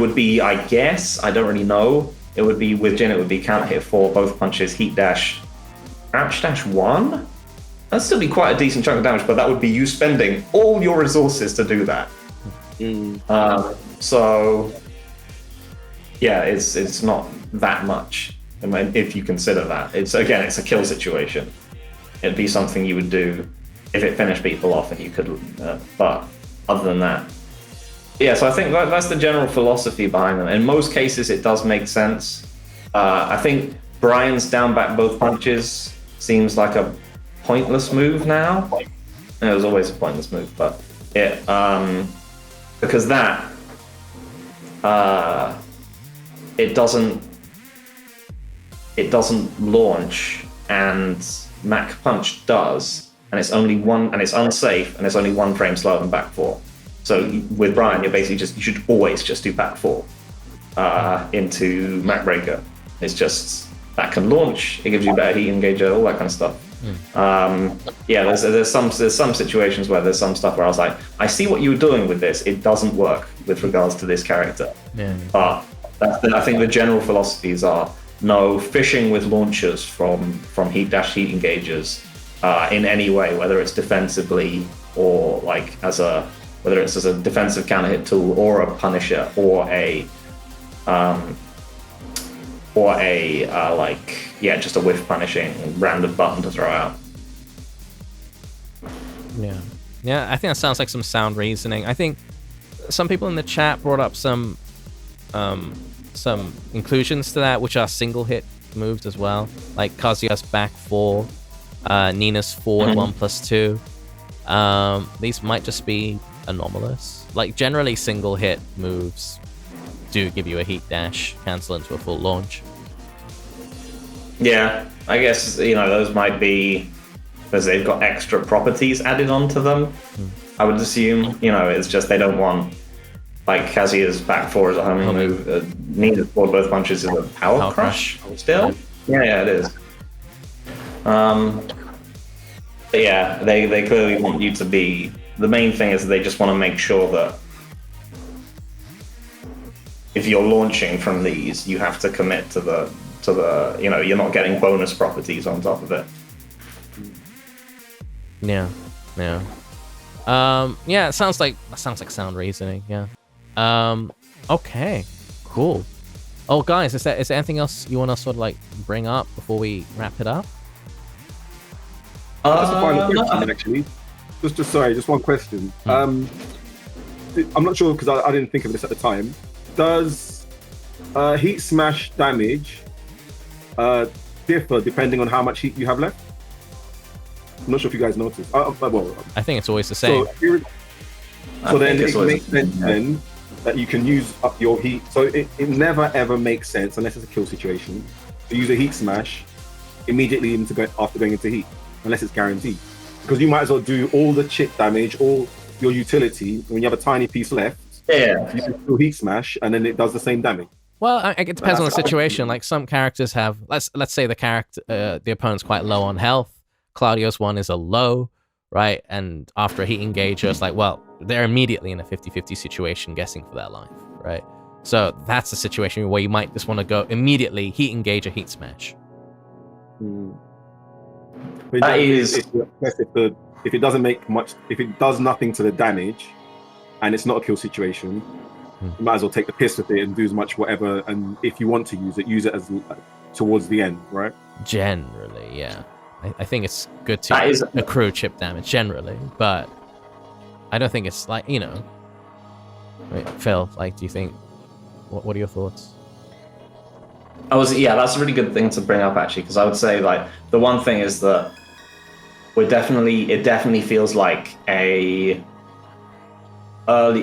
would be, I guess, I don't really know. It would be with Jin, it would be counter hit 4, both punches, heat dash, crouch dash 1. That'd still be quite a decent chunk of damage, but that would be you spending all your resources to do that. So yeah, it's not that much if you consider that. It's a kill situation. It'd be something you would do if it finished people off and you could, but other than that, so I think that's the general philosophy behind them. In most cases, it does make sense. I think Brian's down back both punches seems like a pointless move now. It was always a pointless move, but because that it doesn't launch, and Mac Punch does, and it's only 1, and it's unsafe, and it's only 1 frame slower than back 4. So with Brian, you're basically you should always just do back 4 into Mac Breaker. It's just that can launch, it gives you better heat engager, all that kind of stuff. There's some situations where there's some stuff where I was like, I see what you were doing with this. It doesn't work with regards to this character. But I think the general philosophies are no fishing with launchers from heat dash heat engagers in any way, whether it's defensively or like whether it's as a defensive counter hit tool or a punisher or just a whiff punishing random button to throw out. Yeah, I think that sounds like some sound reasoning. I think some people in the chat brought up some inclusions to that, which are single hit moves as well, like Kazuya's back 4, Nina's forward 1+2. These might just be anomalous. Like, generally single hit moves do give you a heat dash, cancel into a full launch. Yeah, I guess, those might be because they've got extra properties added onto them. I would assume, it's just they don't want, like, Kazuya's back four as a homing move. Neither forward both punches is a power crush still. Yeah, it is. But yeah, they clearly want you to be. The main thing is they just want to make sure that if you're launching from these, you have to commit to the you're not getting bonus properties on top of it. Yeah. It sounds like sound reasoning. Yeah. Okay. Cool. Oh, guys, is there anything else you want to sort of like bring up before we wrap it up? That's a final question, actually. Just one question. I'm not sure because I didn't think of this at the time. Does heat smash damage differ depending on how much heat you have left? I'm not sure if you guys noticed. I think it's always the same. So then it makes sense then that you can use up your heat. So it never ever makes sense unless it's a kill situation to use a heat smash immediately after going into heat, unless it's guaranteed. Because you might as well do all the chip damage, all your utility when you have a tiny piece left. Yeah, you can still heat smash, and then it does the same damage. Well, it depends on the situation. Like some characters have, let's say the opponent's quite low on health. Claudio's one is a low, right? And after a heat engager, it's like, well, they're immediately in a 50-50 situation, guessing for their life, right? So that's a situation where you might just want to go immediately heat engager, heat smash. That is if it doesn't make much, if it does nothing to the damage, and it's not a kill situation, you might as well take the piss with it and do as much whatever. And if you want to use it as towards the end, right? Generally, yeah. I think it's good to accrue chip damage generally, but I don't think it's like, Wait, Phil, like, do you think, what are your thoughts? That's a really good thing to bring up actually, because I would say like the one thing is that it definitely feels like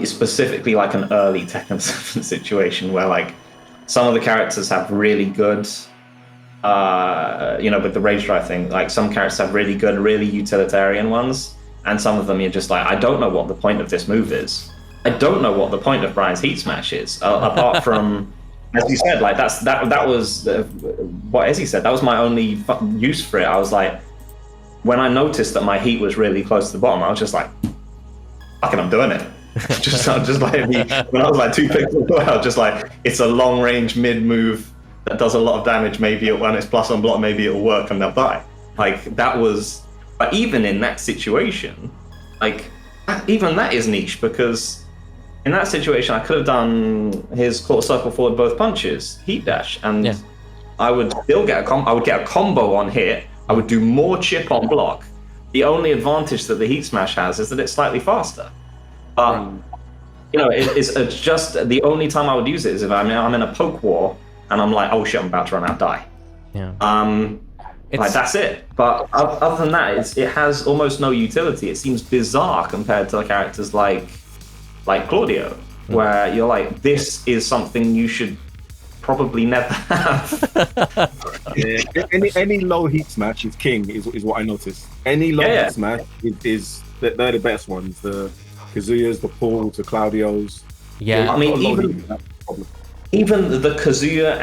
specifically like an early Tekken 7 situation where like some of the characters have really good with the rage drive thing, like some characters have really good, really utilitarian ones, and some of them you're just like, I don't know what the point of this move is. I don't know what the point of Brian's heat smash is, apart from, as you said, like that was what Ezzy said. That was my only use for it. I was like, when I noticed that my heat was really close to the bottom, I was just like, fucking, I'm doing it. just like when I was like 2 pixels away, I was just like, it's a long range mid move that does a lot of damage. Maybe when it's plus on block, maybe it'll work and they'll die. Like that was, but even in that situation, like even that is niche, because in that situation I could have done his quarter circle forward both punches, heat dash, and I would still get I would get a combo on hit. I would do more chip on block. The only advantage that the heat smash has is that it's slightly faster. It's just the only time I would use it is if I'm in a poke war and I'm like, oh shit, I'm about to run out, die. Yeah. Like that's it. But other than that, it has almost no utility. It seems bizarre compared to the characters like Claudio, where you're like, this is something you should probably never have. Any low heat smash is king, is what I noticed. Any low heat smash is they're the best ones. The Kazuyas, the Pauls, the Claudios. Yeah, I mean even the Kazuya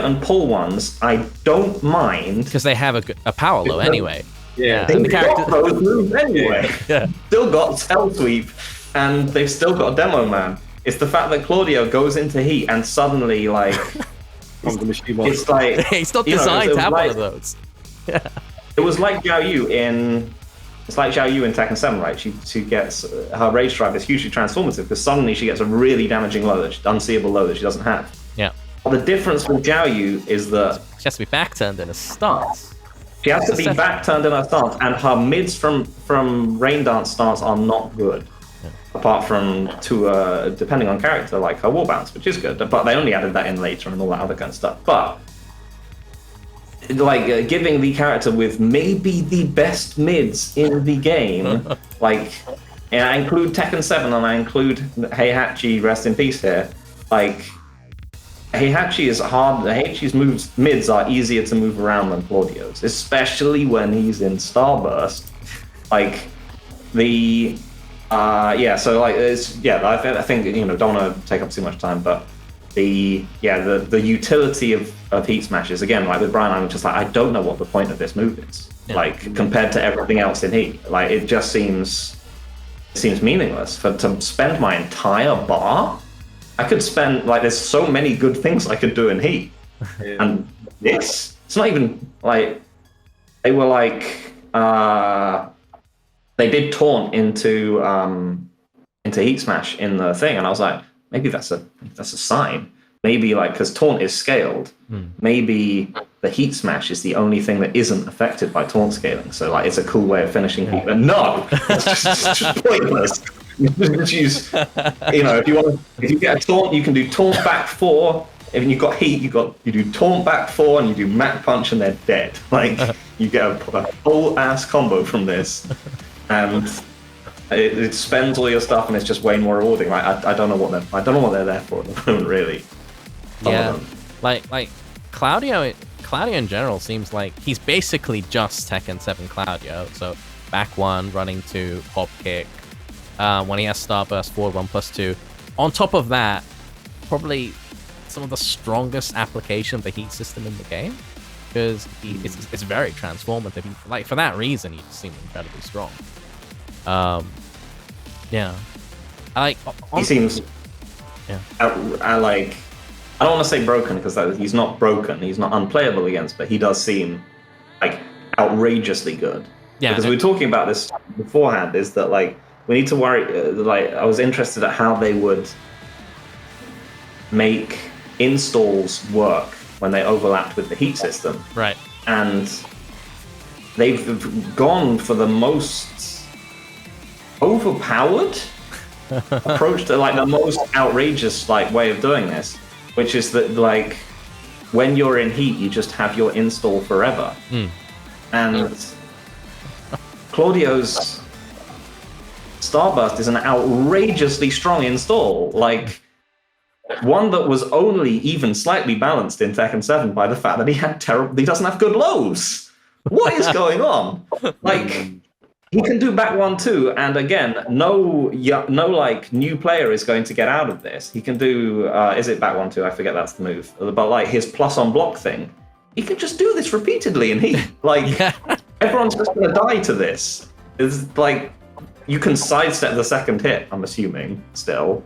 and Paul ones, I don't mind because they have a power low anyway. Yeah, they've got those moves anyway. Yeah. Still got Cell Sweep, and they've still got Demo Man. It's the fact that Claudio goes into heat and suddenly like it's like he's not designed to have one of those. Yeah. It was like Xiao Yu in Tekken 7, right? She gets her rage drive is hugely transformative because suddenly she gets a really damaging low, unseeable low that she doesn't have. Yeah. The difference with Xiao Yu is that she has to be back turned in a stance. She has to be back turned in her stance, and her mids from Rain Dance stance are not good. Yeah. Apart from depending on character, like her wall bounce, which is good, but they only added that in later and all that other kind of stuff. But like giving the character with maybe the best mids in the game, like, and I include Tekken 7 and I include Heihachi, rest in peace here. Like, Heihachi is hard. Heihachi's mids are easier to move around than Claudio's, especially when he's in Starburst. Like the so like I think don't want to take up too much time, but the utility of heat smashes, again, like with Brian, I'm just like, I don't know what the point of this move is. Like, compared to everything else in heat, like it just seems meaningless. To spend my entire bar, I could spend, like, there's so many good things I could do in heat. And it's not even like they were like they did taunt into heat smash in the thing, and I was like, maybe that's a sign. Maybe, like, because taunt is scaled, maybe the heat smash is the only thing that isn't affected by taunt scaling. So, like, it's a cool way of finishing heat. But no, it's just pointless. Use, if you get a taunt, you can do taunt back 4. If you've got heat, you do taunt back 4, and you do Mac punch, and they're dead. Like, you get a whole ass combo from this, and it spends all your stuff, and it's just way more rewarding. Like, I don't know what they're there for at the moment, really. Yeah, like Claudio in general seems like he's basically just Tekken 7 Claudio. So back 1, running 2, hop kick. When he has Starburst, forward 1+2. On top of that, probably some of the strongest application of the heat system in the game, because it's very transformative. Like, for that reason, he just seems incredibly strong. Yeah, he seems. Yeah, I don't want to say broken, because he's not broken. He's not unplayable against, but he does seem like outrageously good. Yeah, because we were talking about this beforehand. Is that, like, we need to worry? Like, I was interested at how they would make installs work when they overlapped with the heat system. Right. And they've gone for the most overpowered approach to, like, the most outrageous, like, way of doing this, which is that, like, when you're in heat, you just have your install forever. And Claudio's Starburst is an outrageously strong install, like one that was only even slightly balanced in Tekken 7 by the fact that he doesn't have good lows. What is going on? Like, he can do back 1 too, and again, no like new player is going to get out of this. He can do is it back 1 2? I forget that's the move. But, like, his plus on block thing, he can just do this repeatedly in heat. Like, everyone's just gonna die to this. It's like, you can sidestep the second hit, I'm assuming, still,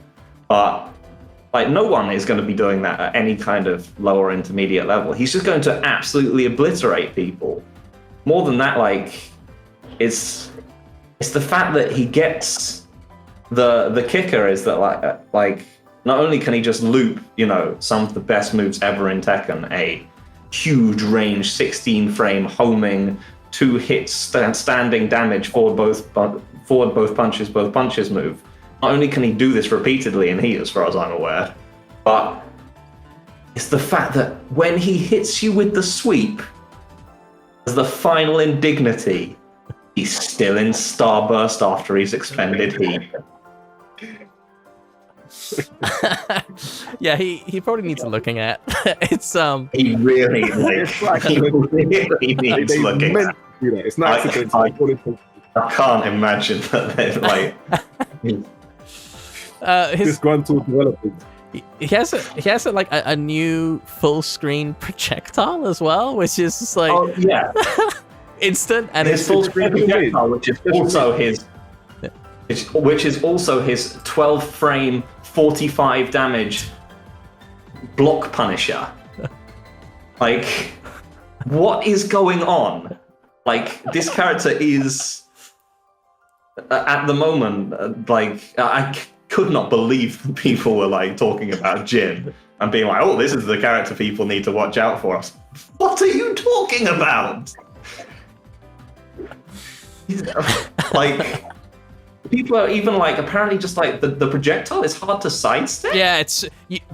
but, like, no one is going to be doing that at any kind of lower intermediate level. He's just going to absolutely obliterate people. More than that, like, it's the fact that he gets the kicker is that, like not only can he just loop, some of the best moves ever in Tekken, a huge range 16 frame homing 2 hits standing damage forward both punches move. Not only can he do this repeatedly in heat, as far as I'm aware, but it's the fact that when he hits you with the sweep as the final indignity, he's still in Starburst after he's expended heat. Yeah, he probably needs looking at. It's he really needs looking at. It's not I can't imagine that they're like disgruntled developers. He has like a new full screen projectile as well, which is just like instant, and his full screen projectile, which is also his 12 frame 45 damage block punisher. Like, what is going on? Like, this character is at the moment, like, I could not believe people were, like, talking about Jin and being like, oh, this is the character people need to watch out for us. What are you talking about? Like, people are even, like, apparently just, like, the projectile is hard to sidestep. Yeah, it's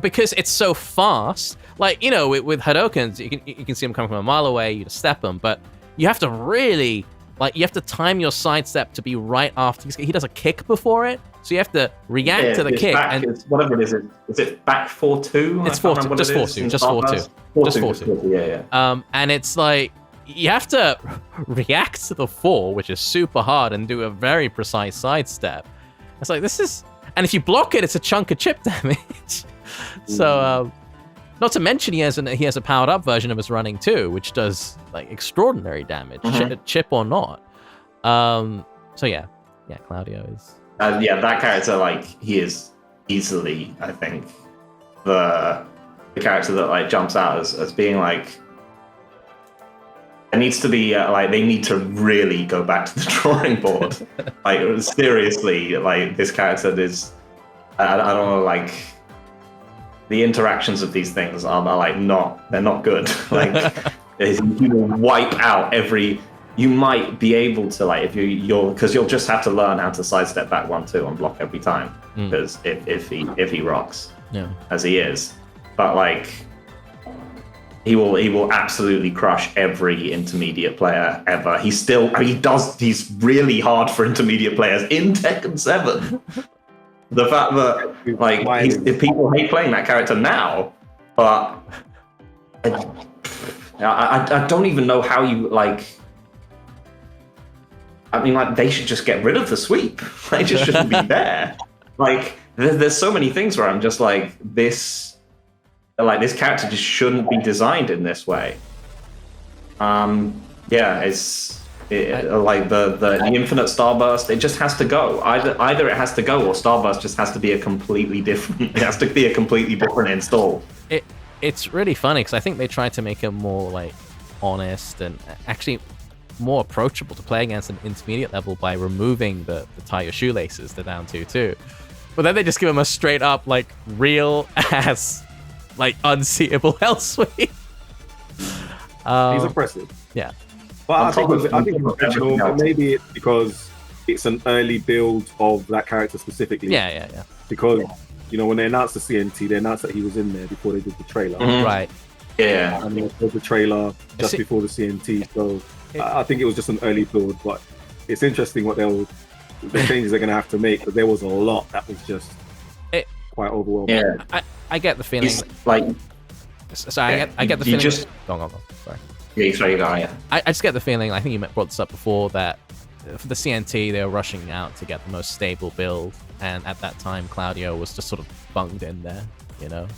because it's so fast. Like, you know, with Hadokens, you can see them coming from a mile away, you just step them, but you have to really, like, you have to time your sidestep to be right after. He does a kick before it, so you have to react to the kick. And whatever it is it back 4-2? It's 4-2, just 4-2, just 4-2. Just 4-2. Yeah. And it's like, you have to react to the 4, which is super hard, and do a very precise sidestep. It's like, this is... And if you block it, it's a chunk of chip damage. So, not to mention he has a powered-up version of his running, too, which does, like, extraordinary damage, chip or not. So, yeah, Claudio is... that character, like, he is easily, I think, the character that, like, jumps out as being, like... It needs to be they need to really go back to the drawing board. Like, seriously, like, this character is, I don't know, like, the interactions of these things are like they're not good. Like, you will wipe out you might be able to, like, if because you'll just have to learn how to sidestep back 1-2 and block every time. Because if he rocks, as he is, but like. He will absolutely crush every intermediate player ever. He's really hard for intermediate players in Tekken 7. The fact that, like, if people hate playing that character now, but I don't even know how you, like. I mean, like, they should just get rid of the sweep. They just shouldn't be there. Like, there's so many things where I'm just like, this character just shouldn't be designed in this way. Like the infinite starburst, it just has to go. Either it has to go, or starburst just has to be a completely different install. It's really funny because I think they tried to make it more, like, honest and actually more approachable to play against an intermediate level by removing the tie your shoelaces, the down 2-2. But then they just give him a straight up, like, real ass, like, unseeable hell sweep. He's impressive. Yeah. But I think it's original, but maybe it's because it's an early build of that character specifically. Yeah. Because, you know, when they announced the CNT, they announced that he was in there before they did the trailer. Right. Yeah. And they did the trailer just before the CNT, so I think it was just an early build, but it's interesting what the changes they're going to have to make, but there was a lot that was just quite overwhelming. Yeah. I get the feeling. I get the feeling. Go on. Sorry. Yeah, sorry, you go. Yeah. I just get the feeling. I think you brought this up before, that for the CNT they were rushing out to get the most stable build, and at that time Claudio was just sort of bunged in there, you know.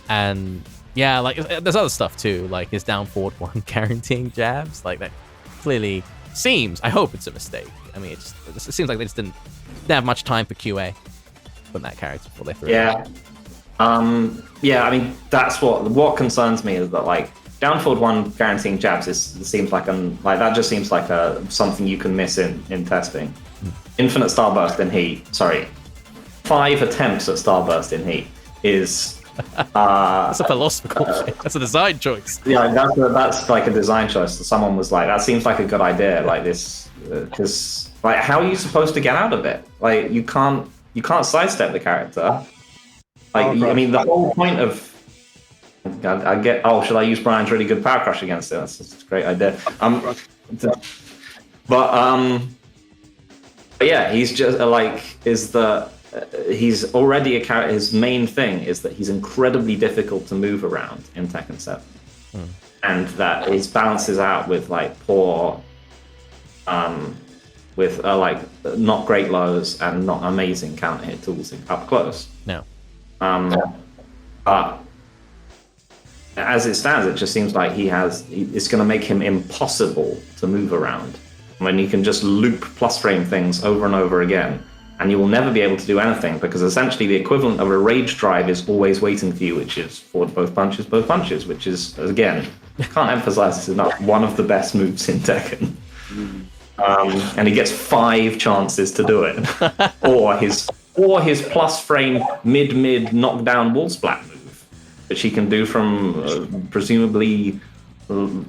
And yeah, like, there's other stuff too, like his down forward 1 guaranteeing jabs, like, that clearly seems. I hope it's a mistake. I mean, it seems like they just didn't have much time for QA from that character before they threw it. I mean, that's what concerns me, is that, like, down forward 1 guaranteeing jabs seems like that just seems like something you can miss in testing. Infinite starburst in heat. Sorry, 5 attempts at starburst in heat is. That's a philosophical shit. That's a design choice. Yeah, that's like a design choice. Someone was like, that seems like a good idea. Like this, because, like, how are you supposed to get out of it? Like, you can't sidestep the character. Like, I mean, the whole point of should I use Brian's really good power crush against it? That's a great idea. But yeah, he's just he's already a character. His main thing is that he's incredibly difficult to move around in Tekken 7, and that his balances out with, like, poor, with like not great lows and not amazing counter hit tools up close. No. But as it stands, it just seems like it's going to make him impossible to move around when you can just loop plus frame things over and over again, and you will never be able to do anything, because essentially the equivalent of a rage drive is always waiting for you, which is forward both punches, which is, again, can't emphasize this enough, one of the best moves in Tekken. And he gets 5 chances to do it, or his plus frame mid knockdown wall splat move, which he can do from presumably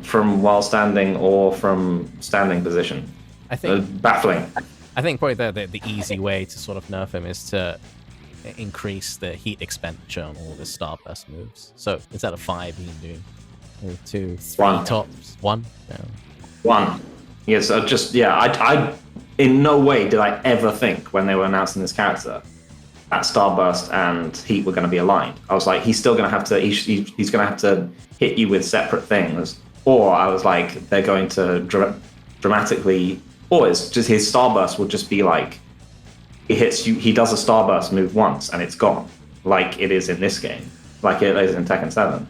from while standing or from standing position. I think baffling. I think probably the easy way to sort of nerf him is increase the heat expenditure on all the starburst moves. So instead of 5, you can do 2, 3 1. tops. 1. Yeah. 1. Yes, I in no way did I ever think when they were announcing this character that Starburst and Heat were going to be aligned. I was like, he's still going to have to, he's going to have to hit you with separate things. Or I was like, they're going to dramatically, or it's just his Starburst will just be like, he hits you, he does a Starburst move once and it's gone, like it is in this game, like it is in Tekken 7.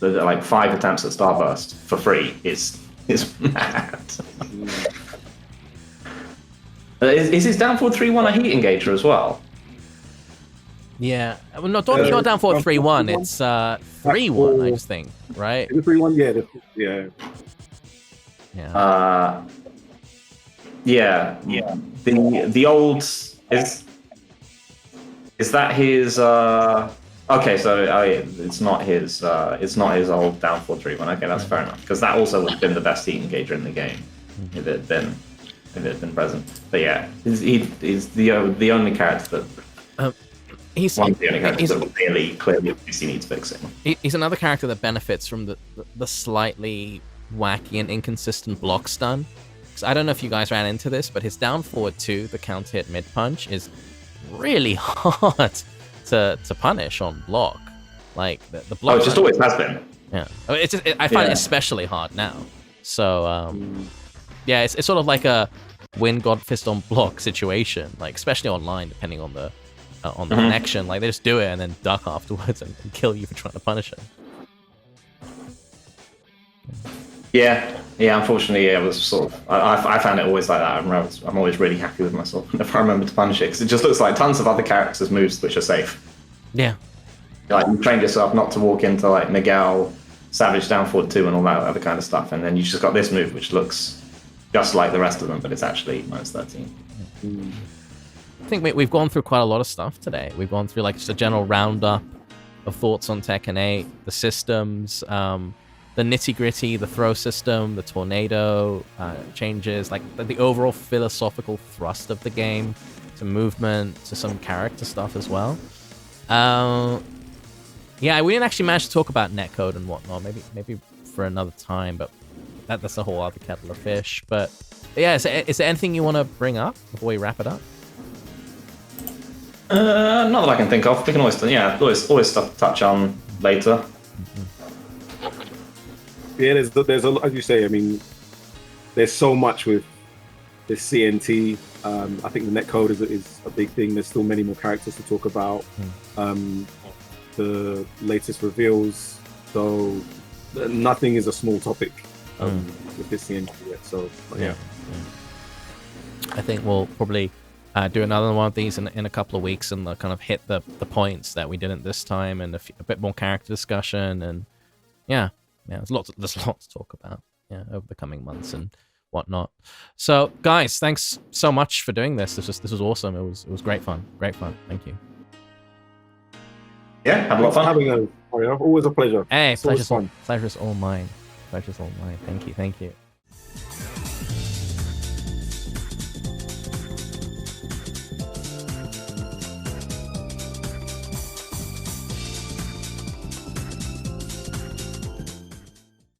Like 5 attempts at Starburst for free is mad. Is his down forward 3-1 a heat engager as well? Yeah, well, not down forward 3-1. It's 3-1, I just think, right? Is it 3-1? Yeah. Yeah. The old is that his? Okay, so it's not his old down forward 3-1. Okay, that's fair enough, because that also would have been the best heat engager in the game if it had been present. But yeah, he's the only character that. He's one of the only characters that clearly needs fixing. He's another character that benefits from the slightly wacky and inconsistent block stun. Because I don't know if you guys ran into this, but his down forward 2, the counter hit mid punch, is really hard to punish on block. Like the block. Oh, it just always has been. Yeah, I find it especially hard now. So yeah, it's sort of like a win God Fist on block situation. Like especially online, depending on the connection. Like they just do it and then duck afterwards and kill you for trying to punish him. Yeah. Unfortunately, it was sort of. I found it always like that. I'm always really happy with myself if I remember to punish it, because it just looks like tons of other characters' moves which are safe. Yeah. Like you trained yourself not to walk into like Miguel, Savage down forward 2, and all that other kind of stuff, and then you just got this move which looks just like the rest of them, but it's actually -13. I think we've gone through quite a lot of stuff today. We've gone through like just a general roundup of thoughts on Tekken 8, the systems, the nitty-gritty, the throw system, the tornado changes, like the overall philosophical thrust of the game, to movement, to some character stuff as well. Yeah, we didn't actually manage to talk about netcode and whatnot. Maybe for another time, but that's a whole other kettle of fish. But yeah, is there anything you want to bring up before we wrap it up? Not that I can think of. We can always stuff to touch on later. Yeah, there's a lot, as you say. I mean, there's so much with this CNT. I think the netcode is a big thing. There's still many more characters to talk about. The latest reveals. So nothing is a small topic with this CNT yet. So yeah. I think we'll probably do another one of these in a couple of weeks and kind of hit the points that we didn't this time, and a bit more character discussion, and yeah, there's lots to talk about over the coming months and whatnot. So guys, thanks so much for doing this. This was awesome. It was great fun. Thank you. Yeah, have a lot of fun. Always a pleasure. Hey, pleasure's all mine. Thank you.